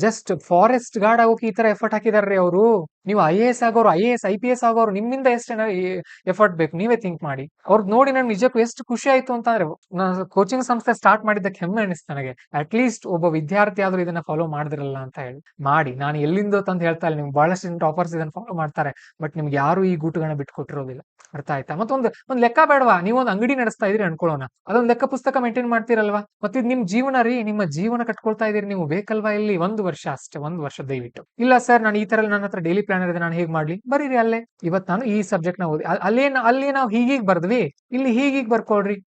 ಜಸ್ಟ್ ಫಾರೆಸ್ಟ್ ಗಾರ್ಡ್ ಆಗೋಕೆ ಈ ತರ ಎಫರ್ಟ್ ಹಾಕಿದಾರ್ರಿ ಅವರು. ನೀವು IAS ಆಗೋರು, IAS IPS ಆಗೋರು, ನಿಮ್ಮಿಂದ ಎಷ್ಟು ಎಫರ್ಟ್ ಬೇಕು ನೀವೇ ಥಿಂಕ್ ಮಾಡಿ. ಅವ್ರದ್ದು ನೋಡಿ ನನ್ಗೆ ನಿಜಕ್ಕೂ ಎಷ್ಟು ಖುಷಿ ಆಯ್ತು ಅಂತ ಅಂದ್ರೆ, ನಾನು ಕೋಚಿಂಗ್ ಸಂಸ್ಥೆ ಸ್ಟಾರ್ಟ್ ಮಾಡಿದ್ದಕ್ಕೆ ಹೆಮ್ಮೆ ಅನಿಸ್ತು ನನಗೆ. ಅಟ್ ಲೀಸ್ಟ್ ಒಬ್ಬ ವಿದ್ಯಾರ್ಥಿ ಆದ್ರೂ ಇದನ್ನ ಫಾಲೋ ಮಾಡಿದ್ರಲ್ಲ ಅಂತ ಹೇಳಿ. ಮಾಡಿ. ನಾನು ಎಲ್ಲಿಂದ ತಂದು ಹೇಳ್ತಾ ಇಲ್ಲ, ನಿಮ್ಗೆ ಬಹಳಷ್ಟು ಟಾಪರ್ಸ್ ಇದನ್ನ ಫಾಲೋ ಮಾಡ್ತಾರೆ, ಬಟ್ ನಿಮ್ಗೆ ಯಾರು ಈ ಗೂಟುಗಳನ್ನ ಬಿಟ್ಕೊಟ್ಟಿರೋದಿಲ್ಲ. ಅರ್ಥ ಆಯ್ತಾ? ಮತ್ತೊಂದು ಲೆಕ್ಕ ಬೇಡವಾ? ನೀವೊಂದು ಅಂಗಡಿ ನಡೆಸ್ತಾ ಇದ್ರಿ ಅನ್ಕೊಳ್ಳೋಣ, ಅದೊಂದು ಲೆಕ್ಕ ಪುಸ್ತಕ ಮೇಂಟೈನ್ ಮಾಡ್ತಿರಲ್ವಾ? ಮತ್ತೆ ಇದು ನಿಮ್ ಜೀವನ ರೀ, ನಿಮ್ಮ ಜೀವನ ಕಟ್ಕೊಳ್ತಾ ಇದೀರಿ ನೀವು. ಬೇಕಲ್ವಾ? ಇಲ್ಲಿ 1 ವರ್ಷ ಅಷ್ಟೇ, 1 ವರ್ಷ ದಯವಿಟ್ಟು. ಇಲ್ಲ ಸರ್, ನಾನು ಈ ತರ ನನ್ನ ಹತ್ರ ಡೈಲಿ ಪ್ಲಾನರ್ ಇದೆ, ನಾನು ಹೇಗ್ ಮಾಡ್ಲಿ? ಬರೀರಿ ಅಲ್ಲೇ. ಇವತ್ತು ನಾನು ಈ ಸಬ್ಜೆಕ್ಟ್ ನ ಓದಿ, ಅಲ್ಲಿ ನಾವು ಹೀಗೀಗ್ ಬರ್ದ್ವಿ, ಇಲ್ಲಿ ಹೀಗೀಗ್ ಬರ್ಕೊಳ್ರಿ.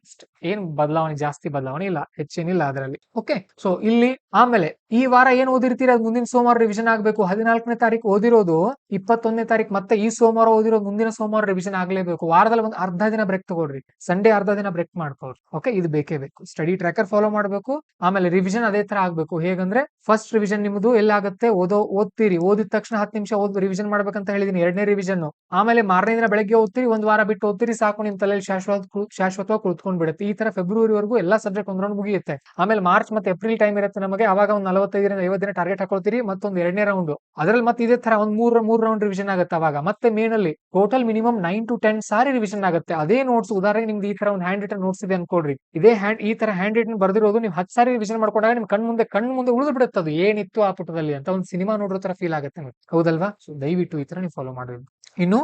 ಏನ್ ಬದಲಾವಣೆ, ಜಾಸ್ತಿ ಬದಲಾವಣೆ ಇಲ್ಲ, ಹೆಚ್ಚೇನಿಲ್ಲ ಅದರಲ್ಲಿ. ಓಕೆ, ಸೊ ಇಲ್ಲಿ ಆಮೇಲೆ ಈ ವಾರ ಏನ್ ಓದಿರ್ತೀರ ಅದು ಮುಂದಿನ ಸೋಮವಾರ ರಿವಿಷನ್ ಆಗ್ಬೇಕು. 14ನೇ ತಾರೀಕು ಓದಿರೋದು 21ನೇ ತಾರೀಕು ಮತ್ತೆ ಈ ಸೋಮವಾರ ಓದಿರೋದು ಮುಂದಿನ ಸೋಮವಾರ ರಿವಿಷನ್ ಆಗ್ಲೇಬೇಕು. ವಾರದಲ್ಲಿ ಒಂದು ಅರ್ಧ ದಿನ ಬ್ರೇಕ್ ತಗೊಳ್ರಿ, ಸಂಡೇ ಅರ್ಧ ದಿನ ಬ್ರೇಕ್ ಮಾಡ್ಕೊಳ್ರಿ. ಓಕೆ, ಇದು ಬೇಕೇ ಬೇಕು. ಸ್ಟಡಿ ಟ್ರ್ಯಾಕರ್ ಫಾಲೋ ಮಾಡಬೇಕು. ಆಮೇಲೆ ರಿವಿಷನ್ ಅದೇ ತರ ಆಗ್ಬೇಕು. ಹೇಗಂದ್ರೆ ಫಸ್ಟ್ ರಿವಿಷನ್ ನಿಮ್ದು ಎಲ್ಲಾಗುತ್ತೆ, ಓದ್ತೀರಿ, ಓದಿದ ತಕ್ಷಣ 10 ನಿಮಿಷ ರಿವಿಷನ್ ಮಾಡ್ಬೇಕಂತ ಹೇಳಿದೀನಿ. 2ನೇ ರಿವಿಷನ್ ಆಮೇಲೆ ಮಾರನೇ ದಿನ ಬೆಳಗ್ಗೆ ಓದ್ತೀರಿ, 1 ವಾರ ಬಿಟ್ಟು ಓದ್ತೀರಿ, ಸಾಕು ನಿಮ್ ತಲೆಯಲ್ಲಿ ಶಾಶ್ವತವಾಗಿ ಕುಳಿತುಕೊಂಡ್ ಬಿಡುತ್ತೆ. ಈ ತರ ಫೆಬ್ರವರಿವರೆಗೂ ಎಲ್ಲಾ ಸಬ್ಜೆಕ್ಟ್ ಒಂದ್ ರೌಂಡ್ ಮುಗಿಯುತ್ತೆ. ಆಮೇಲೆ ಮಾರ್ಚ್ ಮತ್ತೆ ಏಪ್ರಿಲ್ ಟೈಮ್ ಇರುತ್ತೆ ನಮಗೆ, ಅವಾಗ ಒಂದು 45ರಿಂದ 50 ದಿನ ಟಾರ್ಗೆಟ್ ಹಾಕೊಳ್ತೀರಿ. ಮತ್ತೊಂದು 2ನೇ ರೌಂಡ್, ಅದ್ರಲ್ಲಿ ಮತ್ತೆ ಇದೇ ತರ ಒಂದು ಮೂರ್ ರೌಂಡ್ ರಿವಿಷನ್ ಆಗುತ್ತೆ. ಅವಾಗ ಮತ್ತೆ ಮೇನಲ್ಲಿ total minimum 9 to 10 sorry revision ಆಗುತ್ತೆ. ಅದೇ ನೋಟ್ಸ್, ಉದಾಹರಣೆಗೆ ನಿಮ್ದು ಈ ತರ ಒಂದು ಹ್ಯಾಂಡ್ ರಿಟನ್ ನೋಟ್ಸ್ ಇದೆ ಅನ್ಕೊಳ್ರಿ, ಈ ತರ ಹ್ಯಾಂಡ್ ರಿಟನ್ ಬರ್ದಿರೋದು ನೀವು 10 ಸಾರಿ ರಿವಿಷನ್ ಮಾಡ್ಕೊಂಡಾಗ ನಿಮ್ ಕಣ್ಣು ಮುಂದೆ ಉಳಿದು ಬಿಡುತ್ತೆ ಅದು ಏನಿತ್ತು ಆ ಪುಟದಲ್ಲಿ ಅಂತ. ಒಂದು ಸಿನಿಮಾ ನೋಡೋ ತರ ಫೀಲ್ ಆಗುತ್ತೆ ನಿಮ್ಗೆ, ಹೌದಲ್ವಾ? ಸೊ ದಯವಿಟ್ಟು ಈ ತರ ನೀವು ಫಾಲೋ ಮಾಡಬೇಕು. ಇನ್ನು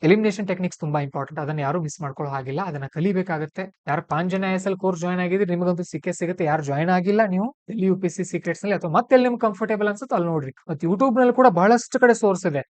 ಎಲಿಮಿನೇಷನ್ ಟೆಕ್ನಿಕ್ಸ್ ತುಂಬಾ ಇಂಪಾರ್ಟೆಂಟ್, ಅದನ್ನ ಯಾರು ಮಿಸ್ ಮಾಡ್ಕೊಳ್ಳೋ ಹಾಗಿಲ್ಲ. ಅದನ್ನ ಕಲಿಬೇಕಾಗುತ್ತೆ. ಯಾರು ಪಾಂಜನ ISL ಕೋರ್ಸ್ ಜಾಯ್ನ್ ಆಗಿದ್ರೆ ನಿಮಗಂತೂ ಸಿಗುತ್ತೆ. ಯಾರು ಜಾಯ್ನ್ ಆಗಿಲ್ಲ, ನೀವು ಡೆಲ್ಲಿ UPSC ಸೀಕ್ರೆಟ್ಸ್ ನಲ್ಲಿ ಅಥವಾ ಮತ್ತೆ ನಿಮ್ಗೆ ಕಂಫರ್ಟೇಬಲ್ ಅನ್ಸುತ್ತೆ ಅಲ್ಲಿ ನೋಡ್ರಿ. ಮತ್ತೆ ಯೂಟ್ಯೂಬ್ ನಲ್ಲಿ ಕೂಡ ಬಹಳಷ್ಟು ಕಡೆ ಸೋರ್ಸ್ ಇದೆ.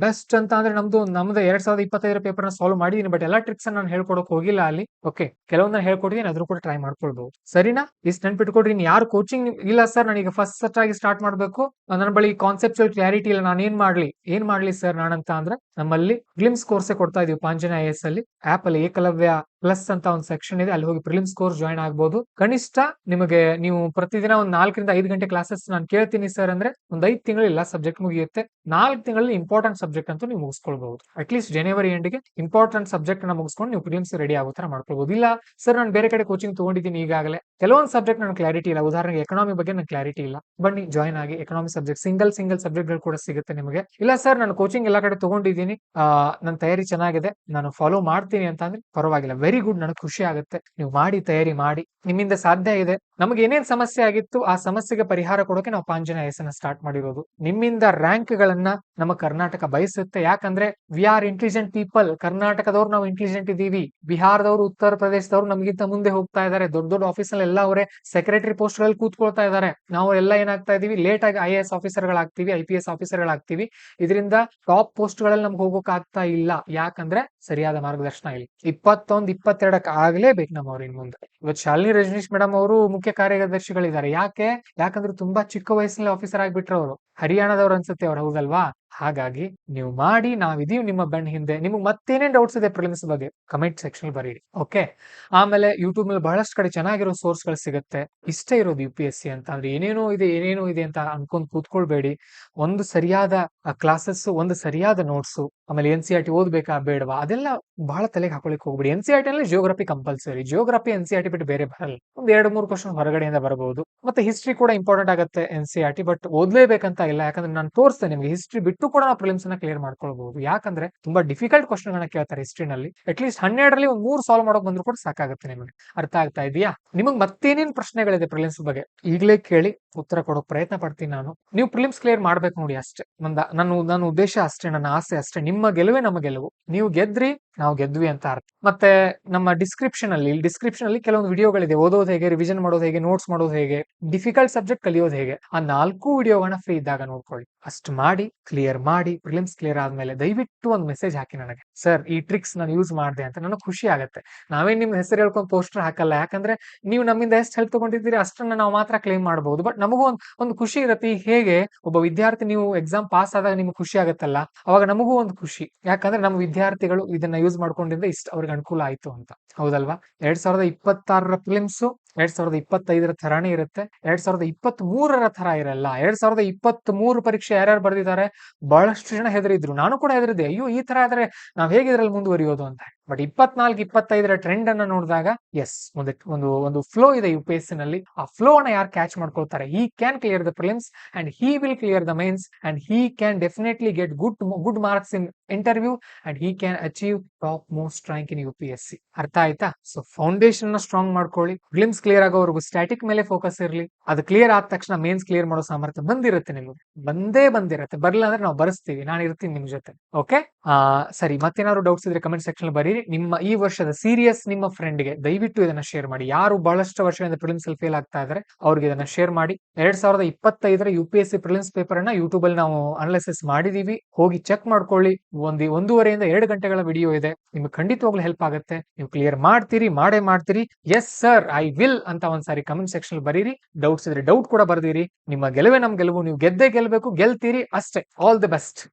ಬೆಸ್ಟ್ ಅಂತ ಅಂದ್ರೆ ನಮ್ದು 2025 ಪೇಪರ್ ನ ಸಾಲ್ವ್ ಮಾಡಿದೀನಿ, ಬಟ್ ಎಲ್ಲಾ ಟ್ರಿಕ್ಸ್ ನಾನು ಹೇಳ್ಕೊಡಕ್ ಹೋಗಿಲ್ಲ ಅಲ್ಲಿ. ಓಕೆ, ಕೆಲವೊಂದನ್ನ ಹೇಳ್ಕೊಟ್ಟಿದ್ದೀನಿ, ಅದ್ರ ಕೂಡ ಟ್ರೈ ಮಾಡ್ಕೊಳ್ಬಹುದು. ಸರಿನಾ? ಇಷ್ಟು ನೆನ್ಪಿಟ್ಕೊಡ್ರಿ. ಯಾರು ಕೋಚಿಂಗ್ ಇಲ್ಲ ಸರ್, ನಾನೀಗ ಫಸ್ಟ್ ಆಗಿ ಸ್ಟಾರ್ಟ್ ಮಾಡ್ಬೇಕು, ನನ್ನ ಬಳಿ ಕಾನ್ಸೆಪ್ಚುಯಲ್ ಕ್ಲಾರಿಟಿ ಇಲ್ಲ, ನಾನು ಏನ್ ಮಾಡ್ಲಿ ಸರ್ ನಾನಂತ ಅಂದ್ರೆ, ನಮ್ಮಲ್ಲಿ ಗ್ಲಿಮ್ಸ್ ಕೋರ್ಸೇ ಕೊಡ್ತಾ ಇದೀವಿ ಪಾಂಜನ IAS ಅಲ್ಲಿ. ಆಪ್ ಅಲ್ಲಿ ಏಕಲವ್ಯ ಪ್ಲಸ್ ಅಂತ ಒಂದು ಸೆಕ್ಷನ್ ಇದೆ, ಅಲ್ಲಿ ಹೋಗಿ ಪ್ರಿಲಿಮ್ಸ್ ಕೋರ್ಸ್ ಜಾಯ್ನ್ ಆಗ್ಬೋದು. ಕನಿಷ್ಠ ನಿಮಗೆ ನೀವು ಪ್ರತಿದಿನ ಒಂದು 4 ರಿಂದ 5 ಗಂಟೆ ಕ್ಲಾಸಸ್ ನಾನು ಕೇಳ್ತೀನಿ ಸರ್ ಅಂದ್ರೆ ಒಂದು 5 ತಿಂಗಳು ಎಲ್ಲ ಸಬ್ಜೆಕ್ಟ್ ಮುಗಿಯುತ್ತೆ. 4 ತಿಂಗಳಲ್ಲಿ ಇಂಪಾರ್ಟೆಂಟ್ ಸಬ್ಜೆಕ್ಟ್ ಅಂತೂ ನೀವು ಮುಗಿಸ್ಕೊಳ್ಬಹುದು. ಅಟ್ಲೀಸ್ಟ್ ಜನವರಿ ಎಂಡ್ಗೆ ಇಂಪಾರ್ಟೆಂಟ್ ಸಬ್ಜೆಕ್ಟ್ ನ ಮುಗಿಸ್ಕೊಂಡು ನೀವು ಪ್ರಿಲಿಮ್ಸ್ ರೆಡಿ ಆಗೋ ತರ ಮಾಡ್ಕೊಳ್ಬಹುದು. ಇಲ್ಲ ಸರ್ ನಾನು ಬೇರೆ ಕಡೆ ಕೋಚಿಂಗ್ ತಗೊಂಡಿದ್ದೀನಿ ಈಗಾಗಲೇ, ಕೆಲವೊಂದು ಸಬ್ಜೆಕ್ಟ್ ನನಗೆ ಕ್ಲಾರಿಟಿ ಇಲ್ಲ, ಉದಾಹರಣೆಗೆ ಎಕನಾಮಿ ಬಗ್ಗೆ ನನಗೆ ಕ್ಲಾರಿಟಿ ಇಲ್ಲ, ಬನ್ನಿ ಜಾಯ್ನ್ ಆಗಿ. ಎಕನಾಮಿ ಸಬ್ಜೆಕ್ಟ್ ಸಿಂಗಲ್ ಸಬ್ಜೆಕ್ಟ್ ಗಳು ಕೂಡ ಸಿಗುತ್ತೆ ನಿಮಗೆ. ಇಲ್ಲ ಸರ್ ನಾನು ಕೋಚಿಂಗ್ ಎಲ್ಲಾ ಕಡೆ ತಗೊಂಡಿದ್ದೀನಿ, ನನ್ನ ತಯಾರಿ ಚೆನ್ನಾಗಿದೆ, ನಾನು ಫಾಲೋ ಮಾಡ್ತೀನಿ ಅಂತ ಅಂದ್ರೆ ಪರವಾಗಿಲ್ಲ, ವೆರಿ ಗುಡ್, ನನಗೆ ಖುಷಿ ಆಗುತ್ತೆ. ನೀವು ಮಾಡಿ, ತಯಾರಿ ಮಾಡಿ, ನಿಮ್ಮಿಂದ ಸಾಧ್ಯ ಇದೆ. ನಮಗೆ ಏನೇನ್ ಸಮಸ್ಯೆ ಆಗಿತ್ತು ಆ ಸಮಸ್ಯೆಗೆ ಪರಿಹಾರ ಕೊಡೋಕೆ ನಾವು ಪಾಂಜನ ಎಸ್ನ ಸ್ಟಾರ್ಟ್ ಮಾಡಿರೋದು. ನಿಮ್ಮಿಂದ ರ್ಯಾಂಕ್ ಗಳನ್ನ ನಮ್ಮ ಕರ್ನಾಟಕ ಬಯಸುತ್ತೆ. ಯಾಕಂದ್ರೆ ವಿ ಆರ್ ಇಂಟೆಲಿಜೆಂಟ್ ಪೀಪಲ್. ಕರ್ನಾಟಕದವ್ರು ನಾವು ಇಂಟೆಲಿಜೆಂಟ್ ಇದೀವಿ. ಬಿಹಾರದವರು, ಉತ್ತರ ಪ್ರದೇಶದವರು ನಮಗಿಂತ ಮುಂದೆ ಹೋಗ್ತಾ ಇದ್ದಾರೆ. ದೊಡ್ಡ ದೊಡ್ಡ ಆಫೀಸ್ ಅಲ್ಲಿ ಎಲ್ಲ ಅವರೇ ಸೆಕ್ರೆಟರಿ ಪೋಸ್ಟ್ ಗಳಲ್ಲಿ ಕೂತ್ಕೊಳ್ತಾ ಇದ್ದಾರೆ. ನಾವು ಎಲ್ಲ ಏನಾಗ್ತಾ ಇದೀವಿ, ಲೇಟ್ ಆಗಿ IAS ಆಫೀಸರ್ ಗಳಾಗ್ತೀವಿ, IPS ಆಫೀಸರ್ ಗಳಾಗ್ತೀವಿ. ಇದರಿಂದ ಟಾಪ್ ಪೋಸ್ಟ್ ಗಳಲ್ಲಿ ನಮ್ಗೆ ಹೋಗೋಕ್ ಆಗ್ತಾ ಇಲ್ಲ. ಯಾಕಂದ್ರೆ ಸರಿಯಾದ ಮಾರ್ಗದರ್ಶನ ಇಲ್ಲ. 21, 22 ಆಗ್ಲೇಬೇಕು ನಮ್ಮವ್ರು ಇನ್ ಮುಂದೆ. ಇವತ್ತು ಶಾಲಿನಿ ರಜನೀಶ್ ಮೇಡಮ್ ಅವರು ಮುಖ್ಯ ಕಾರ್ಯದರ್ಶಿಗಳಿದ್ದಾರೆ. ಯಾಕಂದ್ರೆ ತುಂಬಾ ಚಿಕ್ಕ ವಯಸ್ಸಿನಲ್ಲಿ ಆಫೀಸರ್ ಆಗ್ಬಿಟ್ರು ಅವರು. ಹರಿಯಾಣದವ್ರು ಅನ್ಸುತ್ತೆ ಅವ್ರು, ಹೌದಲ್ವಾ? ಹಾಗಾಗಿ ನೀವು ಮಾಡಿ, ನಾವಿದೀವಿ ನಿಮ್ಮ ಬೆನ್ನ ಹಿಂದೆ. ನಿಮ್ಗೆ ಮತ್ತೇನೇನ್ ಡೌಟ್ಸ್ ಇದೆ ಪ್ರಿಲಿಮ್ಸ್ ಬಗ್ಗೆ ಕಮೆಂಟ್ ಸೆಕ್ಷನ್ ಬರೀರಿ. ಓಕೆ, ಆಮೇಲೆ ಯೂಟ್ಯೂಬ್ ನಲ್ಲಿ ಬಹಳಷ್ಟು ಕಡೆ ಚೆನ್ನಾಗಿರೋ ಸೋರ್ಸ್ ಗಳು ಸಿಗುತ್ತೆ. ಇಷ್ಟೇ ಇರೋದು UPSC ಅಂತ ಅಂದ್ರೆ ಏನೇನೋ ಇದೆ ಅಂತ ಅನ್ಕೊಂಡ್ ಕೂತ್ಕೊಳ್ಬೇಡಿ. ಒಂದು ಸರಿಯಾದ ಕ್ಲಾಸಸ್, ಒಂದು ಸರಿಯಾದ ನೋಟ್ಸ್, ಆಮೇಲೆ NCERT ಓದ್ಬೇಕಾ ಬೇಡವಾ ಅದೆಲ್ಲ ಬಹಳ ತಲೆಗೆ ಹಾಕೊಳಿಕ್ ಹೋಗ್ಬಿಡಿ. NCERT ನಲ್ಲಿ ಜಿಯೋಗ್ರಫಿ ಕಂಪಲ್ಸರಿ. ಜಿಯೋಗ್ರಫಿ NCERT ಬಿಟ್ಟು ಬೇರೆ ಬರಲ್ಲ. ಒಂದ್ 2-3 ಕ್ವಶನ್ ಹೊರಗಡೆಯಿಂದ ಬರಬಹುದು. ಮತ್ತೆ ಹಿಸ್ಟ್ರಿ ಕೂಡ ಇಂಪಾರ್ಟೆಂಟ್ ಆಗುತ್ತೆ NCERT, ಬಟ್ ಓದ್ಲೇಬೇಕಂತ ಇಲ್ಲ. ಯಾಕಂದ್ರೆ ನಾನು ತೋರಿಸ್ತೇನೆ ನಿಮ್ಗೆ, ಹಿಸ್ಟ್ರಿ ಬಿಟ್ಟು ಕೂಡ ನಾವು ಪ್ರಿಲಿಮ್ಸ್ ನ ಕ್ಲಿಯರ್ ಮಾಡ್ಕೊಳ್ಬಹುದು. ಯಾಕಂದ್ರೆ ತುಂಬಾ ಡಿಫಿಕಲ್ಟ್ ಕ್ವಶನ್ ಗಳನ್ನ ಕೇಳ್ತಾರೆ ಹಿಸ್ಟ್ರಿನಲ್ಲಿ. ಅಟ್ಲೀಸ್ಟ್ 12ರಲ್ಲಿ ಒಂದು 3 ಸಾಲ್ವ್ ಮಾಡೋಕ್ ಬಂದ್ರು ಕೂಡ ಸಾಕಾಗುತ್ತೆ ನಿಮಗೆ. ಅರ್ಥ ಆಗ್ತಾ ಇದೆಯಾ? ನಿಮಗ್ ಮತ್ತೇನೇನ್ ಪ್ರಶ್ನೆಗಳಿದೆ ಪ್ರಿಲಿಮ್ಸ್ ಬಗ್ಗೆ ಈಗಲೇ ಕೇಳಿ, ಉತ್ತರ ಕೊಡೋಕ್ ಪ್ರಯತ್ನ ಪಡ್ತೀನಿ ನಾನು. ನೀವು ಪ್ರಿಲಿಮ್ಸ್ ಕ್ಲಿಯರ್ ಮಾಡ್ಬೇಕು ನೋಡಿ, ಅಷ್ಟೇ. ನನ್ನ ಉದ್ದೇಶ ಅಷ್ಟೇ, ನನ್ನ ಆಸೆ ಅಷ್ಟೇ. ನಿಮ್ಮ ಗೆಲುವೇ ನಮ್ಮ ಗೆಲುವು. ನೀವು ಗೆದ್ರಿ, ನಾವು ಗೆದ್ವಿ ಅಂತ ಅರ್ಥ. ಮತ್ತೆ ನಮ್ಮ ಡಿಸ್ಕ್ರಿಪ್ಷನ್ ಅಲ್ಲಿ ಕೆಲವೊಂದು ವಿಡಿಯೋಗಳಿದೆ. ಓದೋದು ಹೇಗೆ, ರಿವಿಷನ್ ಮಾಡೋದು ಹೇಗೆ, ನೋಟ್ಸ್ ಮಾಡೋದು ಹೇಗೆ, ಡಿಫಿಕಲ್ಟ್ ಸಬ್ಜೆಕ್ಟ್ ಕಲಿಯೋದು ಹೇಗೆ, ಆ 4 ವಿಡಿಯೋಗಳನ್ನ ಫ್ರೀ ಇದ್ದಾಗ ನೋಡ್ಕೊಳ್ಳಿ. ಅಷ್ಟು ಮಾಡಿ, ಕ್ಲಿಯರ್ ಮಾಡಿ. ಪ್ರಿಲಿಮ್ಸ್ ಕ್ಲಿಯರ್ ಆದ್ಮೇಲೆ ದಯವಿಟ್ಟು ಒಂದು ಮೆಸೇಜ್ ಹಾಕಿ ನನಗೆ, ಸರ್ ಈ ಟ್ರಿಕ್ಸ್ ನಾನು ಯೂಸ್ ಮಾಡಿದೆ ಅಂತ. ನನಗೆ ಖುಷಿ ಆಗುತ್ತೆ. ನಾವೇನ್ ನಿಮ್ ಹೆಸರು ಹೇಳ್ಕೊಂಡು ಪೋಸ್ಟರ್ ಹಾಕಲ್ಲ. ಯಾಕಂದ್ರೆ ನೀವು ನಮ್ಮಿಂದ ಎಷ್ಟು ಹೆಲ್ಪ್ ತಗೊಂಡಿದ್ದೀರಿ ಅಷ್ಟನ್ನ ನಾವು ಮಾತ್ರ ಕ್ಲೇಮ್ ಮಾಡಬಹುದು. ಬಟ್ ನಮಗೂ ಒಂದು ಖುಷಿ ಇರುತ್ತೆ. ಹೇಗೆ ಒಬ್ಬ ವಿದ್ಯಾರ್ಥಿ ನೀವು ಎಕ್ಸಾಮ್ ಪಾಸ್ ಆದಾಗ ನಿಮ್ಗೆ ಖುಷಿ ಆಗುತ್ತಲ್ಲ, ಅವಾಗ ನಮಗೂ ಒಂದು ಖುಷಿ. ಯಾಕಂದ್ರೆ ನಮ್ಮ ವಿದ್ಯಾರ್ಥಿಗಳು ಇದನ್ನ ಯೂಸ್ ಮಾಡ್ಕೊಂಡಿದ್ರೆ ಇಷ್ಟ ಅವ್ರಿಗೆ ಅನುಕೂಲ ಆಯ್ತು ಅಂತ, ಹೌದಲ್ವಾ? 2026ರ ಪ್ರಿಲಿಮ್ಸ್ 2025ರ ತರಾನೇ ಇರುತ್ತೆ. 2023ರ ತರ ಇರಲ್ಲ. 2023 ಪರೀಕ್ಷೆ ಯಾರ್ಯಾರು ಬರೆದಿದ್ದಾರೆ, ಬಹಳಷ್ಟು ಜನ ಹೆದರಿದ್ರು. ನಾನು ಕೂಡ ಹೆದರಿದ್ದೆ, ಅಯ್ಯೋ ಈ ತರ ಆದ್ರೆ ನಾವ್ ಹೇಗೆ ಇದ್ರಲ್ಲಿ ಮುಂದುವರಿಯೋದು ಅಂತ. ಬಟ್ 24-25ರ ಟ್ರೆಂಡ್ ಅನ್ನ ನೋಡಿದಾಗ ಎಸ್, ಒಂದು ಫ್ಲೋ ಇದೆ UPSC ನಲ್ಲಿ. ಆ ಫ್ಲೋ ಅನ್ನ ಯಾರು ಕ್ಯಾಚ್ ಮಾಡ್ಕೊಳ್ತಾರೆ, he can clear the prelims and he will clear the mains and he can definitely get good marks in interview and he can achieve top most rank in UPSC. ಅರ್ಥ ಆಯ್ತಾ? So foundation ನ strong ಮಾಡ್ಕೊಳ್ಳಿ. Prelims clear ಆಗೋವರೆಗೂ static ಮೇಲೆ focus ಇರಲಿ. ಅದು clear ಆದ ತಕ್ಷಣ ಮೇನ್ಸ್ ಕ್ಲಿಯರ್ ಮಾಡೋ ಸಾಮರ್ಥ್ಯ ಬಂದಿರುತ್ತೆ ನಿಮಗೆ, ಬಂದಿರುತ್ತೆ. ಬರ್ಲಿಲ್ಲ ಅಂದ್ರೆ ನಾವು ಬರೆಸ್ತೀವಿ, ನಾನು ಇರ್ತೀನಿ ನಿಮ್ ಜೊತೆ. ಓಕೆ, ಸರಿ. ಮತ್ತೇನಾದ್ರು ಡೌಟ್ಸ್ ಇದ್ರೆ ಕಮೆಂಟ್ ಸೆಕ್ಷನ್ ಬರೀರಿ. ನಿಮ್ಮ ಈ ವರ್ಷದ ಸೀರಿಯಸ್ ನಿಮ್ಮ ಫ್ರೆಂಡ್ಗೆ ದಯವಿಟ್ಟು ಇದನ್ನ ಶೇರ್ ಮಾಡಿ. ಯಾರು ಬಹಳಷ್ಟು ವರ್ಷದಿಂದ ಪ್ರಿಲಿಮ್ಸ್ ಅಲ್ಲಿ ಫೇಲ್ ಆಗ್ತಾ ಇದ್ರೆ ಅವ್ರಿಗೆ ಇದನ್ನ ಶೇರ್ ಮಾಡಿ. 2025ರ UPSC ಪ್ರಿಲಿಮ್ಸ್ ಪೇಪರ್ ಅನ್ನ ಯೂಟ್ಯೂಬ್ ಅಲ್ಲಿ ನಾವು ಅನಾಲಿಸಿಸ್ ಮಾಡಿದೀವಿ, ಹೋಗಿ ಚೆಕ್ ಮಾಡ್ಕೊಳ್ಳಿ. 1.5 ರಿಂದ 2 ಗಂಟೆಗಳ ವಿಡಿಯೋ ಇದೆ, ನಿಮ್ಗೆ ಖಂಡಿತವಾಗ್ಲೂ ಹೆಲ್ಪ್ ಆಗುತ್ತೆ. ನೀವು ಕ್ಲಿಯರ್ ಮಾಡ್ತೀರಿ, ಮಾಡೇ ಮಾಡ್ತೀರಿ. ಎಸ್ ಸರ್ ಐ ವಿಲ್ ಅಂತ ಒಂದ್ಸಾರಿ ಕಮೆಂಟ್ ಸೆಕ್ಷನ್ ಬರೀರಿ. ಡೌಟ್ಸ್ ಇದ್ರೆ ಡೌಟ್ ಕೂಡ ಬರ್ದಿರಿ. ನಿಮ್ಮ ಗೆಲುವೇ ನಮ್ ಗೆಲುವು. ನೀವು ಗೆದ್ದೇ ಗೆಲ್ಬೇಕು, ಗೆಲ್ತೀರಿ ಅಷ್ಟೇ. All the best.